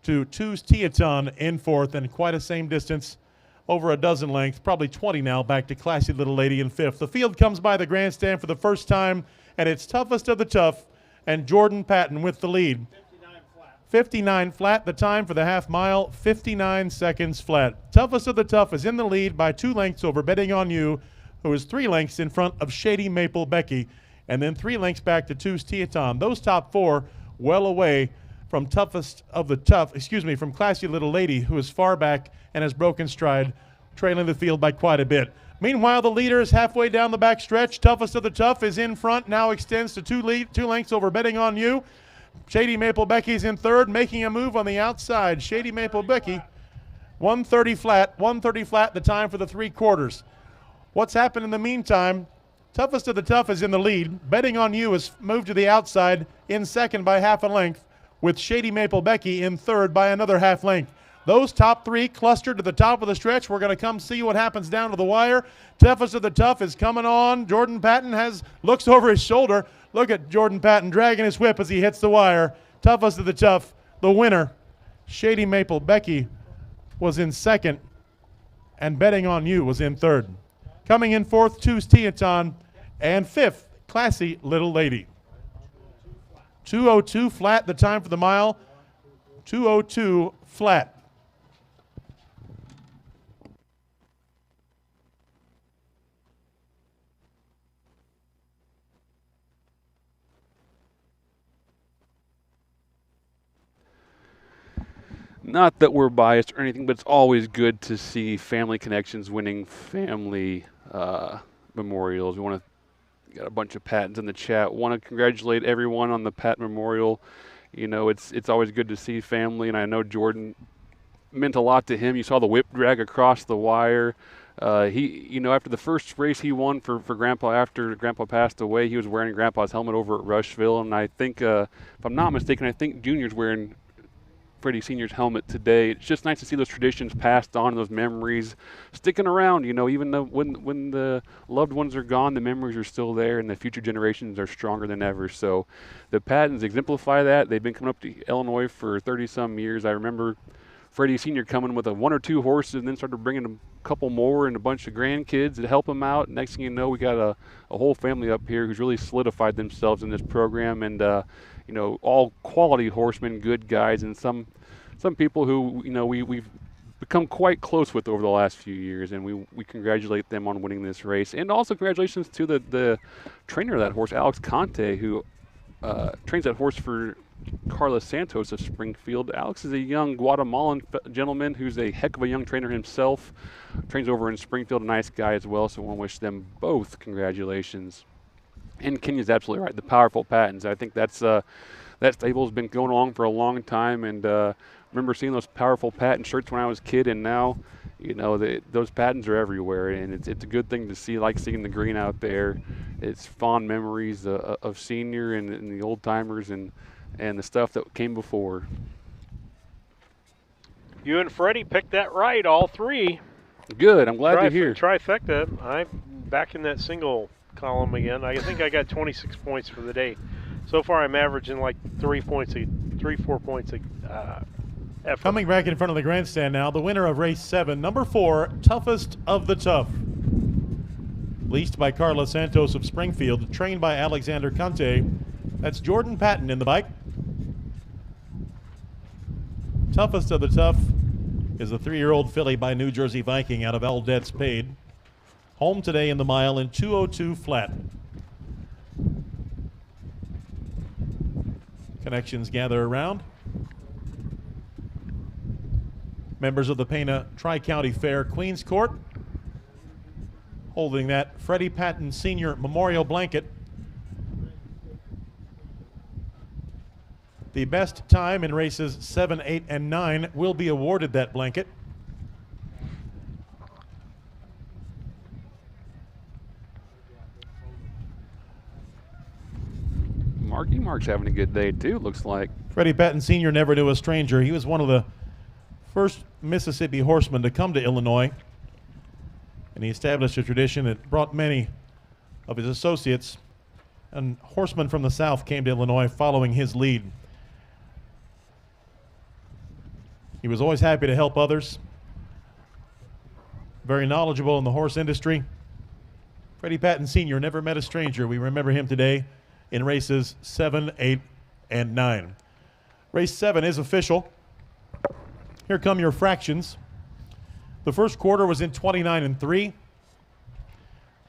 to Two's Teaton in fourth, and quite a same distance, over a dozen lengths, probably 20 now, back to Classy Little Lady in fifth. The field comes by the grandstand for the first time, and it's Toughest of the Tough and Jordan Patton with the lead. 59 flat, the time for the half mile, 59 seconds flat. Toughest of the Tough is in the lead by 2 lengths over Betting on You, who is 3 lengths in front of Shady Maple Becky, and then 3 lengths back to Two's Teaton. Those top 4 well away from Toughest of the Tough, from Classy Little Lady, who is far back and has broken stride, trailing the field by quite a bit. Meanwhile, the leader is halfway down the back stretch. Toughest of the Tough is in front, now extends to 2 lengths over Betting on You. Shady Maple Becky's in third, making a move on the outside. Shady Maple Becky, 130 flat, the time for the 3 quarters. What's happened in the meantime? Toughest of the Tough is in the lead. Betting on You has moved to the outside, in second by half a length, with Shady Maple Becky in third by another half length. Those top 3 clustered to the top of the stretch. We're going to come see what happens down to the wire. Toughest of the Tough is coming on. Jordan Patton looks over his shoulder. Look at Jordan Patton dragging his whip as he hits the wire. Toughest of the Tough, the winner. Shady Maple Becky was in second, and Betting on You was in third. Coming in fourth, Two's Teaton, and fifth, Classy Little Lady. 2:02 flat, the time for the mile. 2:02 flat. Not that we're biased or anything, but it's always good to see family connections winning family memorials. We want to got a bunch of Pattons in the chat. Want to congratulate everyone on the Patton Memorial. You know, it's always good to see family, and I know Jordan meant a lot to him. You saw the whip drag across the wire. After the first race he won for Grandpa, after Grandpa passed away, he was wearing Grandpa's helmet over at Rushville, and I think, if I'm not mistaken, I think Junior's wearing Freddie Sr.'s helmet today. It's just nice to see those traditions passed on, those memories sticking around. You know, even though when the loved ones are gone, the memories are still there, and the future generations are stronger than ever. So the Pattons exemplify that. They've been coming up to Illinois for 30-some years. I remember Freddie Sr. coming with 1 or 2 horses and then started bringing a couple more and a bunch of grandkids to help him out. Next thing you know, we got a whole family up here who's really solidified themselves in this program, and all quality horsemen, good guys, and some people who we've become quite close with over the last few years, and we congratulate them on winning this race. And also congratulations to the trainer of that horse, Alex Conte, who trains that horse for Carlos Santos of Springfield. Alex is a young Guatemalan gentleman who's a heck of a young trainer himself. Trains over in Springfield, a nice guy as well, so I want to wish them both congratulations. And Kenya's absolutely right, the powerful patents. I think that's that stable has been going on for a long time, and remember seeing those powerful patent shirts when I was a kid, and now, you know, those patents are everywhere, and it's a good thing to see, like seeing the green out there. It's fond memories of senior and the old timers and the stuff that came before. You and Freddie picked that right, all three. Good, I'm glad to hear. Trifecta. I'm back in that single column again. I think I got 26 points for the day. So far, I'm averaging like 4 points effort. Coming back in front of the grandstand now, the winner of race 7, number 4, Toughest of the Tough. Leased by Carlos Santos of Springfield, trained by Alexander Conte. That's Jordan Patton in the bike. Toughest of the Tough is a 3-year-old filly by New Jersey Viking out of Aldet's Paid. Home today in the mile in 2:02 flat. Connections gather around. Members of the Pana Tri-County Fair Queens Court holding that Freddie Patton Sr. Memorial Blanket. The best time in races 7, 8, and 9 will be awarded that blanket. Mark's having a good day too, looks like. Freddie Patton Sr. never knew a stranger. He was one of the first Mississippi horsemen to come to Illinois, and he established a tradition that brought many of his associates and horsemen from the South came to Illinois following his lead. He was always happy to help others, very knowledgeable in the horse industry. Freddie Patton Sr. never met a stranger. We remember him today in races 7, 8, and 9. Race 7 is official. Here come your fractions. The first quarter was in 29 and 3.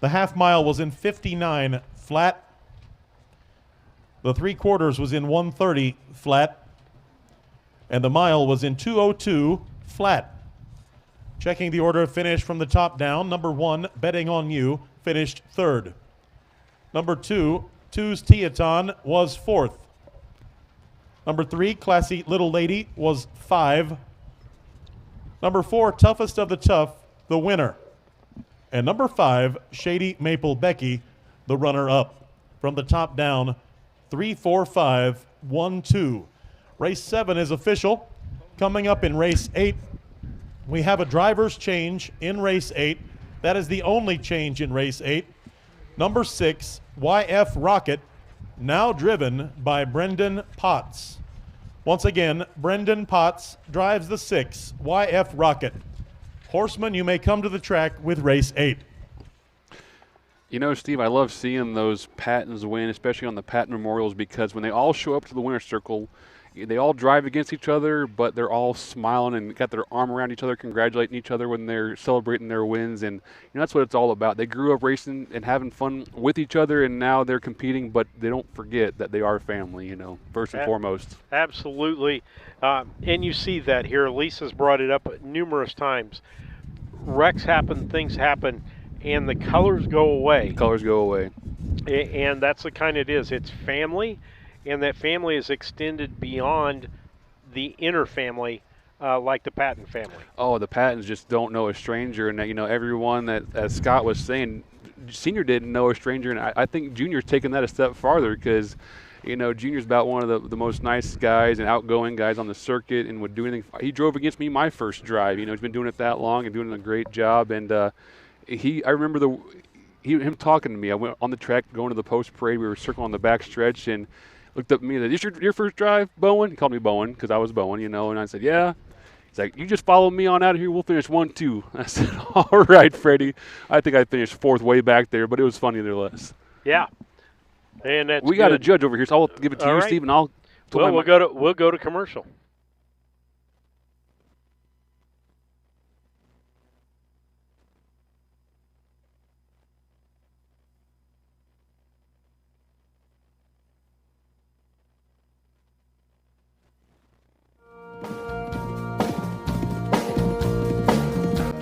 The half mile was in 59 flat. The 3/4 was in 130 flat. And the mile was in 2:02 flat. Checking the order of finish from the top down, number 1, Betting on You, finished 3rd. Number 2, Two's Teaton, was 4th. Number 3, Classy Little Lady, was 5. Number 4, Toughest of the Tough, the winner. And number 5, Shady Maple Becky, the runner-up. From the top down, 3, 4, 5, 1, 2. Race 7 is official. Coming up in race 8, we have a driver's change in race 8. That is the only change in race 8. Number 6, YF Rocket, now driven by Brendan Potts. Once again, Brendan Potts drives the 6, YF Rocket. Horsemen, you may come to the track with race 8. You know, Steve, I love seeing those Pattons win, especially on the Patton Memorials, because when they all show up to the winner's circle, they all drive against each other, but they're all smiling and got their arm around each other, congratulating each other when they're celebrating their wins. And that's what it's all about. They grew up racing and having fun with each other, and now they're competing, but they don't forget that they are family, first and foremost. Absolutely. And you see that here. Lisa's brought it up numerous times. Wrecks happen, things happen, and the colors go away. And that's the kind it is. It's family. And that family is extended beyond the inner family, like the Patton family. Oh, the Pattons just don't know a stranger. And, everyone that, as Scott was saying, Senior didn't know a stranger. And I think Junior's taken that a step farther because, Junior's about one of the most nice guys and outgoing guys on the circuit and would do anything. He drove against me my first drive. He's been doing it that long and doing a great job. And I remember him talking to me. I went on the track going to the post parade. We were circling on the back stretch and looked up at me and said, "Is your first drive, Bowen?" He called me Bowen because I was Bowen, and I said, "Yeah." He's like, "You just follow me on out of here. We'll finish 1, 2." I said, "All right, Freddie." I think I finished 4th way back there, but it was funny nevertheless. Yeah, and that's we got a judge over here, so I'll give it to you, right, Steve, and I'll. Well, we'll go to commercial.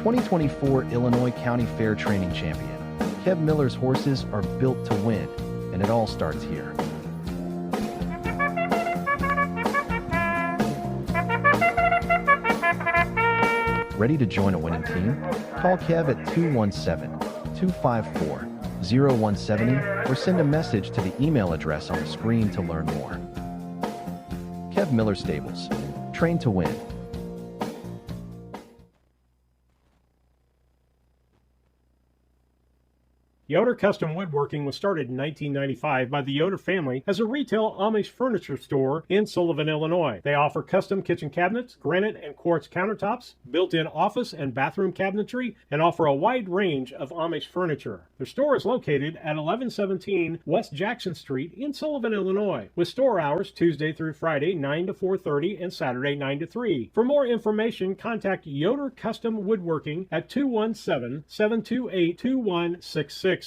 2024 Illinois County Fair Training Champion. Kev Miller's horses are built to win, and it all starts here. Ready to join a winning team? Call Kev at 217-254-0170 or send a message to the email address on the screen to learn more. Kev Miller Stables. Train to win. Yoder Custom Woodworking was started in 1995 by the Yoder family as a retail Amish furniture store in Sullivan, Illinois. They offer custom kitchen cabinets, granite and quartz countertops, built-in office and bathroom cabinetry, and offer a wide range of Amish furniture. Their store is located at 1117 West Jackson Street in Sullivan, Illinois, with store hours Tuesday through Friday 9 to 4:30 and Saturday 9 to 3. For more information, contact Yoder Custom Woodworking at 217-728-2166.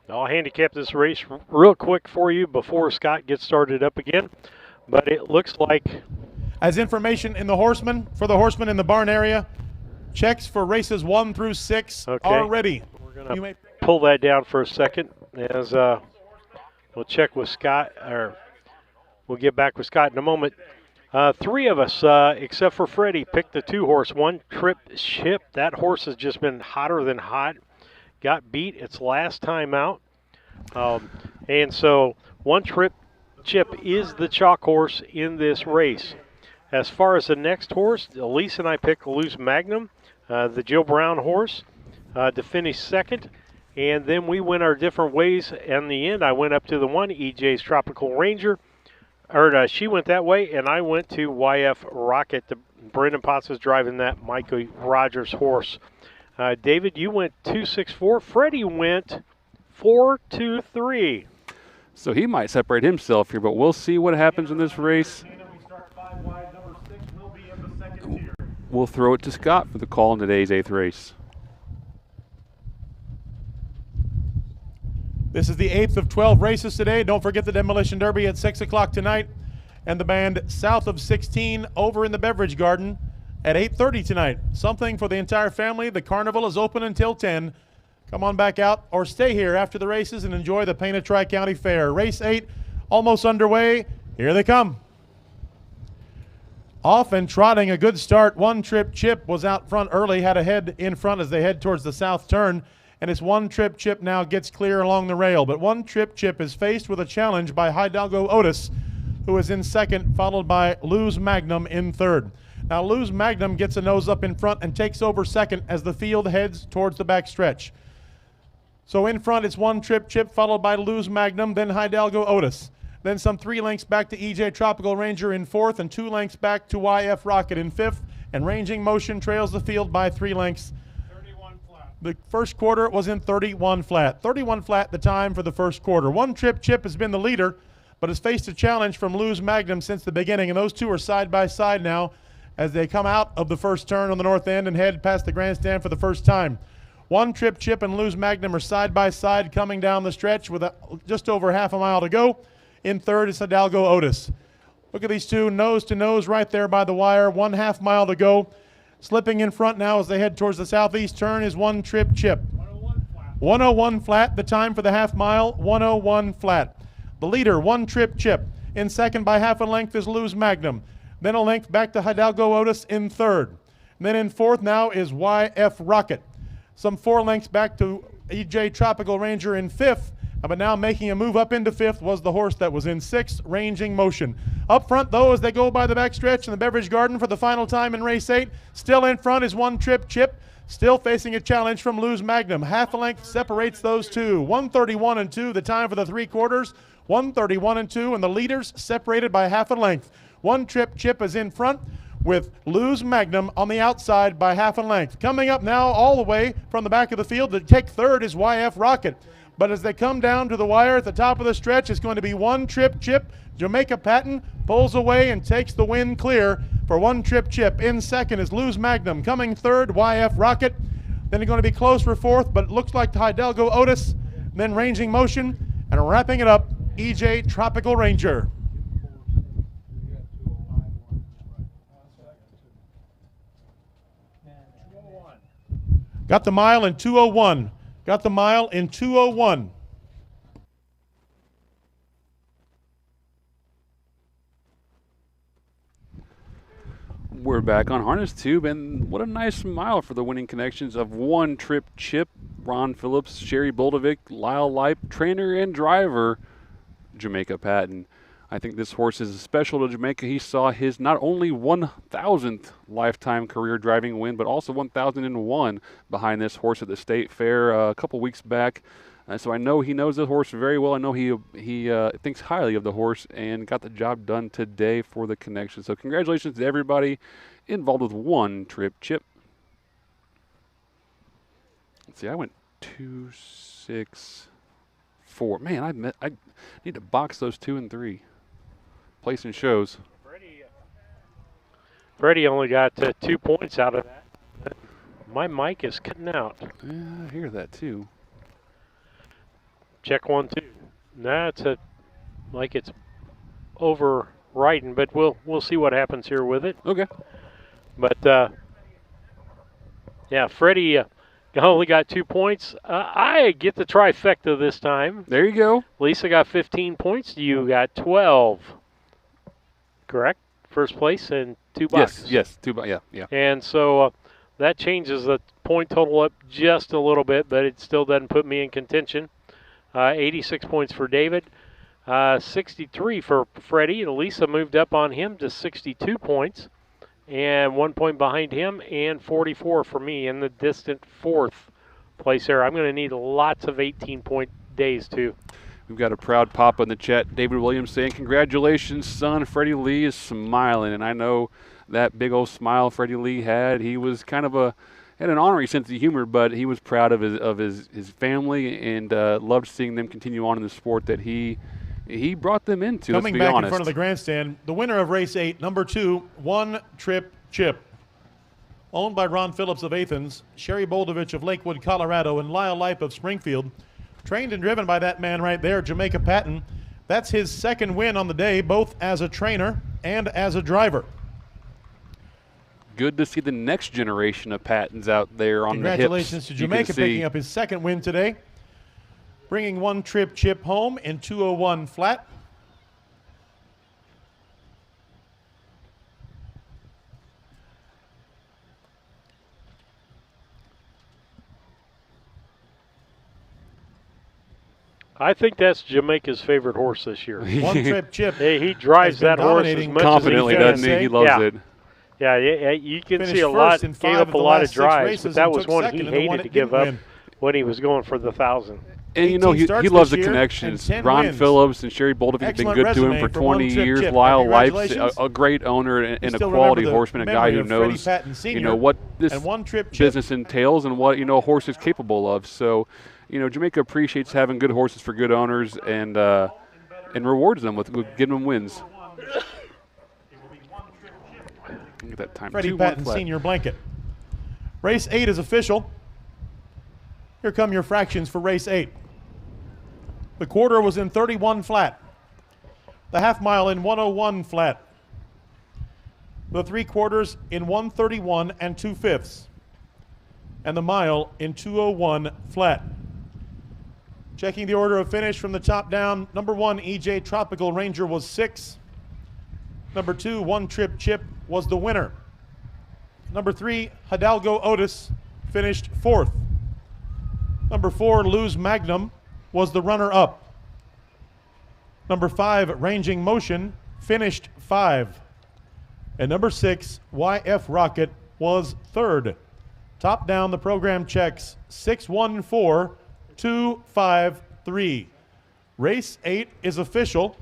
I'll handicap this race real quick for you before Scott gets started up again. But it looks like, as information in the horsemen, for the horsemen in the barn area, checks for races 1 through 6 are ready. We're going to pull that down for a second as we'll check with Scott, or we'll get back with Scott in a moment. 3 of us, except for Freddie, picked the 2-horse, One Trip Chip. That horse has just been hotter than hot. Got beat its last time out. And so One Trip Chip is the chalk horse in this race. As far as the next horse, Elise and I picked Loose Magnum, the Joe Brown horse, to finish second. And then we went our different ways. In the end, I went up to the 1, EJ's Tropical Ranger. She went that way, and I went to YF Rocket. Brendan Potts was driving that Mikey Rogers horse. David, you went 2-6-4. Freddie went 4-2-3. So he might separate himself here, but we'll see what happens in this race. we'll throw it to Scott for the call in today's 8th race. This is the 8th of 12 races today. Don't forget the Demolition Derby at 6 o'clock tonight. And the band south of 16 over in the Beverage Garden at 8:30 tonight. Something for the entire family. The carnival is open until 10. Come on back out or stay here after the races and enjoy the Pana Tri-County Fair. Race 8 almost underway. Here they come. Off and trotting, a good start. One Trip Chip was out front early, had a head in front as they head towards the south turn. And it's One Trip Chip now gets clear along the rail. But One Trip Chip is faced with a challenge by Hidalgo Otis, who is in second, followed by Luz Magnum in third. Now Luz Magnum gets a nose up in front and takes over second as the field heads towards the back stretch. So in front it's One Trip Chip, followed by Luz Magnum, then Hidalgo Otis. Then some 3 lengths back to EJ Tropical Ranger in fourth, and 2 lengths back to YF Rocket in fifth. And Ranging Motion trails the field by 3 lengths. 31 flat. The first quarter was in 31 flat. 31 flat the time for the first quarter. One Trip Chip has been the leader, but has faced a challenge from Luz Magnum since the beginning, and those two are side by side now as they come out of the first turn on the north end and head past the grandstand for the first time. One Trip Chip and Luz Magnum are side by side coming down the stretch with just over half a mile to go. In third is Hidalgo Otis. Look at these two nose to nose right there by the wire. 1/2 mile to go. Slipping in front now as they head towards the southeast turn is One Trip Chip. 101 flat. 101 flat, the time for the half mile, 101 flat. The leader, One Trip Chip. In second by half a length is Luz Magnum. Then a length back to Hidalgo Otis in third. And then in fourth now is YF Rocket. Some 4 lengths back to EJ Tropical Ranger in fifth. But now making a move up into fifth was the horse that was in sixth, Ranging Motion. Up front, though, as they go by the backstretch in the Beverage Garden for the final time in race 8, still in front is One Trip Chip, still facing a challenge from Luz Magnum. Half a length separates those two. 131 and 2, the time for the 3 quarters. 131 and 2, and the leaders separated by half a length. One Trip Chip is in front with Luz Magnum on the outside by half a length. Coming up now all the way from the back of the field to take third is YF Rocket. But as they come down to the wire at the top of the stretch, it's going to be One Trip Chip. Jamaica Patton pulls away and takes the win clear for One Trip Chip. In second is Luz Magnum. Coming third, YF Rocket. Then it's going to be close for fourth, but it looks like Hidalgo Otis. Then Ranging Motion. And wrapping it up, EJ Tropical Ranger. Got the mile in 2:01. Got the mile in 2:01. We're back on Harness Tube, and what a nice mile for the winning connections of One Trip Chip, Ron Phillips, Sherry Boldovic, Lyle Leip, trainer and driver, Jamaica Patton. I think this horse is special to Jamaica. He saw his not only 1,000th lifetime career driving win, but also 1,001 behind this horse at the State Fair a couple weeks back. So I know he knows the horse very well. I know he thinks highly of the horse and got the job done today for the connection. So congratulations to everybody involved with One Trip Chip. Let's see, I went 2, 6, 4. Man, I need to box those 2 and 3. Placing shows. Freddie only got 2 points out of that. My mic is cutting out. Yeah, I hear that too. Check 1, 2. Nah, it's like it's overwriting, but we'll see what happens here with it. Okay. But yeah, Freddie only got 2 points. I get the trifecta this time. There you go. Lisa got 15 points. You got 12. Correct? First place and 2 boxes. Yes, 2 boxes. Yeah. And so that changes the point total up just a little bit, but it still doesn't put me in contention. 86 points for David, 63 for Freddie. And Lisa moved up on him to 62 points, and 1 point behind him, and 44 for me in the distant 4th place there. I'm going to need lots of 18-point days too. We've got a proud papa in the chat, David Williams, saying, congratulations, son. Freddie Lee is smiling. And I know that big old smile Freddie Lee had. He was kind of had an honorary sense of humor, but he was proud of his family and loved seeing them continue on in the sport that he brought them into. Coming back in front of the grandstand, the winner of race 8, number 2, One Trip Chip. Owned by Ron Phillips of Athens, Sherry Boldovich of Lakewood, Colorado, and Lyle Lipe of Springfield. Trained and driven by that man right there, Jamaica Patton. That's his second win on the day, both as a trainer and as a driver. Good to see the next generation of Pattons out there on the hips. Congratulations to Jamaica picking up his second win today. Bringing one trip chip home in 201 flat. I think that's Jamaica's favorite horse this year. One trip chip. Hey, he drives that horse as much confidently, as he can. doesn't he? He loves it. Yeah, you can Finished see a lot. first in Gave 5 up of a the lot last of 6 drives, races but that and was took one second he in the one hated to it give didn't up win. when he was going for the 1,000. And you know, 18 he starts loves this the year connections. and 10 Ron wins. Phillips and Sherry Boldovich have been Excellent good to him resume for for one 20 trip years. chip. Lyle Life's Congratulations. a great owner and a still quality remember the horseman, a guy memory who of Freddie knows, Patton you Sr. know, what this and one trip chip. business entails and what, you know, a horse is capable of. So, you know, Jamaica appreciates having good horses for good owners and rewards them with giving them wins. Look at that time. Freddie Patton Sr. blanket. Race 8 is official. Here come your fractions for race 8. The quarter was in 31 flat. The half mile in 101 flat. The 3/4 in 131 and 2/5. And the mile in 201 flat. Checking the order of finish from the top down. Number 1, EJ Tropical Ranger was 6. Number 2, One Trip Chip was the winner. Number 3, Hidalgo Otis finished 4th. Number 4, Luz Magnum was the runner-up. Number 5, Ranging Motion finished 5. And number 6, YF Rocket was 3rd. Top down, the program checks 614-253. Race 8 is official.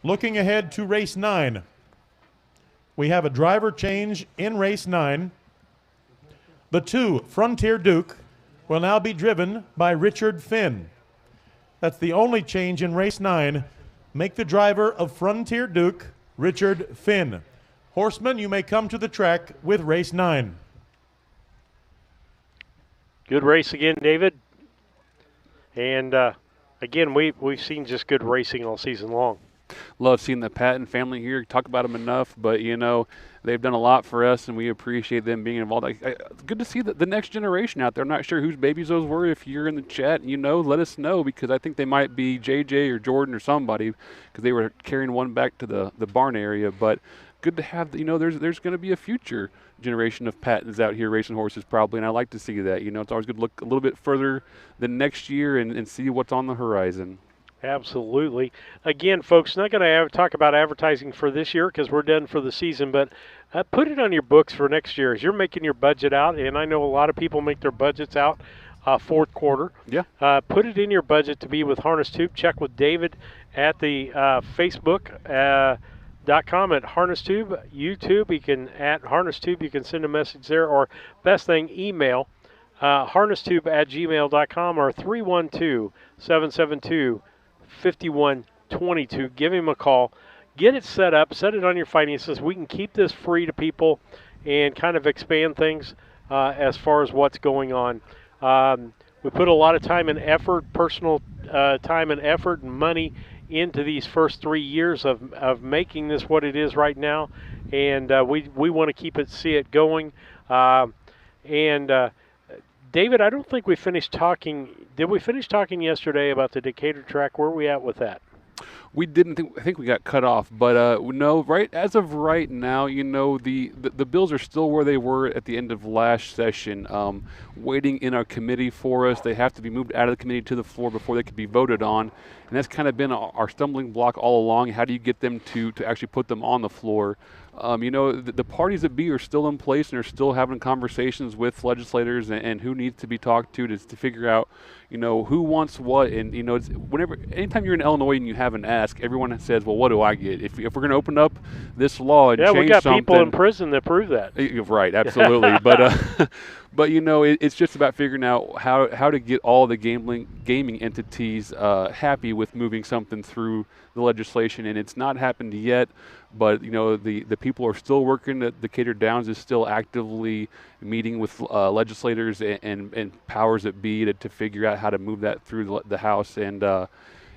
Looking ahead to race 9. We have a driver change in race 9. The 2, Frontier Duke, will now be driven by Richard Finn. That's the only change in race 9. Make the driver of Frontier Duke, Richard Finn. Horsemen, you may come to the track with race 9. Good race again, David. And again, we've seen just good racing all season long. Love seeing the Patton family here. Talk about them enough, but you know they've done a lot for us, and we appreciate them being involved. Good to see the next generation out there. I'm not sure whose babies those were. If you're in the chat, you know, let us know because I think they might be JJ or Jordan or somebody because they were carrying one back to the barn area. But good to have. You know, there's going to be a future generation of Pattons out here racing horses probably, and I like to see that. You know, it's always good to look a little bit further than next year and see what's on the horizon. Absolutely. Again, folks, not going to talk about advertising for this year because we're done for the season, but put it on your books for next year as you're making your budget out, and I know a lot of people make their budgets out fourth quarter. Yeah. Put it in your budget to be with Harness Tube. Check with David at the Facebook.com at Harness Tube, YouTube. You can at Harness Tube. You can send a message there, or best thing, email harnesstube@gmail.com or 312-772-5122. Give him a call. Get it set up. Set it on your finances. We can keep this free to people and kind of expand things as far as what's going on. We put a lot of time and effort, personal time and effort and money into these first 3 years of making this what it is right now, and we want to see it going. David, I don't think we finished talking. Did we finish talking yesterday about the Decatur track? Where are we at with that? We didn't I think we got cut off, but no. Right as of right now, you know the Bills are still where they were at the end of last session, waiting in our committee for us. They have to be moved out of the committee to the floor before they could be voted on, and that's kind of been our stumbling block all along. How do you get them to actually put them on the floor? You know, the parties that be are still in place and are still having conversations with legislators and who needs to be talked to figure out, you know, who wants what. And, you know, anytime you're in Illinois and you have an ask, ask. Everyone says, well, what do I get? If we're going to open up this law and Yeah, change we got something, people in prison that prove that. Right, absolutely. But but it's just about figuring out how to get all the gaming entities happy with moving something through the legislation, and it's not happened yet. But the people are still working. Decatur Downs is still actively meeting with legislators and powers that be to figure out how to move that through the House. And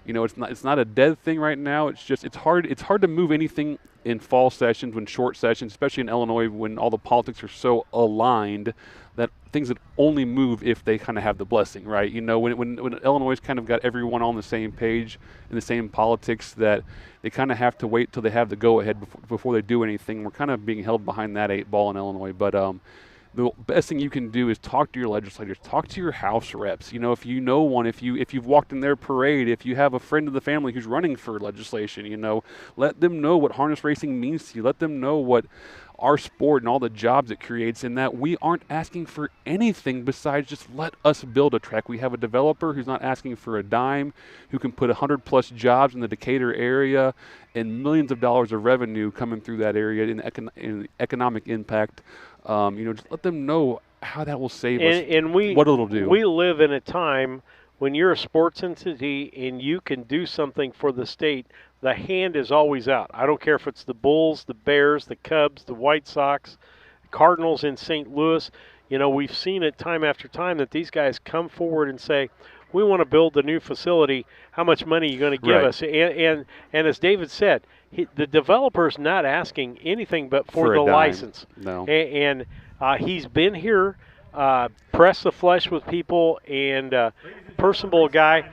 it's not a dead thing right now. It's hard to move anything in fall sessions, when short sessions, especially in Illinois, when all the politics are so aligned, that things that only move if they kind of have the blessing, right? When Illinois kind of got everyone on the same page in the same politics, that they kind of have to wait till they have the go-ahead before they do anything. We're kind of being held behind that 8 ball in Illinois, but the best thing you can do is talk to your legislators, talk to your House reps. If you know one, if you've walked in their parade, if you have a friend of the family who's running for legislation, let them know what harness racing means to you. Let them know what our sport and all the jobs it creates, and that we aren't asking for anything besides just let us build a track. We have a developer who's not asking for a dime, who can put 100+ jobs in the Decatur area and millions of dollars of revenue coming through that area in economic impact. Just let them know how that will save us, and what it'll do. We live in a time when you're a sports entity and you can do something for the state. The hand is always out. I don't care if it's the Bulls, the Bears, the Cubs, the White Sox, the Cardinals in St. Louis. We've seen it time after time that these guys come forward and say, we want to build a new facility. How much money are you going to give us? And as David said, the developer's not asking anything but for the license. No. And he's been here, pressed the flesh with people, and personable guy.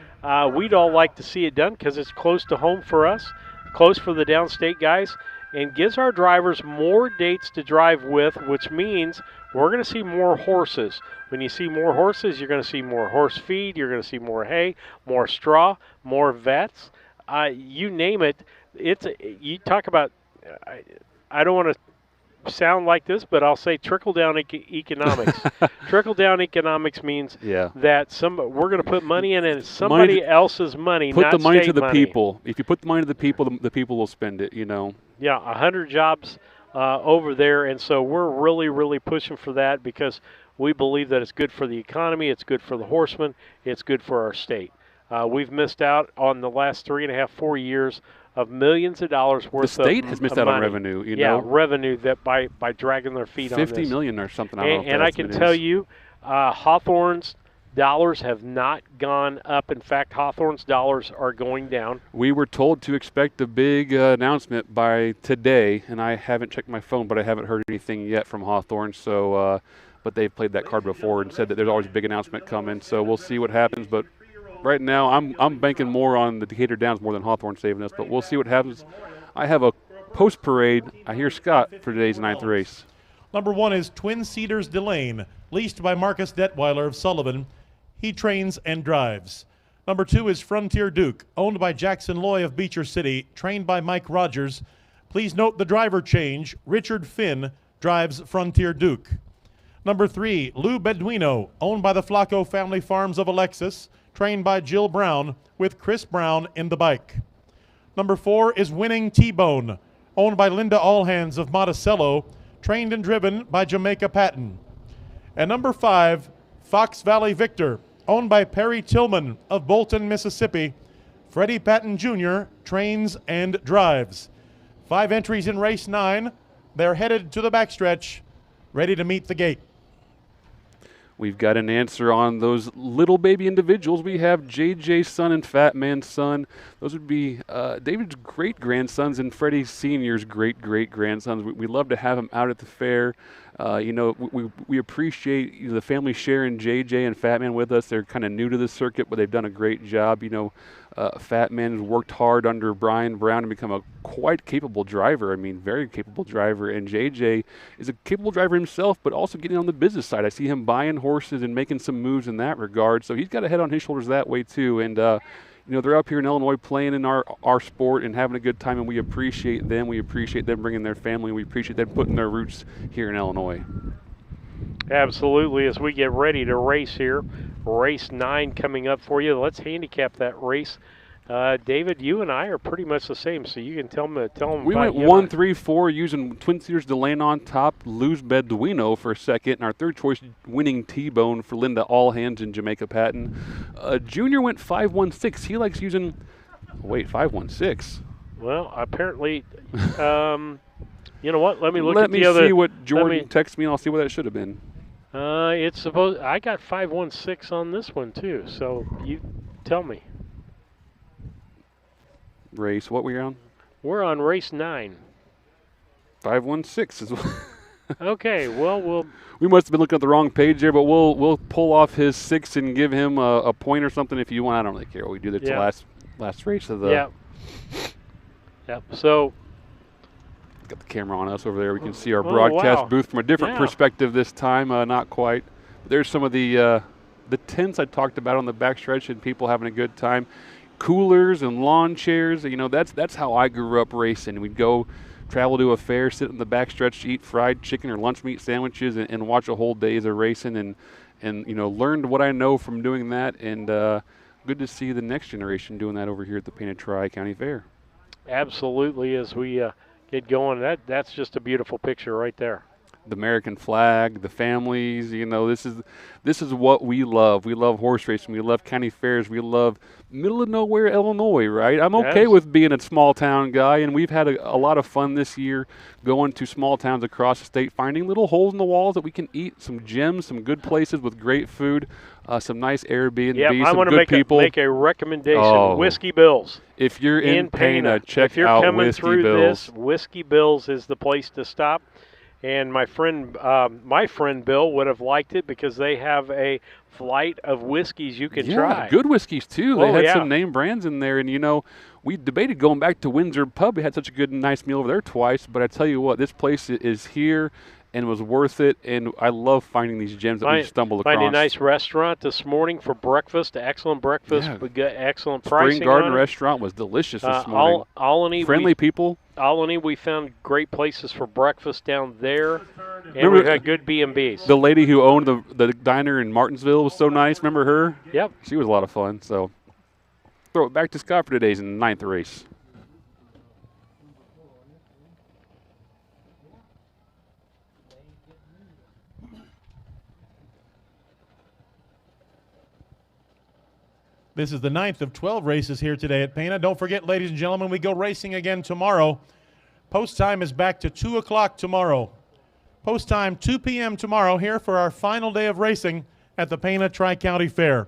We'd all like to see it done because it's close to home for us, close for the downstate guys, and gives our drivers more dates to drive with, which means we're going to see more horses. When you see more horses, you're going to see more horse feed, you're going to see more hay, more straw, more vets. You name it. You talk about, I don't want to sound like this, but I'll say trickle-down economics. Trickle-down economics means that we're going to put money in, and it's somebody else's money, put not the money state to the money. people. If you put the money to the people, the people will spend it. Yeah, 100 jobs over there, and so we're really, really pushing for that because we believe that it's good for the economy, it's good for the horsemen, it's good for our state. We've missed out on the last 3.5, 4 years of millions of dollars worth of The state has missed out on revenue, revenue that by dragging their feet on this. $50 million or something. I don't know what And I can tell you, Hawthorne's dollars have not gone up. In fact, Hawthorne's dollars are going down. We were told to expect a big announcement by today, and I haven't checked my phone, but I haven't heard anything yet from Hawthorne. So, but they've played that card before and said that there's always a big announcement coming. So we'll see what happens. But right now, I'm banking more on the Decatur Downs more than Hawthorne saving us. But we'll see what happens. I have a post parade. I hear Scott for today's 9th race. Number 1 is Twin Cedars Delane, leased by Marcus Detweiler of Sullivan. He trains and drives. Number 2 is Frontier Duke, owned by Jackson Loy of Beecher City, trained by Mike Rogers. Please note the driver change. Richard Finn drives Frontier Duke. Number 3, Lou Beduino, owned by the Flacco Family Farms of Alexis, trained by Jill Brown, with Chris Brown in the bike. Number 4 is Winning T-Bone, owned by Linda Allhands of Monticello, trained and driven by Jamaica Patton. And number 5, Fox Valley Victor, owned by Perry Tillman of Bolton, Mississippi. Freddie Patton Jr. trains and drives. 5 entries in race 9. They're headed to the backstretch, ready to meet the gate. We've got an answer on those little baby individuals. We have JJ's son and Fat Man's son. Those would be David's great-grandsons and Freddie Sr.'s great-great-grandsons. We love to have them out at the fair. We appreciate the family sharing JJ and Fat Man with us. They're kind of new to the circuit, but they've done a great job. Fat Man has worked hard under Brian Brown to become a quite capable driver. I mean, very capable driver. And JJ is a capable driver himself, but also getting on the business side. I see him buying horses and making some moves in that regard. So he's got a head on his shoulders that way too. And they're up here in Illinois playing in our sport and having a good time, and we appreciate them. We appreciate them bringing their family. We appreciate them putting their roots here in Illinois. Absolutely. As we get ready to race here, race 9 coming up for you. Let's handicap that race. David, you and I are pretty much the same, so you can tell them. We about went you and 1-3-4 using Twin Cedars Delane on top, Luz Beduino for a second, and our third choice winning T-Bone for Linda Allhands in Jamaica Patton. Junior went 5-1-6. He likes using, 5-1-6. Well, apparently, you know what? Let me look Let at me the other. see what Jordan texted me, and I'll see what that should have been. It's supposed. I got 5-1-6 on this one too. So you tell me. Race, what were you on? We're on race 9. 5-1-6 is what. Okay, well, we must have been looking at the wrong page there, but we'll pull off his 6 and give him a point or something if you want. I don't really care what we do. That's the last race of the. Yeah. Yep. So. Got the camera on us over there. We can see our broadcast booth from a different perspective this time. Not quite. There's some of the tents I talked about on the backstretch and people having a good time. Coolers and lawn chairs. You know, that's how I grew up racing. We'd go travel to a fair, sit in the backstretch, eat fried chicken or lunch meat sandwiches, and watch a whole days of racing, and you know, learned what I know from doing that. And good to see the next generation doing that over here at the Pana Tri-County Fair. Absolutely, as we get going, that's just a beautiful picture right there. The American flag, the families, you know, this is what we love. We love horse racing. We love county fairs. We love middle of nowhere Illinois, right? I'm okay with being a small town guy, and we've had a lot of fun this year going to small towns across the state, finding little holes in the walls that we can eat, some gems, some good places with great food, some nice Airbnb, I some good people. Make a recommendation. Whiskey Bills. If you're in Pana, check if you're out coming Whiskey through Bills. this, Whiskey Bills is the place to stop. And my friend Bill would have liked it because they have a flight of whiskeys you can try. Good whiskeys too. They had some name brands in there, and you know, we debated going back to Windsor Pub. We had such a good, nice meal over there twice. But I tell you what, this place is here and was worth it. And I love finding these gems that we stumbled across. Find a nice restaurant this morning for breakfast. Excellent breakfast. We got excellent pricing. Spring Garden on it. Restaurant was delicious this morning. Friendly people. Albany, we found great places for breakfast down there, and we had good B&Bs. The lady who owned the diner in Martinsville was so nice. Remember her? Yep. She was a lot of fun. So throw it back to Scott for today's 9th race. This is the 9th of 12 races here today at Pana. Don't forget, ladies and gentlemen, we go racing again tomorrow. Post time is back to 2 o'clock tomorrow. Post time, 2 p.m. tomorrow here for our final day of racing at the Pana Tri-County Fair.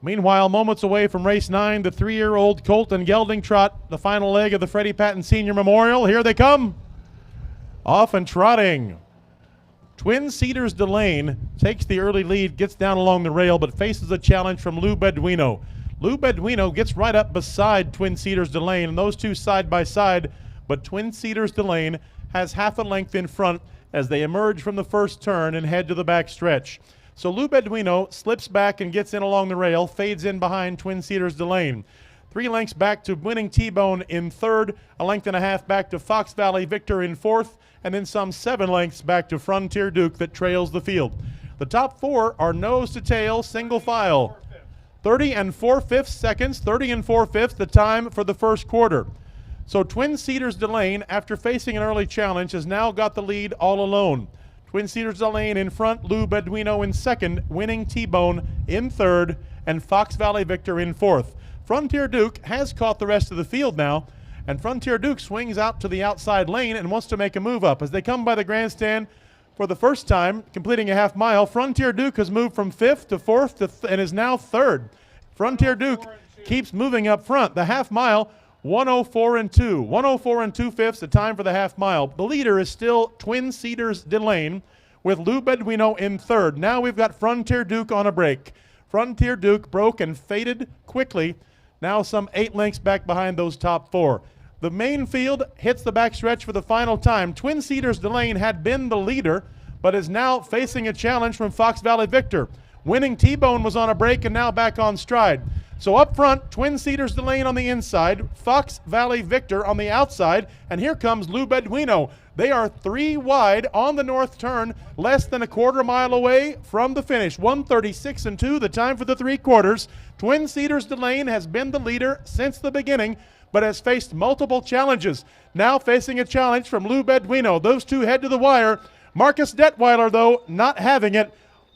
Meanwhile, moments away from race 9, the 3-year-old colt and gelding trot, the final leg of the Freddie Patton Senior Memorial. Here they come. Off and trotting. Twin Cedars Delane takes the early lead, gets down along the rail, but faces a challenge from Lou Beduino. Lou Beduino gets right up beside Twin Cedars Delane, and those two side by side, but Twin Cedars Delane has half a length in front as they emerge from the first turn and head to the back stretch. So Lou Beduino slips back and gets in along the rail, fades in behind Twin Cedars Delane. 3 lengths back to winning T-Bone in third, a length and a half back to Fox Valley Victor in fourth, and then some 7 lengths back to Frontier Duke that trails the field. The top 4 are nose to tail, single file. 30 and 4/5 seconds, 30 and 4/5 the time for the first quarter. So Twin Cedars Delane, after facing an early challenge, has now got the lead all alone. Twin Cedars Delane in front, Lou Beduino in second, winning T-Bone in third, and Fox Valley Victor in fourth. Frontier Duke has caught the rest of the field now, and Frontier Duke swings out to the outside lane and wants to make a move up. As they come by the grandstand for the first time, completing a half mile, Frontier Duke has moved from 5th to 4th and is now 3rd. Frontier Duke keeps moving up front. The half mile, 104 and 2. 104 and 2/5, the time for the half mile. The leader is still Twin Cedars Delane with Lou Beduino in 3rd. Now we've got Frontier Duke on a break. Frontier Duke broke and faded quickly. Now some 8 lengths back behind those top 4. The main field hits the backstretch for the final time. Twin Cedars Delane had been the leader, but is now facing a challenge from Fox Valley Victor. Winning T-Bone was on a break and now back on stride. So up front, Twin Cedars Delane on the inside, Fox Valley Victor on the outside, and here comes Lou Beduino. They are 3 wide on the north turn, less than a quarter mile away from the finish. 1:36.2, the time for the 3/4. Twin Cedars Delane has been the leader since the beginning, but has faced multiple challenges. Now facing a challenge from Lou Beduino. Those two head to the wire. Marcus Detweiler, though, not having it.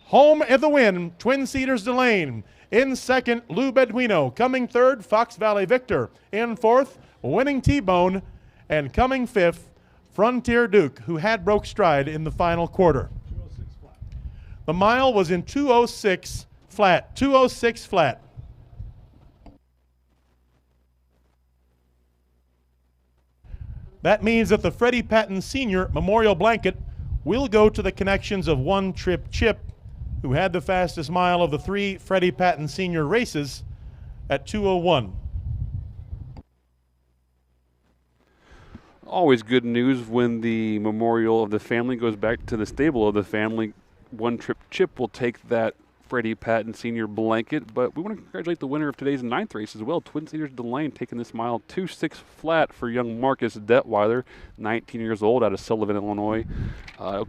Home in the win, Twin Cedars Delane. In second, Lou Beduino. Coming third, Fox Valley Victor. In fourth, Winning T-Bone. And coming fifth, Frontier Duke, who had broke stride in the final quarter. The mile was in 2:06 flat. 2:06 flat. That means that the Freddie Patton Sr. Memorial Blanket will go to the connections of One Trip Chip, who had the fastest mile of the 3 Freddie Patton Sr. races at 2:01. Always good news when the memorial of the family goes back to the stable of the family. One Trip Chip will take that Freddie Patton Sr. blanket, but we want to congratulate the winner of today's 9th race as well. Twin Cedars Delane taking this mile 2:06 flat for young Marcus Detweiler, 19 years old, out of Sullivan, Illinois.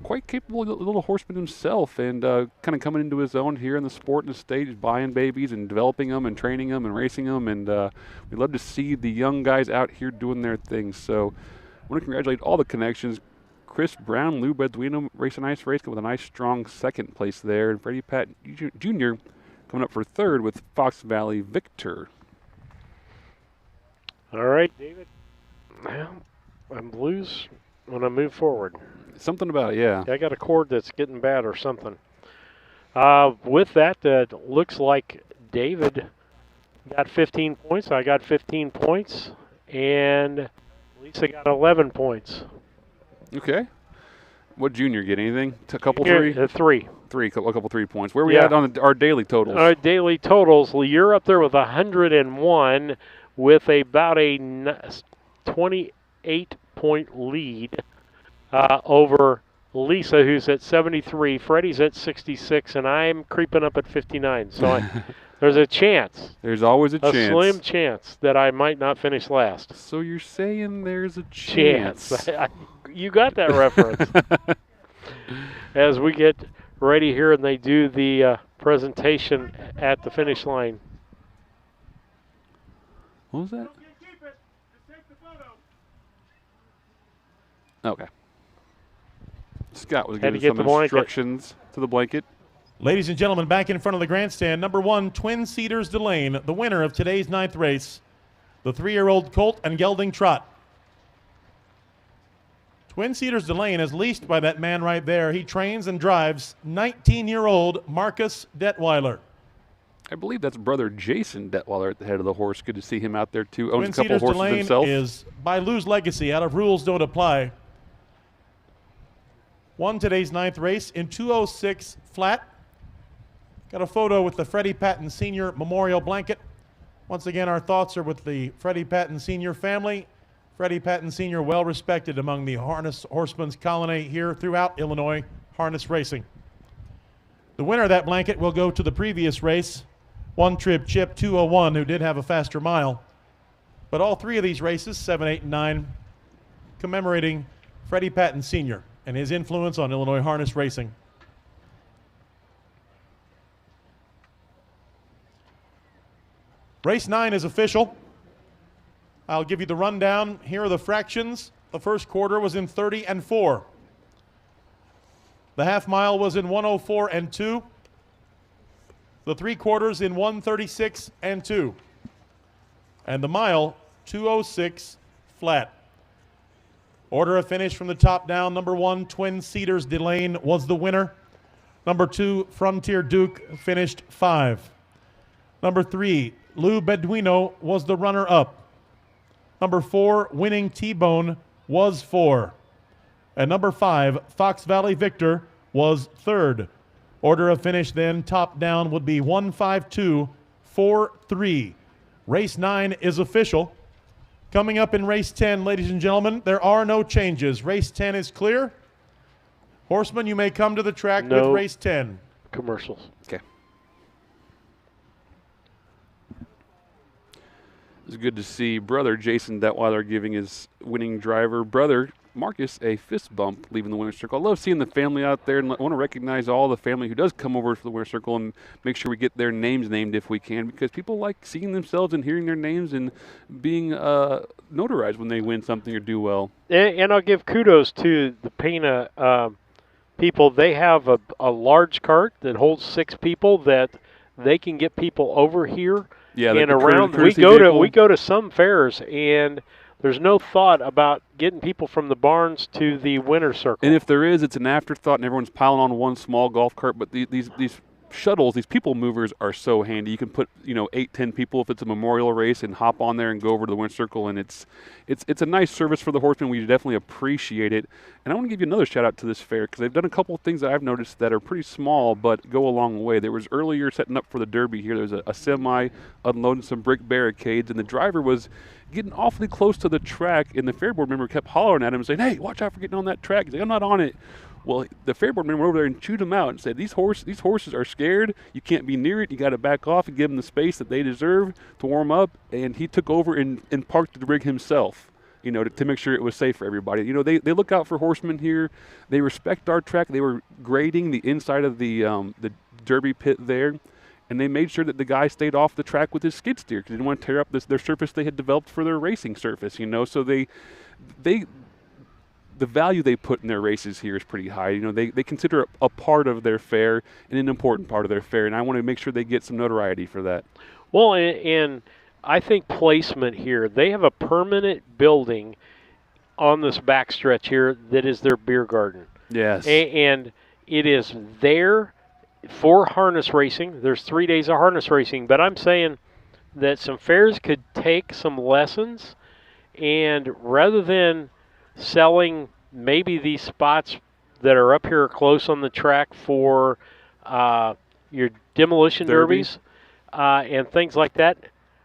Quite capable little horseman himself, and kind of coming into his own here in the sport and the stage, buying babies and developing them and training them and racing them, and we love to see the young guys out here doing their things. So I want to congratulate all the connections. Chris Brown, Lou Beduino racing a nice race with a nice strong second place there. And Freddie Patton Jr. coming up for third with Fox Valley Victor. All right, David. Well, I'm blues when I move forward. Something about it, yeah. I got a cord that's getting bad or something. With that, looks like David got 15 points. I got 15 points. And Lisa got 11 points. Okay. What junior get? Anything? A couple, Here, three? Three. A couple 3 points. Where are we at on our daily totals? Our daily totals, you're up there with 101 with about a 28-point lead over Lisa, who's at 73. Freddie's at 66, and I'm creeping up at 59. So there's a chance. There's always a chance. A slim chance that I might not finish last. So you're saying there's a chance. You got that reference. As we get ready here and they do the presentation at the finish line. What was that? Okay. Scott was giving some instructions to the blanket. Ladies and gentlemen, back in front of the grandstand, number 1, Twin Cedars Delane, the winner of today's 9th race, the 3-year-old colt and gelding trot. Twin Cedars Delane is leased by that man right there. He trains and drives 19-year-old Marcus Detweiler. I believe that's brother Jason Detweiler at the head of the horse. Good to see him out there, too. Owns Twin a couple Cedars horses Delane himself. Is by Lou's legacy, out of rules don't apply. Won today's 9th race in 2:06 flat. Got a photo with the Freddie Patton Sr. Memorial Blanket. Once again, our thoughts are with the Freddie Patton Sr. family. Freddie Patton Sr. well respected among the harness horsemen's colony here throughout Illinois harness racing. The winner of that blanket will go to the previous race, One Trip Chip 2:01, who did have a faster mile. But all 3 of these races, 7, 8, and 9, commemorating Freddie Patton Sr. and his influence on Illinois harness racing. Race 9 is official. I'll give you the rundown. Here are the fractions. The first quarter was in 30 and 4. The half mile was in 104 and 2. The 3/4 in 136 and 2. And the mile, 2:06 flat. Order of finish from the top down. Number 1, Twin Cedars Delane was the winner. Number 2, Frontier Duke finished 5. Number 3, Lou Beduino was the runner-up. Number 4, Winning T-Bone was 4. And number 5, Fox Valley Victor was 3rd. Order of finish then, top down, would be 1-5-2-4-3. Race 9 is official. Coming up in race 10, ladies and gentlemen, there are no changes. Race 10 is clear. Horsemen, you may come to the track with race 10. Commercials. Okay. It's good to see brother Jason Detweiler giving his winning driver brother Marcus a fist bump leaving the winner's circle. I love seeing the family out there, and I want to recognize all the family who does come over for the winner's circle and make sure we get their names named if we can, because people like seeing themselves and hearing their names and being notarized when they win something or do well. And I'll give kudos to the Pana people. They have a large cart that holds 6 people that they can get people over here and around. We go to some fairs, and there's no thought about getting people from the barns to the winner's circle. And if there is, it's an afterthought, and everyone's piling on one small golf cart. But these shuttles, these people movers, are so handy. You can put 8, 10 people if it's a memorial race and hop on there and go over to the winner's circle, and it's a nice service for the horsemen. We definitely appreciate it. And I want to give you another shout out to this fair, because they've done a couple of things that I've noticed that are pretty small but go a long way. There was earlier setting up for the Derby here. There was a semi unloading some brick barricades, and the driver was getting awfully close to the track, and the fair board member kept hollering at him saying, "Hey, watch out for getting on that track." He's like, "I'm not on it." Well, the fair board member went over there and chewed him out and said, these horses are scared. You can't be near it. You got to back off and give them the space that they deserve to warm up. And he took over and parked the rig himself, to make sure it was safe for everybody. They look out for horsemen here. They respect our track. They were grading the inside of the Derby pit there, and they made sure that the guy stayed off the track with his skid steer because they didn't want to tear up their surface they had developed for their racing surface. So the value they put in their races here is pretty high. They consider it a part of their fair and an important part of their fair, and I want to make sure they get some notoriety for that. Well, and I think placement here, they have a permanent building on this backstretch here that is their beer garden. Yes. And it is there for harness racing. There's 3 days of harness racing, but I'm saying that some fairs could take some lessons, and rather than selling maybe these spots that are up here close on the track for your demolition derbies and things like that.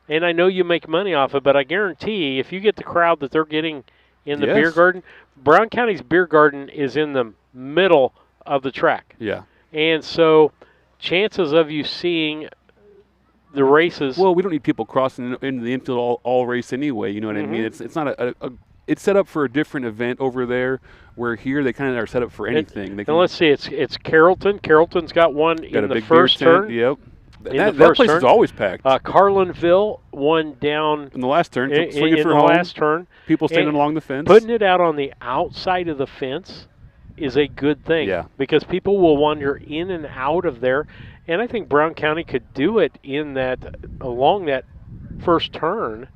And I know you make money off it, but I guarantee if you get the crowd that they're getting in the beer garden, Brown County's beer garden is in the middle of the track. Yeah. And so chances of you seeing the races. Well, we don't need people crossing into the infield all race anyway. You know what I mean? It's not it's set up for a different event over there, where here they kind of are set up for anything. And let's see, it's Carrollton. Carrollton's got one in the first turn. Yep. That place is always packed. Carlinville one down in the last turn. In the last turn. People standing along the fence. Putting it out on the outside of the fence is a good thing. Yeah. Because people will wander in and out of there. And I think Brown County could do it along that first turn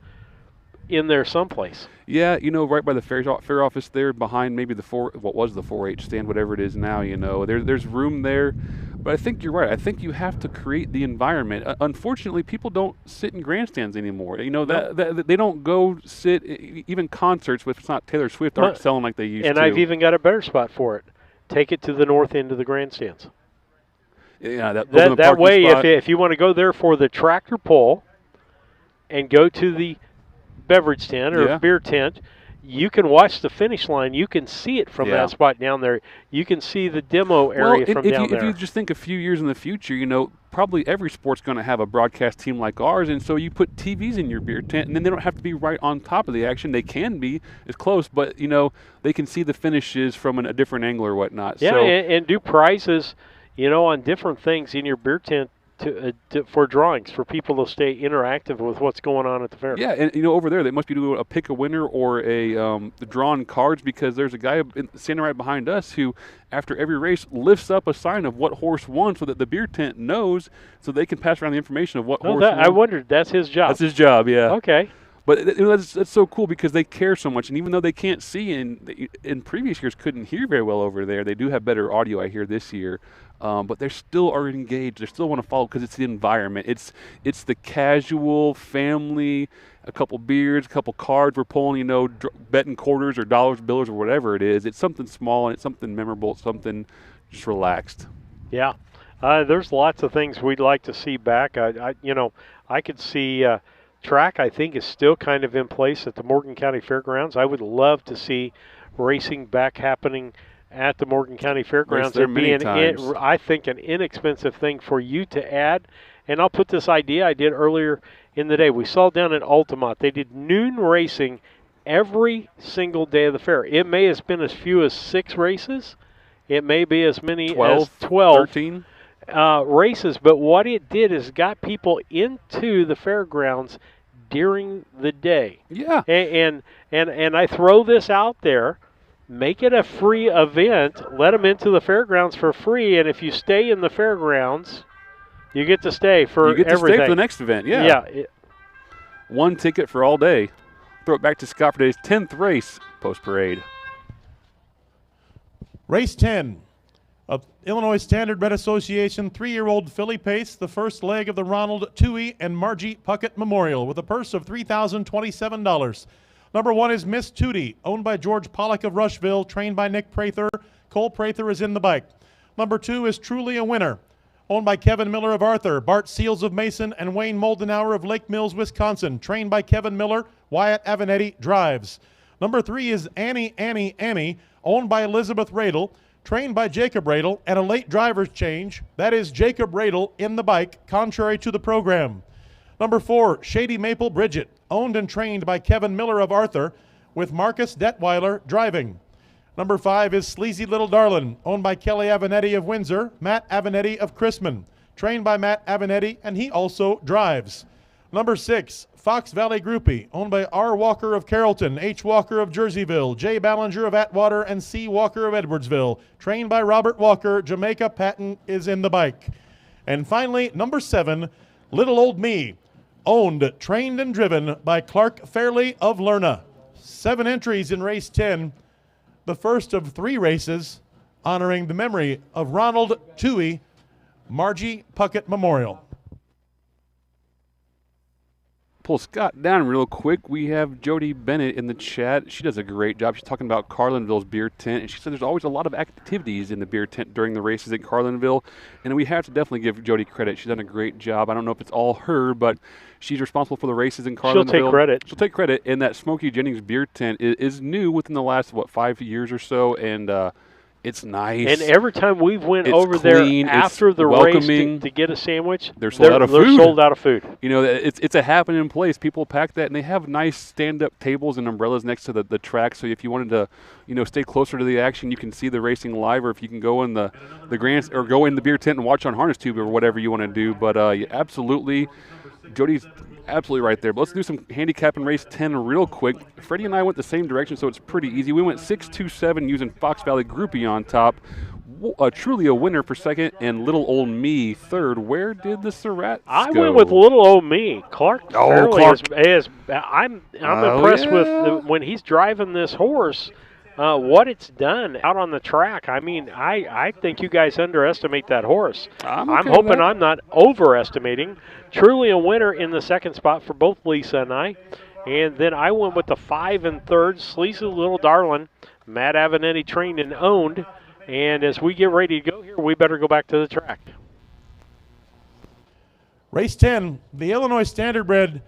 in there someplace. Yeah, right by the fair office there, behind maybe the 4-H stand, whatever it is now. There's room there, but I think you're right. I think you have to create the environment. Unfortunately, people don't sit in grandstands anymore. That they don't go sit even concerts if it's not Taylor Swift aren't selling like they used to. And I've even got a better spot for it. Take it to the north end of the grandstands. Yeah, that way, if you want to go there for the tractor pull, and go to the beverage tent or beer tent, you can watch the finish line. You can see it from that spot down there. You can see the demo area from down there. If you just think a few years in the future, probably every sport's going to have a broadcast team like ours, and so you put TVs in your beer tent, and then they don't have to be right on top of the action. They can be as close, but they can see the finishes from a different angle or whatnot. Yeah, so, and do prizes, on different things in your beer tent for drawings for people to stay interactive with what's going on at the fair. Yeah, and over there they must be doing a pick a winner or the drawn cards, because there's a guy standing right behind us who, after every race, lifts up a sign of what horse won so that the beer tent knows, so they can pass around the information of what horse won. I wondered, that's his job. That's his job, yeah. Okay. But that's so cool, because they care so much, and even though they can't see, and in previous years couldn't hear very well over there, they do have better audio, I hear, this year. But they still are engaged. They still want to follow, because it's the environment. It's the casual family, a couple beers, a couple cards we're pulling, betting quarters or dollars, bills, or whatever it is. It's something small, and it's something memorable. It's something just relaxed. Yeah. There's lots of things we'd like to see back. I could see track, I think, is still kind of in place at the Morgan County Fairgrounds. I would love to see racing back happening at the Morgan County Fairgrounds. It'd be I think an inexpensive thing for you to add. And I'll put this idea I did earlier in the day. We saw down at Altamont, they did noon racing every single day of the fair. It may have been as few as 6 races. It may be as many 12, as 12 13 races. But what it did is got people into the fairgrounds during the day. Yeah. And I throw this out there. Make it a free event. Let them into the fairgrounds for free. And if you stay in the fairgrounds, you get to stay for You get to everything. stay for the next event, yeah. Yeah. One ticket for all day. Throw it back to Scott for today's 10th race post-parade. Race 10 of Illinois Standardbred Association 3-year-old filly pace, the first leg of the Ronald Toohey and Margie Puckett Memorial with a purse of $3,027. Number 1 is Miss Tootie, owned by George Pollock of Rushville, trained by Nick Prather. Cole Prather is in the bike. Number 2 is Truly a Winner, owned by Kevin Miller of Arthur, Bart Seals of Mason, and Wayne Moldenauer of Lake Mills, Wisconsin, trained by Kevin Miller. Wyatt Avenatti drives. Number 3 is Annie, owned by Elizabeth Radel, trained by Jacob Radel, and a late driver's change. That is Jacob Radel in the bike, contrary to the program. Number 4, Shady Maple Bridget, owned and trained by Kevin Miller of Arthur, with Marcus Detweiler driving. Number 5 is Sleazy Little Darlin, owned by Kelly Avenatti of Windsor, Matt Avenatti of Chrisman, trained by Matt Avenatti, and he also drives. Number 6, Fox Valley Groupie, owned by R. Walker of Carrollton, H. Walker of Jerseyville, J. Ballinger of Atwater, and C. Walker of Edwardsville, trained by Robert Walker. Jamaica Patton is in the bike. And finally, number 7, Little Old Me, owned, trained, and driven by Clark Fairley of Lerna. 7 entries in race 10, the first of 3 races honoring the memory of Ronald Toohey, Margie Puckett Memorial. Pull Scott down real quick. We have Jody Bennett in the chat. She does a great job. She's talking about Carlinville's beer tent, and she said there's always a lot of activities in the beer tent during the races at Carlinville, and we have to definitely give Jody credit. She's done a great job. I don't know if it's all her, but she's responsible for the races in Carlinville. She'll take credit. She'll take credit. And that Smokey Jennings beer tent is new within the last, 5 years or so, and it's nice. And every time we've went It's over clean, there after it's the race welcoming. to get a sandwich, They're sold out of food. They're sold out of food. You know, it's a happening place. People pack that, and they have nice stand-up tables and umbrellas next to the track. So if you wanted to, stay closer to the action, you can see the racing live, or if you can go in the grand or go in the beer tent and watch on harness tube or whatever you want to do. But absolutely, Jody's absolutely right there. But let's do some handicapping race 10 real quick. Freddie and I went the same direction, so it's pretty easy. We went 6-2-7 using Fox Valley Groupie on top. Truly a Winner for second, and Little Old Me third. Where did the Surratt I go? went with Little Old Me. Clark Fairley Clark. I'm impressed with when he's driving this horse. What it's done out on the track. I mean, I think you guys underestimate that horse. I'm hoping I'm not overestimating. Truly a Winner in the second spot for both Lisa and I. And then I went with the 5 and third, Sleazy Little Darlin, Matt Avenatti trained and owned. And as we get ready to go here, we better go back to the track. Race 10, the Illinois Standardbred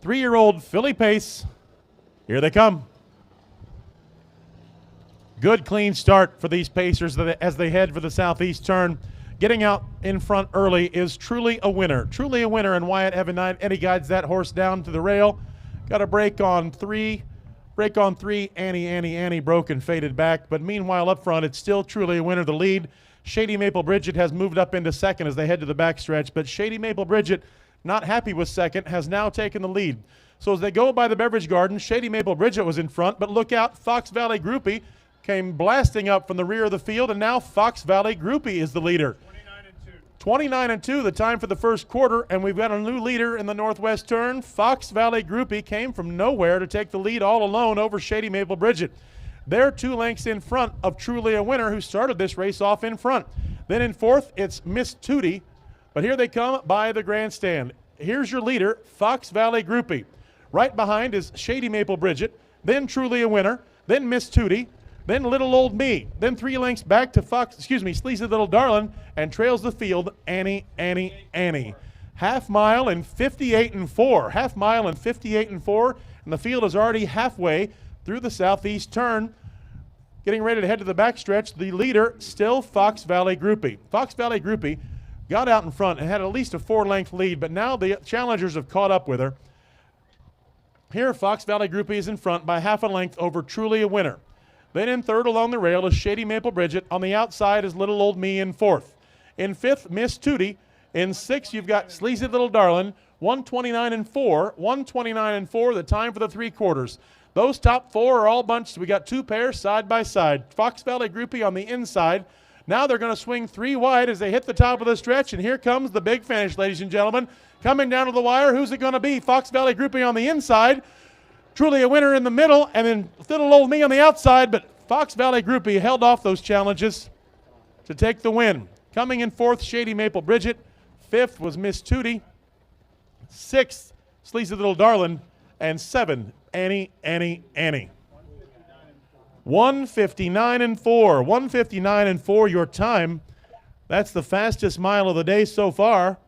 3-year-old filly pace. Here they come. Good, clean start for these pacers as they head for the southeast turn. Getting out in front early is Truly a Winner. Truly a Winner, and Wyatt Avenatti guides that horse down to the rail. Got a break on 3. Annie broke and faded back. But meanwhile, up front, it's still Truly a Winner, the lead. Shady Maple Bridget has moved up into second as they head to the backstretch. But Shady Maple Bridget, not happy with second, has now taken the lead. So as they go by the beverage garden, Shady Maple Bridget was in front. But look out, Fox Valley Groupie came blasting up from the rear of the field. And now Fox Valley Groupie is the leader. 29-2, the time for the first quarter, and we've got a new leader in the northwest turn. Fox Valley Groupie came from nowhere to take the lead all alone over Shady Maple Bridget. They're 2 lengths in front of Truly a Winner, who started this race off in front. Then in fourth, it's Miss Tootie, but here they come by the grandstand. Here's your leader, Fox Valley Groupie. Right behind is Shady Maple Bridget, then Truly a Winner, then Miss Tootie, then Little Old Me, then 3 lengths back to Sleazy Little Darlin, and trails the field, Annie. Half mile and 58-4. Half mile and 58-4, and the field is already halfway through the southeast turn. Getting ready to head to the backstretch, the leader still Fox Valley Groupie. Fox Valley Groupie got out in front and had at least a 4-length lead, but now the challengers have caught up with her. Here, Fox Valley Groupie is in front by half a length over Truly a Winner. Then in third along the rail is Shady Maple Bridget. On the outside is Little Old Me in fourth. In fifth, Miss Tootie. In sixth, you've got Sleazy Little Darlin', 129 and 4. 129 and 4, the time for the 3/4. Those top four are all bunched. We got two pairs side by side. Fox Valley Groupie on the inside. Now they're going to swing three wide as they hit the top of the stretch, and here comes the big finish, ladies and gentlemen. Coming down to the wire, who's it going to be? Fox Valley Groupie on the inside. Truly a Winner in the middle, and then Little Old Me on the outside, but Fox Valley Groupie held off those challenges to take the win. Coming in fourth, Shady Maple Bridget. Fifth was Miss Tootie. Sixth, Sleazy Little Darlin'. And seven, Annie. 159 and 4. 159 and 4 your time. That's the fastest mile of the day so far.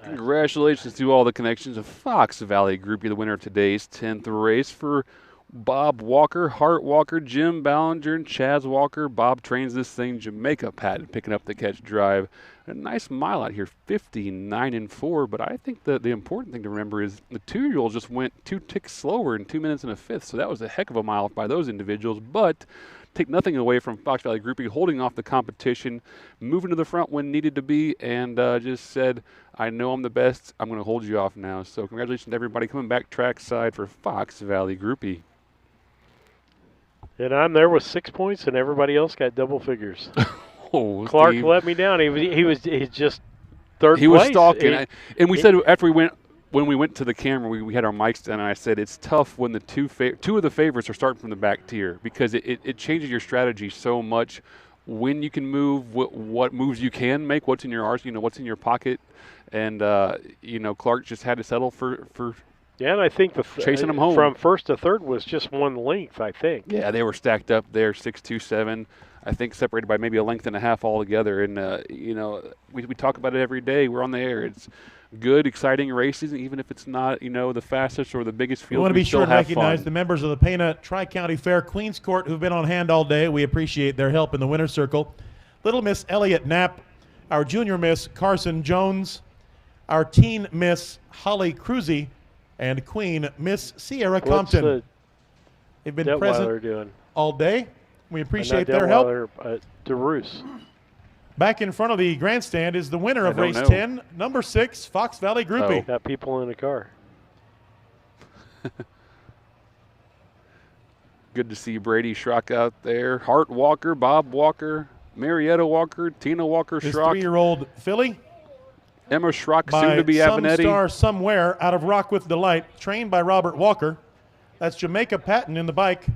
Congratulations to all the connections of Fox Valley Groupie, the winner of today's 10th race for Bob Walker, Hart Walker, Jim Ballinger, and Chaz Walker. Bob trains this thing, Jamaica Patton picking up the catch drive. A nice mile out here, 59 and 4, but I think the important thing to remember is the 2-year-old just went 2 ticks slower in 2 minutes and a fifth, so that was a heck of a mile by those individuals, but take nothing away from Fox Valley Groupie holding off the competition, moving to the front when needed to be, and just said, I know I'm the best, I'm going to hold you off now. So congratulations to everybody coming back trackside for Fox Valley Groupie. And I'm there with 6 points, and everybody else got double figures. Oh, Clark Steve. let me down. He's just third He place. was stalking. And we said after when we went to the camera, we had our mics down, and I said it's tough when the two of the favorites are starting from the back tier because it changes your strategy so much. When you can move, what moves you can make, what's in your arsenal, what's in your pocket, and Clark just had to settle for. Yeah, and I think chasing them home from first to third was just one length, I think. Yeah, they were stacked up there, 6, 2, 7. I think separated by maybe a length and a half altogether. And, we talk about it every day. We're on the air. It's good, exciting races, even if it's not, the fastest or the biggest field. We want to be sure to recognize fun. the members of the Pana Tri-County Fair Queens Court who've been on hand all day. We appreciate their help in the winner's circle. Little Miss Elliott Knapp, our junior miss Carson Jones, our teen miss Holly Cruzy, and queen Miss Sierra Compton. They've been present all day. We appreciate their help. DeRoos. Back in front of the grandstand is the winner of race 10, number 6, Fox Valley Groupie. Got people in the car. Good to see Brady Schrock out there. Hart Walker, Bob Walker, Marietta Walker, Tina Walker Schrock. 3-year-old filly. Emma Schrock, soon to be Abenetti. Star Somewhere out of Rock with Delight, trained by Robert Walker. That's Jamaica Patton in the bike.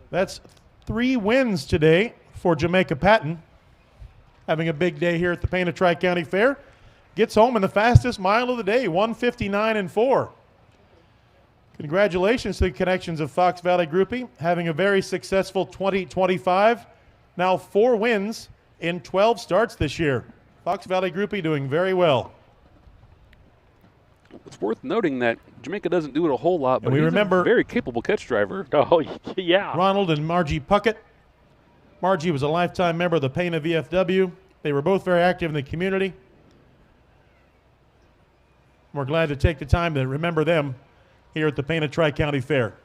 That's 3 wins today for Jamaica Patton. Having a big day here at the Pana Tri-County Fair. Gets home in the fastest mile of the day, 159 and 4. Congratulations to the connections of Fox Valley Groupie, having a very successful 2025. Now 4 wins in 12 starts this year. Fox Valley Groupie doing very well. It's worth noting that Jamaica doesn't do it a whole lot, but we remember a very capable catch driver. Oh, yeah. Ronald and Margie Puckett. Margie was a lifetime member of the Pana VFW. They were both very active in the community. We're glad to take the time to remember them here at the Pana Tri-County Fair.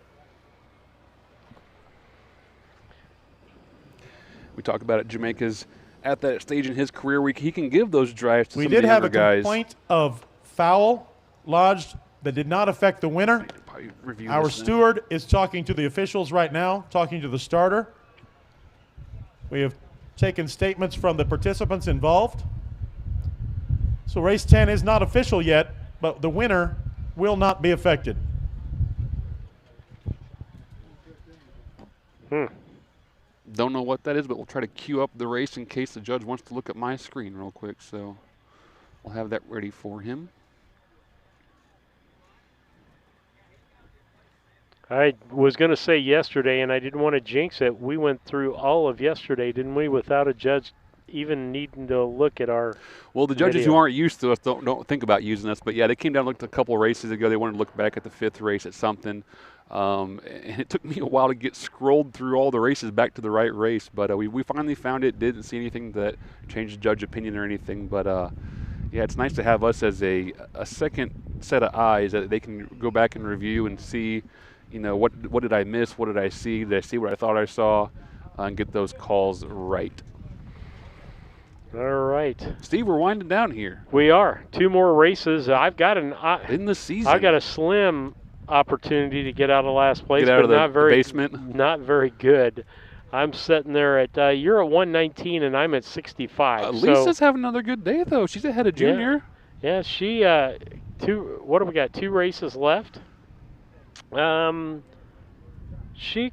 We talk about it. Jamaica's at that stage in his career where he can give those drives to some of the We did have younger guys. a complaint of foul lodged that did not affect the winner. Our steward is talking to the officials right now, talking to the starter. We have taken statements from the participants involved. So race 10 is not official yet, but the winner will not be affected. Don't know what that is, but we'll try to queue up the race in case the judge wants to look at my screen real quick. So We'll have that ready for him. I was going to say yesterday, and I didn't want to jinx it. We went through all of yesterday, didn't we, without a judge even needing to look at our Well, the judges video. who aren't used to us don't think about using us. But, yeah, they came down and looked a couple races ago. They wanted to look back at the 5th race at something. And it took me a while to get scrolled through all the races back to the right race. But we finally found it. Didn't see anything that changed the judge opinion or anything. But, yeah, it's nice to have us as a second set of eyes that they can go back and review and see, you know, what did I miss? What did I see? Did I see what I thought I saw? And get those calls right. All right. Steve, we're winding down here. We are. 2 more races. I've got in the season. I've got a slim opportunity to get out of last place, Get out but of the not very basement. Not very good. I'm sitting there at you're at 119 and I'm at 65. Lisa's having another good day though. She's ahead of Junior. Yeah, she what do we got? 2 races left. She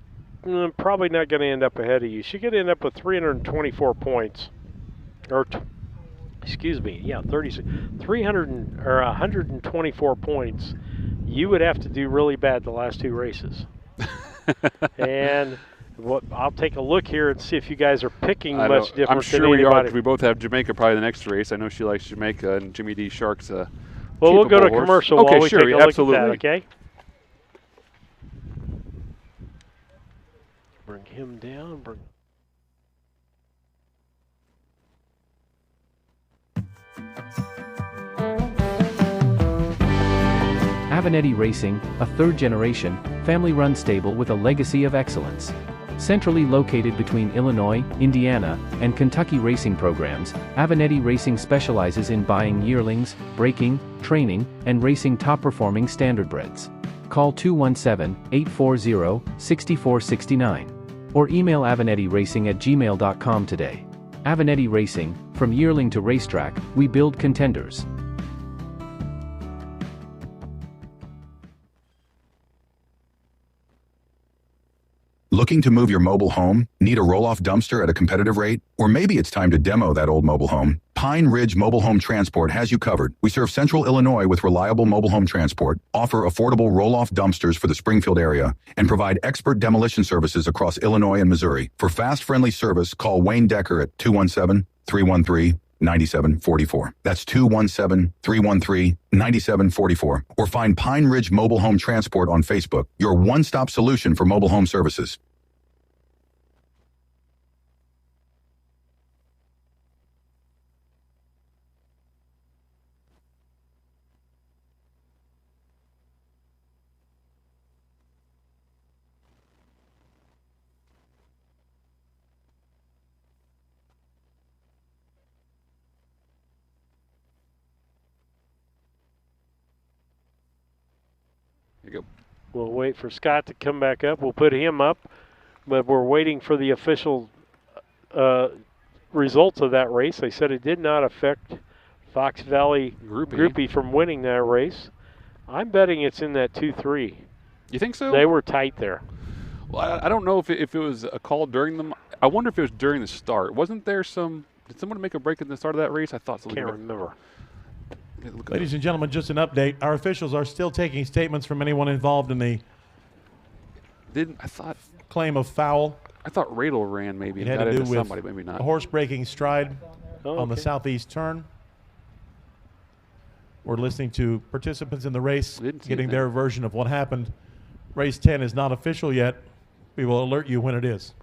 probably not going to end up ahead of you. She could end up with 324 points. Or excuse me, yeah, 124 points. You would have to do really bad the last 2 races. And I'll take a look here and see if you guys are picking much different. I'm sure than we anybody. are, because we both have Jamaica probably the next race. I know she likes Jamaica, and Jimmy D. Shark's well, we'll go to horse. commercial Okay, while we sure, take a look absolutely. at that, okay? Bring him down. Avenatti Racing, a third-generation, family-run stable with a legacy of excellence. Centrally located between Illinois, Indiana, and Kentucky racing programs, Avenatti Racing specializes in buying yearlings, breaking, training, and racing top-performing standardbreds. Call 217-840-6469 or email avenattiracing@gmail.com today. Avenatti Racing, from yearling to racetrack, we build contenders. Looking to move your mobile home? Need a roll-off dumpster at a competitive rate? Or maybe it's time to demo that old mobile home? Pine Ridge Mobile Home Transport has you covered. We serve Central Illinois with reliable mobile home transport, offer affordable roll-off dumpsters for the Springfield area, and provide expert demolition services across Illinois and Missouri. For fast, friendly service, call Wayne Decker at 217-313-9744. That's 217-313-9744. Or find Pine Ridge Mobile Home Transport on Facebook, your one-stop solution for mobile home services. There you go. We'll wait for Scott to come back up. We'll put him up, but we're waiting for the official results of that race. They said it did not affect Fox Valley Groupie from winning that race. I'm betting it's in that 2-3. You think so? They were tight there. Well, I don't know if it was a call during them. I wonder if it was during the start. Wasn't there some? Did someone make a break at the start of that race? I thought so. Can't remember. Ladies and gentlemen, just an update. Our officials are still taking statements from anyone involved in the claim of foul. I thought Radel ran maybe. It had to do with somebody, maybe not. a horse breaking stride on the southeast turn. We're listening to participants in the race getting their version of what happened. Race 10 is not official yet. We will alert you when it is.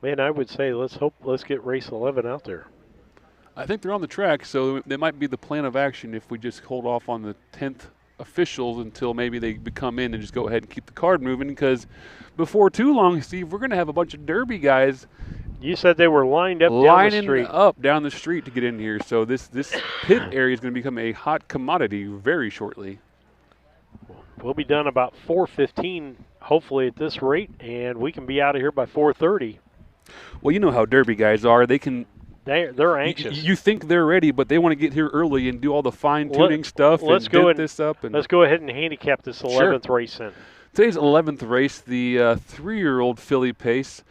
Man, I would say let's get race 11 out there. I think they're on the track, so they might be the plan of action if we just hold off on the 10th officials until maybe they come in and just go ahead and keep the card moving, because before too long, Steve, we're going to have a bunch of Derby guys. You said they were lined up down the street to get in here, so this pit area is going to become a hot commodity very shortly. We'll be done about 4:15, hopefully at this rate, and we can be out of here by 4:30. Well, you know how Derby guys are. They're anxious. You think they're ready, but they want to get here early and do all the fine-tuning stuff let's and go dent this up. Let's go ahead and handicap this 11th race in. Today's 11th race, the 3-year-old filly pace.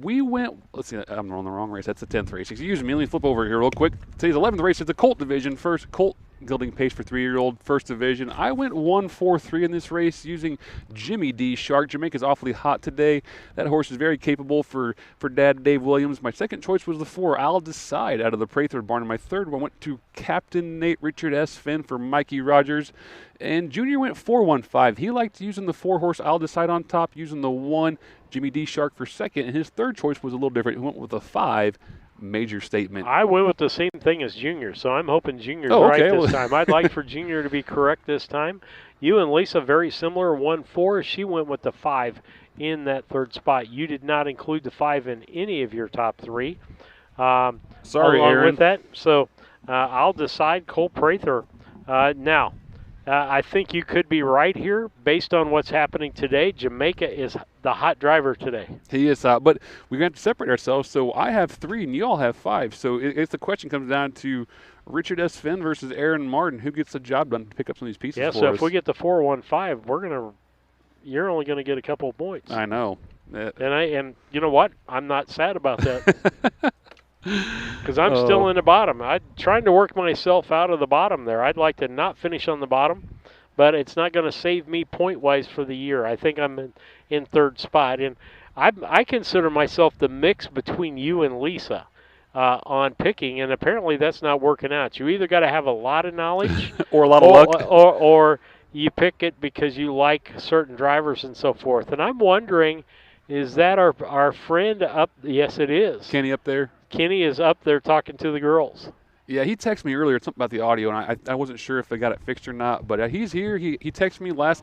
We went, let's see, I'm on the wrong race. That's the 10th race. Excuse me, let me flip over here real quick. Today's 11th race is the Colt division. First, Colt gelding pace for 3-year-old first division. I went 1-4-3 in this race using Jimmy D Shark. Jamaica's awfully hot today. That horse is very capable for Dad Dave Williams. My second choice was the 4, I'll Decide, out of the Prather barn. And my third one went to Captain Nate Richard S. Finn for Mikey Rogers. And Junior went 4-1-5. He liked using the 4 horse I'll Decide on top, using the 1 Jimmy D Shark for second, and his third choice was a little different. He went with a 5 Major Statement. I went with the same thing as Junior, so I'm hoping Junior's okay. right this time. I'd like for Junior to be correct this time. You and Lisa, very similar, 1-4. She went with the 5 in that third spot. You did not include the 5 in any of your top 3. Sorry, along Aaron. with that, so I'll Decide Colt Prather. Now, I think you could be right here based on what's happening today. Jamaica is the hot driver today. He is hot, but we're going to have to separate ourselves. So I have 3 and you all have 5. So if the question comes down to Richard S. Finn versus Aaron Martin, who gets the job done to pick up some of these pieces Yeah, for so us? if we get the 4-1-5, you're only going to get a couple of points. I know. And you know what? I'm not sad about that. Because I'm still in the bottom. I'm trying to work myself out of the bottom there. I'd like to not finish on the bottom, but it's not going to save me point-wise for the year. I think I'm in third spot. And I consider myself the mix between you and Lisa on picking, and apparently that's not working out. You either got to have a lot of knowledge or a lot of luck. Or you pick it because you like certain drivers and so forth. And I'm wondering, is that our friend up? Yes, it is. Kenny up there? Kenny is up there talking to the girls. Yeah, he texted me earlier something about the audio, and I wasn't sure if they got it fixed or not. But he's here. He texted me I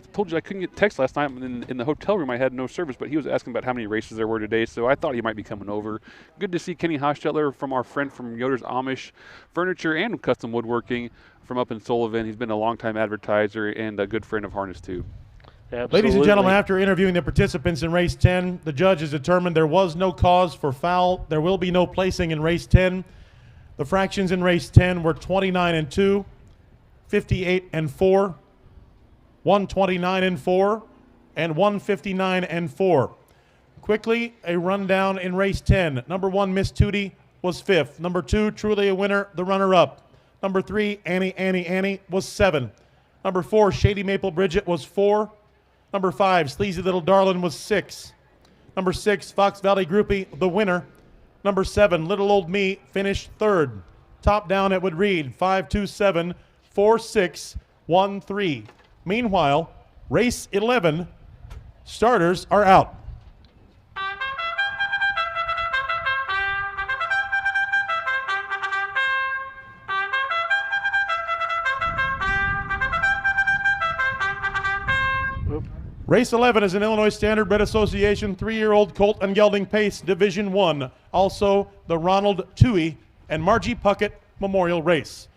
told you I couldn't get text last night. In the hotel room, I had no service, but he was asking about how many races there were today, so I thought he might be coming over. Good to see Kenny Hostetler, from our friend from Yoder's Amish Furniture and Custom Woodworking from up in Sullivan. He's been a longtime advertiser and a good friend of Harness Tube. Absolutely. Ladies and gentlemen, after interviewing the participants in race 10, the judge has determined there was no cause for foul. There will be no placing in race 10. The fractions in race 10 were 29-2, 58-4, 129-4, and 159-4. Quickly, a rundown in race 10. Number 1, Miss Tootie, was 5th. Number 2, Truly a Winner, the runner-up. Number 3, Annie, was 7. Number 4, Shady Maple Bridget, was 4. Number 5, Sleazy Little Darlin', was 6. Number 6, Fox Valley Groupie, the winner. Number 7, Little Old Me, finished 3rd. Top down, it would read 5-2-7, 4-6-1-3. Meanwhile, race 11, starters are out. Race 11 is an Illinois Standardbred Association 3-year-old colt and gelding pace, Division 1. Also, the Ronald Toohey and Margie Puckett Memorial Race.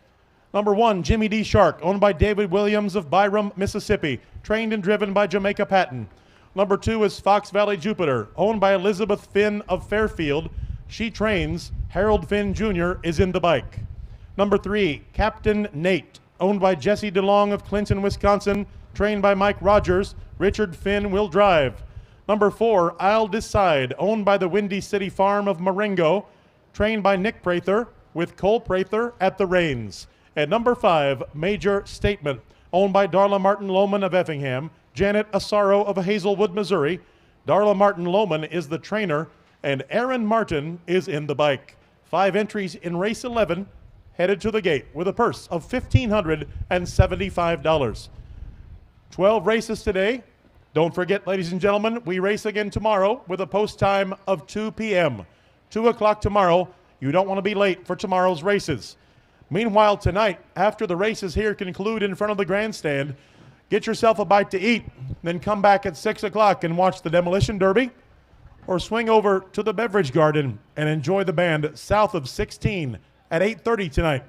Number 1, Jimmy D Shark, owned by David Williams of Byram, Mississippi, trained and driven by Jamaica Patton. Number 2 is Fox Valley Jupiter, owned by Elizabeth Finn of Fairfield. She trains. Harold Finn Jr. is in the bike. Number 3, Captain Nate, owned by Jesse DeLong of Clinton, Wisconsin, trained by Mike Rogers. Richard Finn will drive. Number 4, I'll Decide, owned by the Windy City Farm of Marengo, trained by Nick Prather, with Cole Prather at the reins. And number 5, Major Statement, owned by Darla Martin Lohman of Effingham, Janet Asaro of Hazelwood, Missouri. Darla Martin Lohman is the trainer, and Aaron Martin is in the bike. 5 entries in race 11, headed to the gate with a purse of $1,575. 12 races today. Don't forget, ladies and gentlemen, we race again tomorrow with a post time of 2 p.m. 2 o'clock tomorrow. You don't want to be late for tomorrow's races. Meanwhile, tonight, after the races here conclude in front of the grandstand, get yourself a bite to eat, then come back at 6 o'clock and watch the Demolition Derby, or swing over to the Beverage Garden and enjoy the band south of 16 at 8:30 tonight.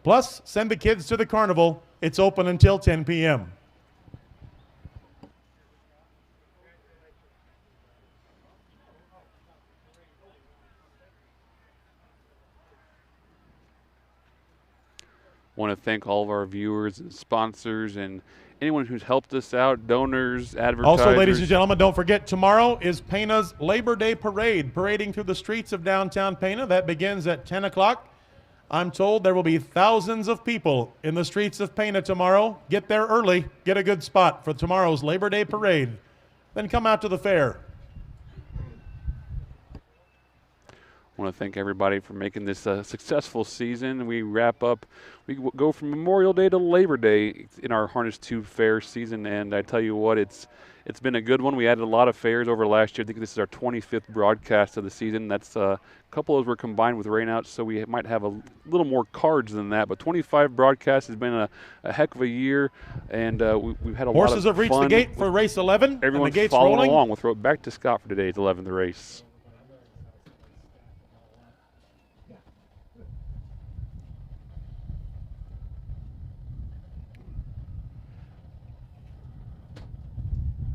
Plus, send the kids to the carnival. It's open until 10 p.m. Want to thank all of our viewers and sponsors and anyone who's helped us out, donors, advertisers. Also, ladies and gentlemen, don't forget, tomorrow is Pana's Labor Day Parade, parading through the streets of downtown Pana. That begins at 10 o'clock. I'm told there will be thousands of people in the streets of Pana tomorrow. Get there early. Get a good spot for tomorrow's Labor Day Parade. Then come out to the fair. I want to thank everybody for making this a successful season. We wrap up, we go from Memorial Day to Labor Day in our Harness 2 fair season, and I tell you what, it's been a good one. We added a lot of fairs over last year. I think this is our 25th broadcast of the season. That's a couple of those were combined with rainouts, so we might have a little more cards than that. But 25 broadcasts has been a heck of a year, and we've had a lot of fun. Horses have reached the gate for race 11. Everyone's and the gate's following rolling. along. We'll throw it back to Scott for today's 11th race.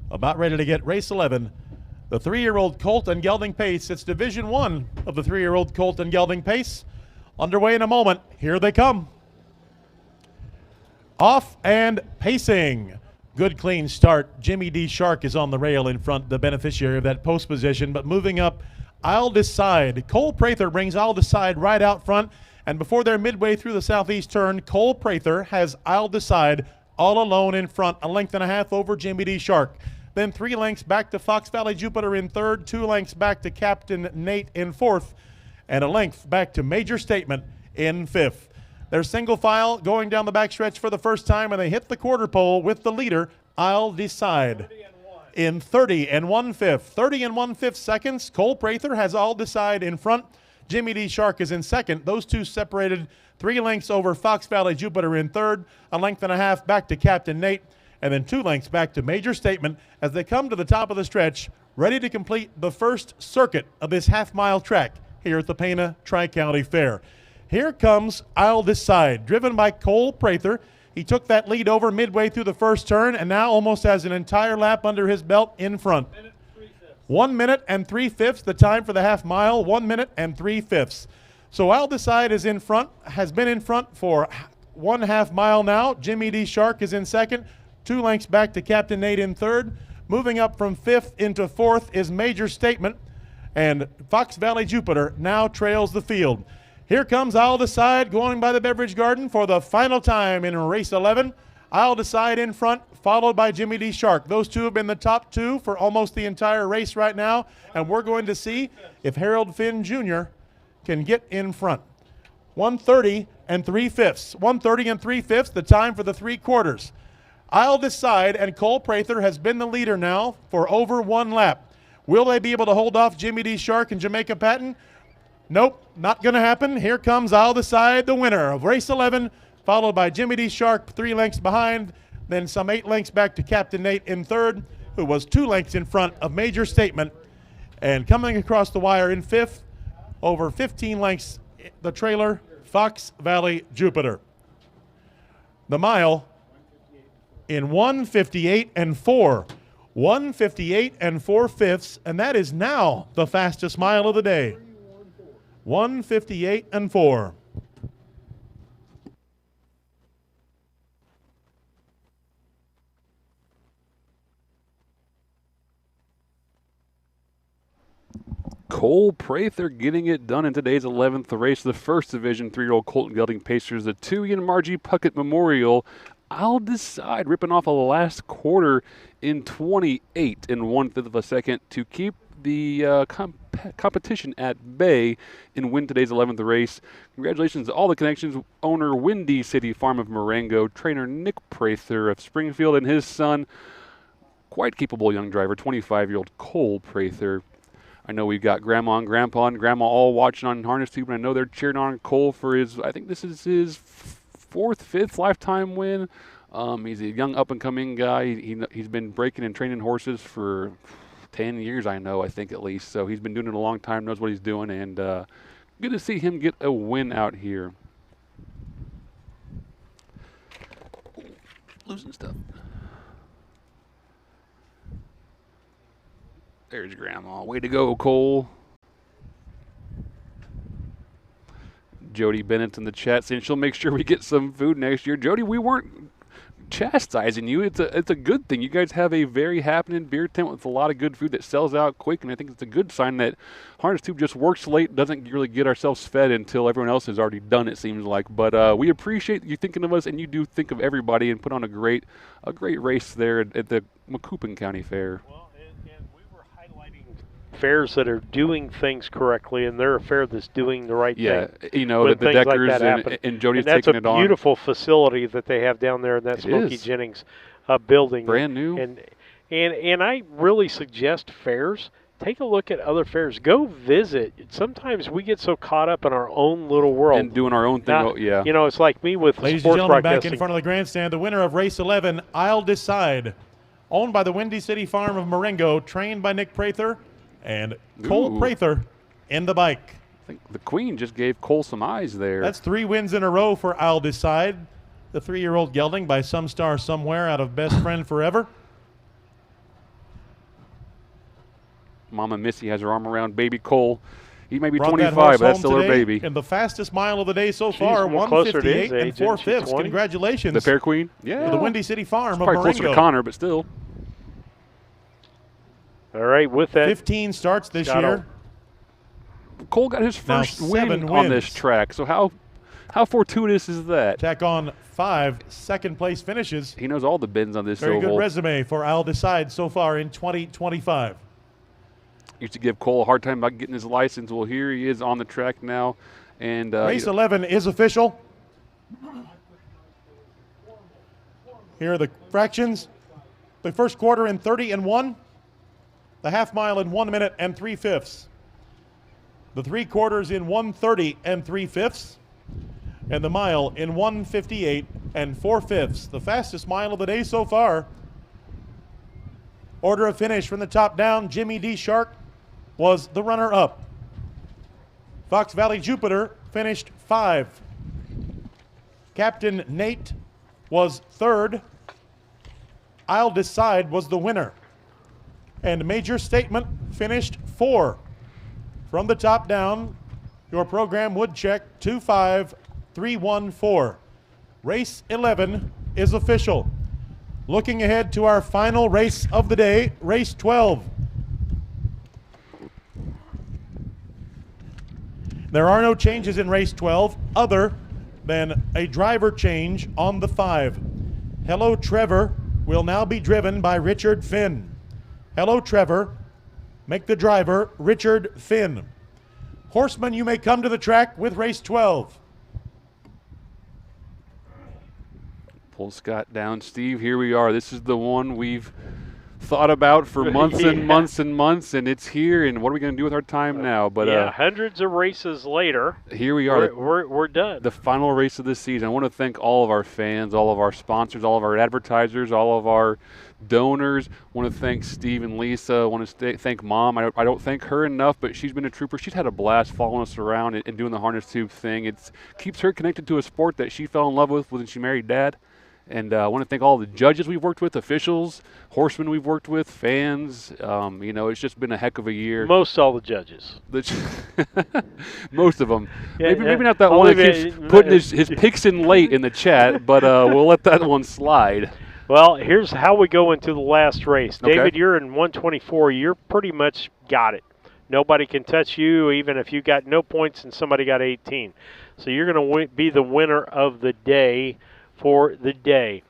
About ready to get race 11. The 3-year-old colt and gelding pace. It's Division 1 of the 3-year-old colt and gelding pace. Underway in a moment. Here they come. Off and pacing. Good clean start. Jimmy D. Shark is on the rail in front, the beneficiary of that post position. But moving up, I'll Decide. Cole Prather brings I'll Decide right out front. And before they're midway through the southeast turn, Cole Prather has I'll Decide all alone in front, a length and a half over Jimmy D. Shark. Then 3 lengths back to Fox Valley Jupiter in third, 2 lengths back to Captain Nate in fourth, and a length back to Major Statement in fifth. They're single file going down the backstretch for the first time, and they hit the quarter pole with the leader, I'll Decide. In 30 and 1/5. 30 and 1/5 seconds. Cole Prather has I'll Decide in front. Jimmy D. Shark is in second. Those two separated 3 lengths over Fox Valley Jupiter in third, a length and a half back to Captain Nate, and then 2 lengths back to Major Statement as they come to the top of the stretch, ready to complete the first circuit of this half-mile track here at the Pana Tri-County Fair. Here comes I'll Decide, driven by Cole Prather. He took that lead over midway through the first turn and now almost has an entire lap under his belt in front. 1 minute and 3/5, the time for the half mile, 1 minute and 3/5. So I'll Decide is in front, has been in front for 1/2 mile now. Jimmy D. Shark is in second. 2 lengths back to Captain Nate in third. Moving up from fifth into fourth is Major Statement, and Fox Valley Jupiter now trails the field. Here comes I'll Decide going by the Beverage Garden for the final time in race 11. I'll Decide in front, followed by Jimmy D. Shark. Those two have been the top two for almost the entire race right now, and we're going to see if Harold Finn Jr. can get in front. 1:30 and 3/5. 1:30 and 3/5, the time for the 3 quarters. I'll Decide, and Cole Prather has been the leader now for over 1 lap. Will they be able to hold off Jimmy D. Shark and Jamaica Patton? Nope, not going to happen. Here comes I'll Decide, the winner of race 11, followed by Jimmy D. Shark 3 lengths behind, then some 8 lengths back to Captain Nate in third, who was 2 lengths in front of Major Statement, and coming across the wire in fifth, over 15 lengths, the trailer, Fox Valley Jupiter. The mile in 1:58 and 4. 1:58 and 4/5, and that is now the fastest mile of the day. 1:58 and 4. Cole Prather getting it done in today's 11th race, the first division 3-year-old colt and gelding pacers, the Toohey and Margie Puckett Memorial. I'll Decide, ripping off a last quarter in 28 and 1/5 of a second to keep the competition at bay and win today's 11th race. Congratulations to all the connections, owner Windy City Farm of Marengo, trainer Nick Prather of Springfield, and his son, quite capable young driver, 25-year-old Cole Prather. I know we've got Grandma and Grandpa and Grandma all watching on Harness Tube, and I know they're cheering on Cole for his, I think this is his 4th, 5th lifetime win. He's a young up-and-coming guy. He's been breaking and training horses for 10 years, I think at least. So he's been doing it a long time, knows what he's doing, and good to see him get a win out here. Losing stuff. There's Grandma. Way to go, Cole. Jody Bennett's in the chat saying she'll make sure we get some food next year. Jody, we weren't chastising you. It's a good thing. You guys have a very happening beer tent with a lot of good food that sells out quick, and I think it's a good sign that Harness Tube just works late, doesn't really get ourselves fed until everyone else has already done, it seems like. But we appreciate you thinking of us, and you do think of everybody and put on a great race there at the Macoupin County Fair. Well, and we were highlighting fairs that are doing things correctly, and they're a fair that's doing the right Yeah, thing. you know, When that the things like Deckers that happen. and Jody's And that's taking a it on. beautiful facility that they have down there in that It Smokey is. Jennings building. Brand new. And I really suggest fairs. Take a look at other fairs. Go visit. Sometimes we get so caught up in our own little world. And doing our own thing. Now, Yeah. You know, it's like me with Ladies and sports gentlemen, back broadcasting. in front of the grandstand, the winner of race 11, I'll Decide, owned by the Windy City Farm of Marengo, trained by Nick Prather, and Cole Ooh. Prather in the bike. I think the Queen just gave Cole some eyes there. That's 3 wins in a row for I'll Decide, the 3-year-old gelding by Some Star Somewhere out of Best Friend Forever. Mama Missy has her arm around baby Cole. He may be Brought that 25, horse but that's home still her today baby. in the fastest mile of the day so She's far, more closer to 158 his and age, isn't she, 4/5. 20? Congratulations The Fair Queen? Yeah. to the Windy City Farm of Probably closer to Marengo. Connor, but still. All right, with that, 15 starts this Got year. Cole got his Now first 7 win on this wins. track. So how fortuitous is that? Tack on 5 second-place finishes. He knows all the bends on this Very oval. good resume for I'll Decide so far in 2025. Used to give Cole a hard time about getting his license. Well, here he is on the track now. And Race 11 is official. Here are the fractions. The first quarter in 30 and 1. The half mile in 1 minute and 3/5. The 3 quarters in 1:30 and 3/5. And the mile in 1:58 and 4/5. The fastest mile of the day so far. Order of finish from the top down, Jimmy D. Shark was the runner-up. Fox Valley Jupiter finished 5. Captain Nate was 3rd. I'll Decide was the winner. And Major Statement finished 4. From the top down, your program would check 25314. Race 11 is official. Looking ahead to our final race of the day, race 12. There are no changes in race 12 other than a driver change on the 5. Hello Trevor will now be driven by Richard Finn. Hello Trevor, make the driver Richard Finn. Horsemen, you may come to the track with race 12. pull Scott down. Steve, here we are. This is the one we've thought about for months and months and months, and it's here. And what are we going to do with our time now? But yeah, hundreds of races later, here we are. We're done. The final race of the season. I want to thank all of our fans, all of our sponsors, all of our advertisers, all of our donors. I want to thank Steve and Lisa. I want to thank Mom. I don't thank her enough, but she's been a trooper. She's had a blast following us around and doing the harness tube thing. It keeps her connected to a sport that she fell in love with when she married Dad. And I want to thank all the judges we've worked with, officials, horsemen we've worked with, fans. It's just been a heck of a year. Most all the judges. Most of them. Yeah, maybe not that one that keeps putting his picks in late in the chat, but we'll let that one slide. Well, here's how we go into the last race. Okay. David, you're in 124. You're pretty much got it. Nobody can touch you, even if you got no points and somebody got 18. So you're going to be the winner of the day for the day.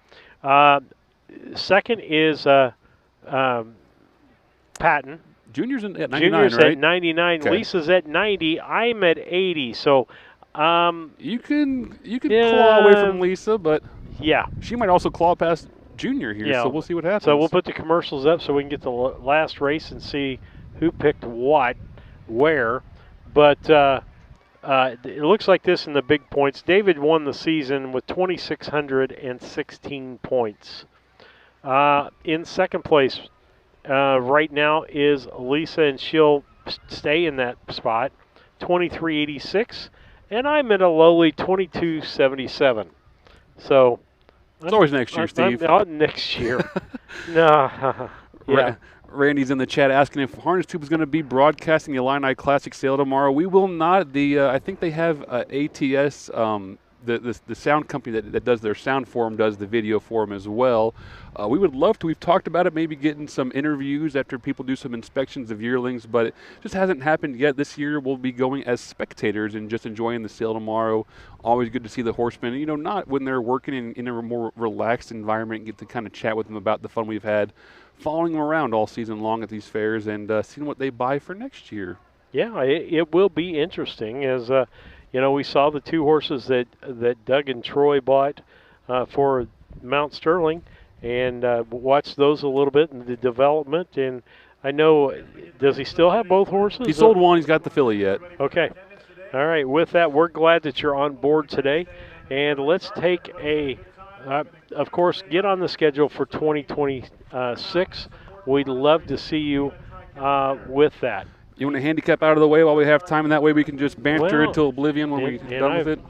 Second is Patton. Junior's at 99, Junior's right? at 99. Okay. Lisa's at 90. I'm at 80. So you can claw away from Lisa, but yeah, she might also claw past Junior here. Yeah. So we'll see what happens. So we'll put the commercials up so we can get the last race and see who picked what, where. But it looks like this in the big points. David won the season with 2,616 points. In second place right now is Lisa, and she'll stay in that spot, 2386. And I'm at a lowly 2277. So it's always next year, Steve. Next year. No. Yeah. Randy's in the chat asking if Harness Tube is going to be broadcasting the Illini Classic sale tomorrow. We will not. I think they have ATS the sound company that does their sound for them does the video for them as well. We would love to. We've talked about it, maybe getting some interviews after people do some inspections of yearlings, but it just hasn't happened yet. This year we'll be going as spectators and just enjoying the sale tomorrow. Always good to see the horsemen, you know, not when they're working in a more relaxed environment, and get to kind of chat with them about the fun we've had following them around all season long at these fairs and seeing what they buy for next year. Yeah, it will be interesting as, you know, we saw the 2 horses that Doug and Troy bought for Mount Sterling, and watched those a little bit in the development. And I know, does he still have both horses? He sold one. He's got the filly yet. Okay. All right. With that, we're glad that you're on board today. And let's take of course, get on the schedule for 2026. We'd love to see you with that. You want to handicap out of the way while we have time, and that way we can just banter Well, until oblivion when we're done with it?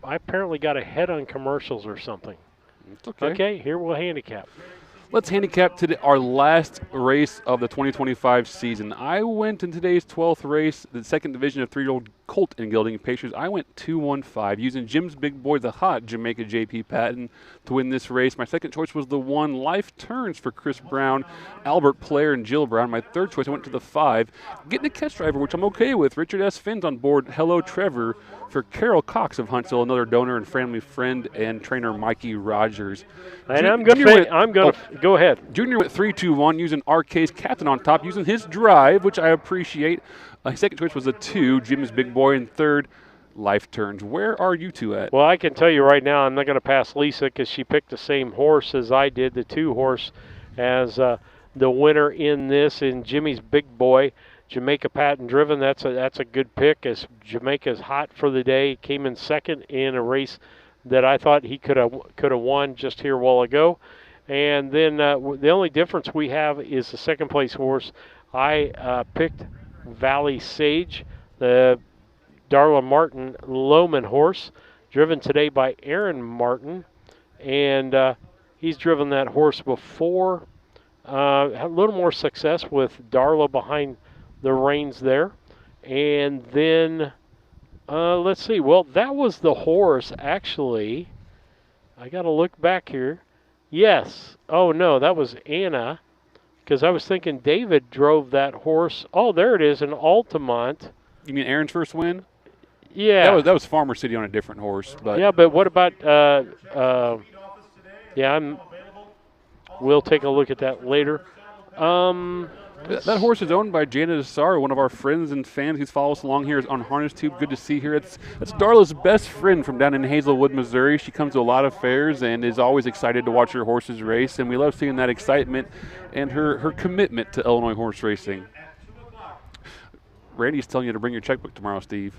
I apparently got ahead on commercials or something. It's okay. Okay, here we'll handicap. Let's handicap today our last race of the 2025 season. I went in today's 12th race, the second division of 3-year-old colt and gelding pacers. I went 2-1-5 using Jim's Big Boy, the hot Jamaica JP Patton, to win this race. My second choice was the 1 Life Turns for Chris Brown, Albert Player, and Jill Brown. My third choice, I went to the 5, getting a catch driver, which I'm okay with. Richard S. Finn's on board. Hello, Trevor, for Carol Cox of Huntsville, another donor and family friend, and trainer Mikey Rogers. And I'm going to go ahead. Junior went 3-2-1 using RK's captain on top, using his drive, which I appreciate. Second choice was a 2, Jim's Big Boy, and third, Life Turns. Where are you two at? Well, I can tell you right now, I'm not going to pass Lisa because she picked the same horse as I did, the 2 horse, as the winner in this, in Jimmy's Big Boy. Jamaica Patton driven, that's a good pick, as Jamaica's hot for the day. Came in second in a race that I thought he could have won just here a while ago. And then the only difference we have is the second place horse. I picked Valley Sage, the Darla Martin Lohman horse, driven today by Aaron Martin. And he's driven that horse before. Had a little more success with Darla behind the reins there. And then, let's see. Well, that was the horse, actually. I got to look back here. Yes. Oh, no, that was Anna, because I was thinking David drove that horse. Oh, there it is, an Altamont. You mean Aaron's first win? Yeah. That was Farmer City on a different horse. But yeah, but what about we'll take a look at that later. That horse is owned by Janet Asar, one of our friends and fans who follows along here on Harness Tube. Good to see her. That's Darla's best friend from down in Hazelwood, Missouri. She comes to a lot of fairs and is always excited to watch her horses race, and we love seeing that excitement and her commitment to Illinois horse racing. Randy's telling you to bring your checkbook tomorrow, Steve.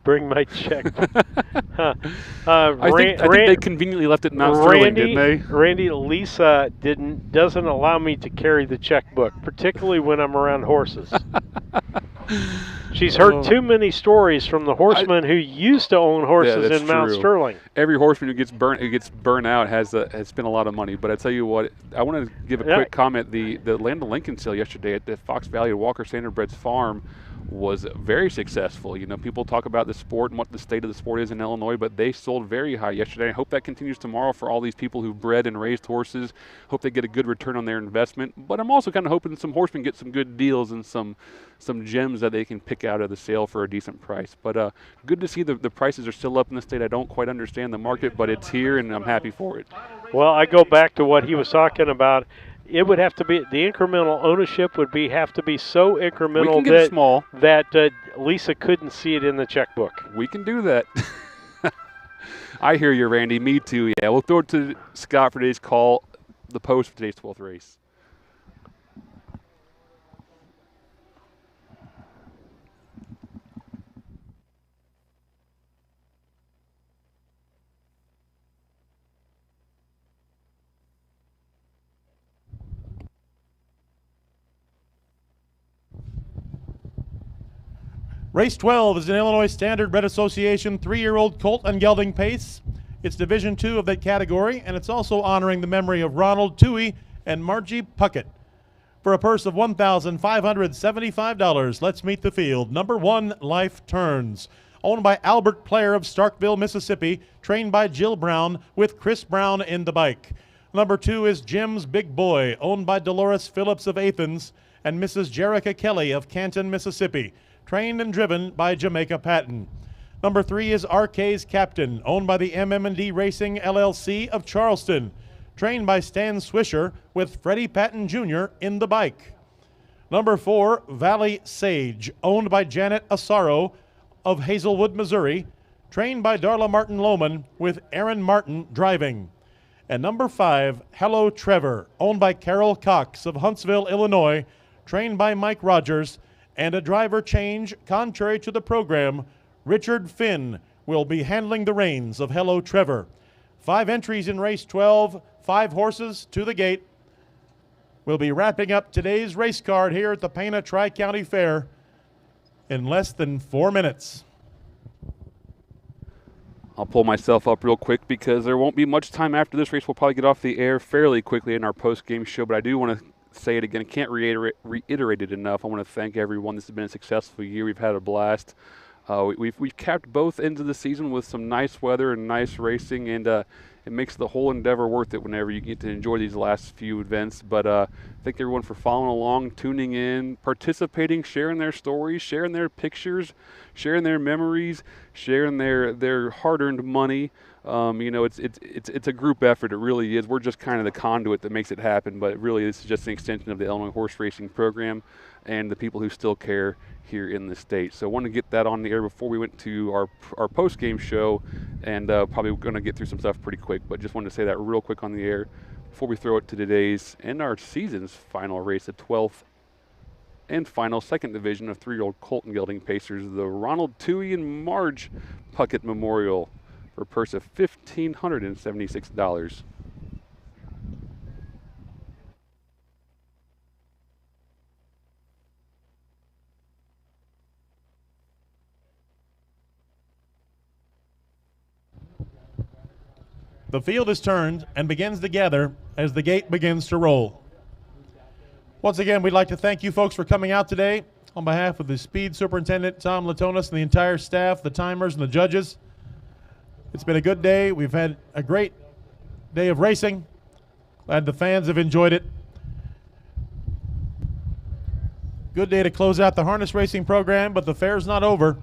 Bring my checkbook. I think they conveniently left it in Mount Sterling, didn't they? Randy, Lisa doesn't allow me to carry the checkbook, particularly when I'm around horses. She's heard too many stories from the horsemen who used to own horses in Mount Sterling. Every horseman who gets burnt out has spent a lot of money. But I tell you what, I want to give a quick comment. The Land of Lincoln sale yesterday at the Fox Valley Walker Standardbred's farm was very successful. You know, people talk about the sport and what the state of the sport is in Illinois, but they sold very high yesterday. I hope that continues tomorrow for all these people who've bred and raised horses. Hope they get a good return on their investment. But I'm also kind of hoping some horsemen get some good deals and some gems that they can pick out of the sale for a decent price. But good to see the prices are still up in the state. I don't quite understand the market, but it's here, and I'm happy for it. Well, I go back to what he was talking about. It would have to be, the incremental ownership would have to be so incremental that Lisa couldn't see it in the checkbook. We can do that. I hear you, Randy. Me too. Yeah, we'll throw it to Scott for today's call, the post for today's 12th race. Race 12 is an Illinois Standardbred Association 3-year-old colt and gelding pace. It's Division II of that category, and it's also honoring the memory of Ronald Toohey and Margie Puckett. For a purse of $1,575, let's meet the field. Number 1, Life Turns. owned by Albert Player of Starkville, Mississippi, trained by Jill Brown with Chris Brown in the bike. Number 2 is Jim's Big Boy, owned by Dolores Phillips of Athens and Mrs. Jerica Kelly of Canton, Mississippi, trained and driven by Jamaica Patton. Number 3 is RK's Captain, owned by the MM&D Racing LLC of Charleston, trained by Stan Swisher with Freddie Patton Jr. in the bike. Number 4, Valley Sage, owned by Janet Asaro of Hazelwood, Missouri, trained by Darla Martin Lohman with Aaron Martin driving. And number 5, Hello Trevor, owned by Carol Cox of Huntsville, Illinois, trained by Mike Rogers, and a driver change contrary to the program. Richard Finn will be handling the reins of Hello Trevor. 5 entries in race 12, 5 horses to the gate. We'll be wrapping up today's race card here at the Pana Tri-County Fair in less than 4 minutes. I'll pull myself up real quick because there won't be much time after this race. We'll probably get off the air fairly quickly in our post-game show, but I do want to say it again. I can't reiterate it enough. I want to thank everyone. This has been a successful year. We've had a blast. We've capped both ends of the season with some nice weather and nice racing, and it makes the whole endeavor worth it whenever you get to enjoy these last few events. But thank everyone for following along, tuning in, participating, sharing their stories, sharing their pictures, sharing their memories, sharing their hard-earned money. It's a group effort. It really is. We're just kind of the conduit that makes it happen, but really this is just an extension of the Illinois horse racing program and the people who still care here in the state. So I want to get that on the air before we went to our post-game show, and probably going to get through some stuff pretty quick, but just wanted to say that real quick on the air before we throw it to today's and our season's final race, the 12th and final second division of 3-year-old Colton Gelding Pacers, the Ronald Toohey and Marge Puckett Memorial, for a purse of $1,576. The field is turned and begins to gather as the gate begins to roll. Once again, we'd like to thank you folks for coming out today on behalf of the Speed Superintendent, Tom Latonis, and the entire staff, the timers, and the judges. It's been a good day. We've had a great day of racing. Glad the fans have enjoyed it. Good day to close out the harness racing program, but the fair's not over.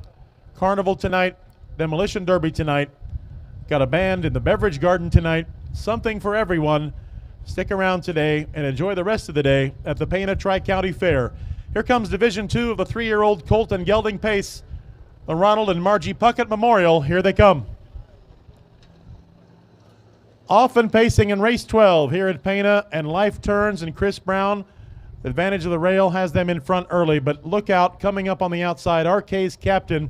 Carnival tonight, Demolition Derby tonight. Got a band in the beverage garden tonight. Something for everyone. Stick around today and enjoy the rest of the day at the Pana Tri-County Fair. Here comes Division 2 of the 3-year-old Colton Gelding Pace, the Ronald and Margie Puckett Memorial. Here they come. Off and pacing in race 12 here at Pana, and Life Turns and Chris Brown. The advantage of the rail has them in front early, but look out, coming up on the outside, RK's Captain.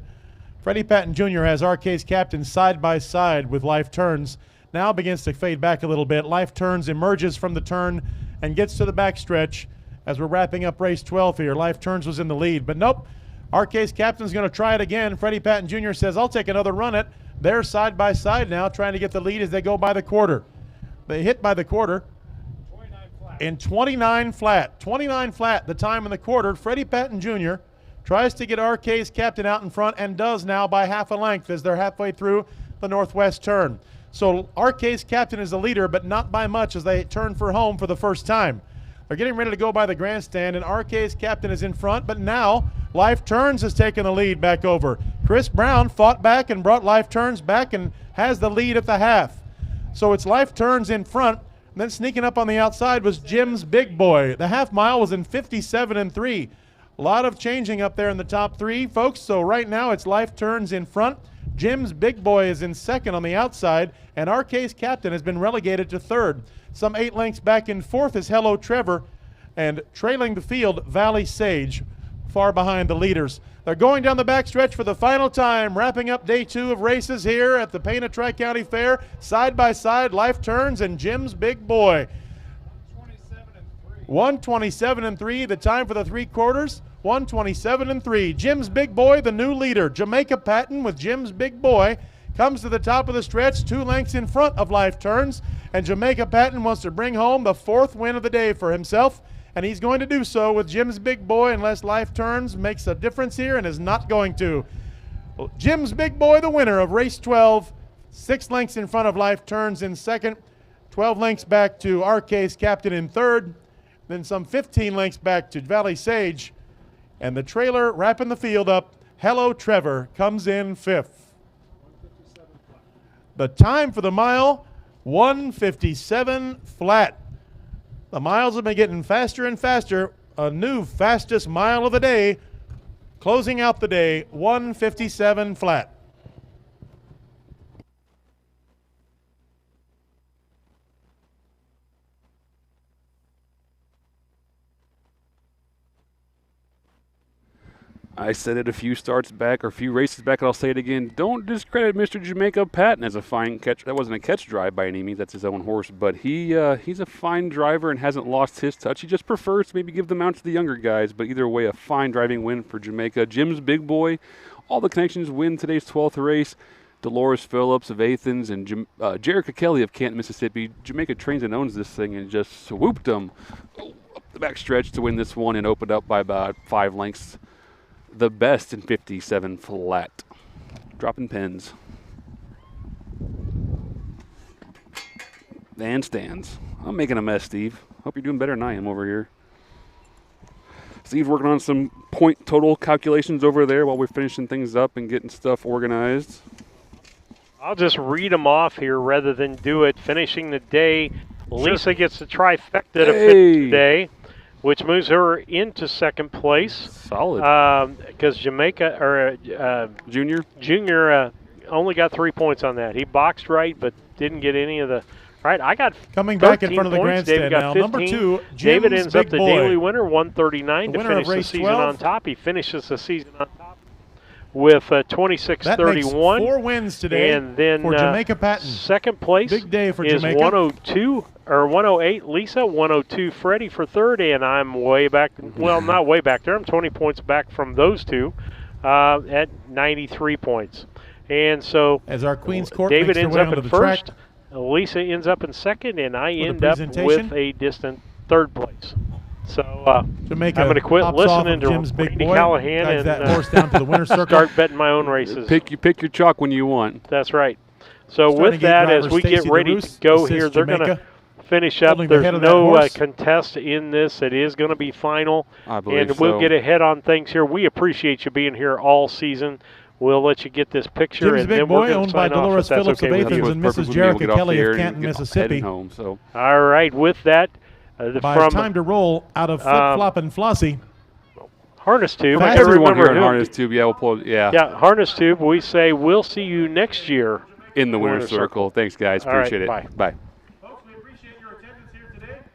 Freddie Patton Jr. has RK's Captain side by side with Life Turns. Now begins to fade back a little bit. Life Turns emerges from the turn and gets to the backstretch as we're wrapping up race 12 here. Life Turns was in the lead, but nope. RK's Captain's going to try it again. Freddie Patton Jr. says, I'll take another run at. They're side by side now, trying to get the lead as they go by the quarter. They hit by the quarter in 29 flat. 29 flat, the time in the quarter. Freddie Patton Jr. tries to get RK's Captain out in front and does now by half a length as they're halfway through the northwest turn. So RK's Captain is the leader, but not by much as they turn for home for the first time. They're getting ready to go by the grandstand, and RK's Captain is in front, but now Life Turns has taken the lead back over. Chris Brown fought back and brought Life Turns back and has the lead at the half. So it's Life Turns in front, and then sneaking up on the outside was Jim's Big Boy. The half mile was in 57-3. A lot of changing up there in the top three, folks. So right now it's Life Turns in front. Jim's Big Boy is in second on the outside, and RK's Captain has been relegated to third. Some 8 lengths back in fourth is Hello Trevor, and trailing the field, Valley Sage, far behind the leaders. They're going down the backstretch for the final time, wrapping up day 2 of races here at the Pana Tri-County Fair. Side by side, Life Turns and Jim's Big Boy. 1:27-3, the time for the 3/4. 1:27-3. Jim's Big Boy, the new leader. Jamaica Patton with Jim's Big Boy comes to the top of the stretch, 2 lengths in front of Life Turns, and Jamaica Patton wants to bring home the 4th win of the day for himself, and he's going to do so with Jim's Big Boy unless Life Turns makes a difference here, and is not going to. Well, Jim's Big Boy, the winner of race 12, 6 lengths in front of Life Turns in second, 12 lengths back to RK's Captain in third, then some 15 lengths back to Valley Sage, and the trailer wrapping the field up, Hello Trevor, comes in fifth. The time for the mile, 1:57 flat. The miles have been getting faster and faster. A new fastest mile of the day, closing out the day, 1:57 flat. I said it a few starts back or a few races back, and I'll say it again. Don't discredit Mr. Jamaica Patton as a fine catch. That wasn't a catch drive by any means. That's his own horse. But he's a fine driver and hasn't lost his touch. He just prefers to maybe give the mount to the younger guys. But either way, a fine driving win for Jamaica. Jim's Big Boy. All the connections win today's 12th race. Dolores Phillips of Athens and Jerica Kelly of Canton, Mississippi. Jamaica trains and owns this thing and just swooped them up the back stretch to win this one and opened up by about 5 lengths. The best in 57 flat. Dropping pins. And stands. I'm making a mess, Steve. Hope you're doing better than I am over here. Steve working on some point total calculations over there while we're finishing things up and getting stuff organized. I'll just read them off here rather than do it. Finishing the day, Lisa gets the trifecta to finish today, which moves her into second place. Solid. Because Jamaica, or Junior only got 3 points on that. He boxed right, but didn't get any of the. Right, I got coming back in front of the points. grandstand David got now. 15. Number 2, David Jim's ends up Big the Boy. daily winner, 139 to finish the season 12. on top. He finishes the season on top with 26-31. That makes 4 wins today and then for Jamaica Patton. Second place Big day for is Jamaica. 102 or 108 Lisa, 102 Freddie for third, and I'm way back. Well, not way back there. I'm 20 points back from those two at 93 points. And so as our Queen's Court David makes ends their up way in onto the first. track. Lisa ends up in second, and I With end up with a distant third place. So Jamaica I'm going to quit hops off listening of to Jim's Big Randy Boy, Callahan guides and that horse down to the winner's circle. start betting my own races. Pick your chalk when you want. That's right. So Starting with that, gate as we driver get ready Stacey to go DeRoos here, they're going to Jamaica, finish up. holding the There's head of that no horse. contest in this. It is going to be final, I believe and we'll so. get ahead on things here. We appreciate you being here all season. We'll let you get this picture, Jim's and Big then Boy, we're going owned to by sign off. Dolores if that's Phillips okay of with Athens you. and Perfect Mrs. with me. We'll Jerica get off Kelly the air of and Canton, get Mississippi. heading home. So All right, with that, By time to roll out of Flip Flop and Flossie. Harness Tube. Fast. I can't everyone remember here in who. Harness Tube, we'll pull. Yeah, Harness Tube. We say we'll see you next year in the winner's circle. Thanks, guys. All right, Appreciate it. bye. Bye.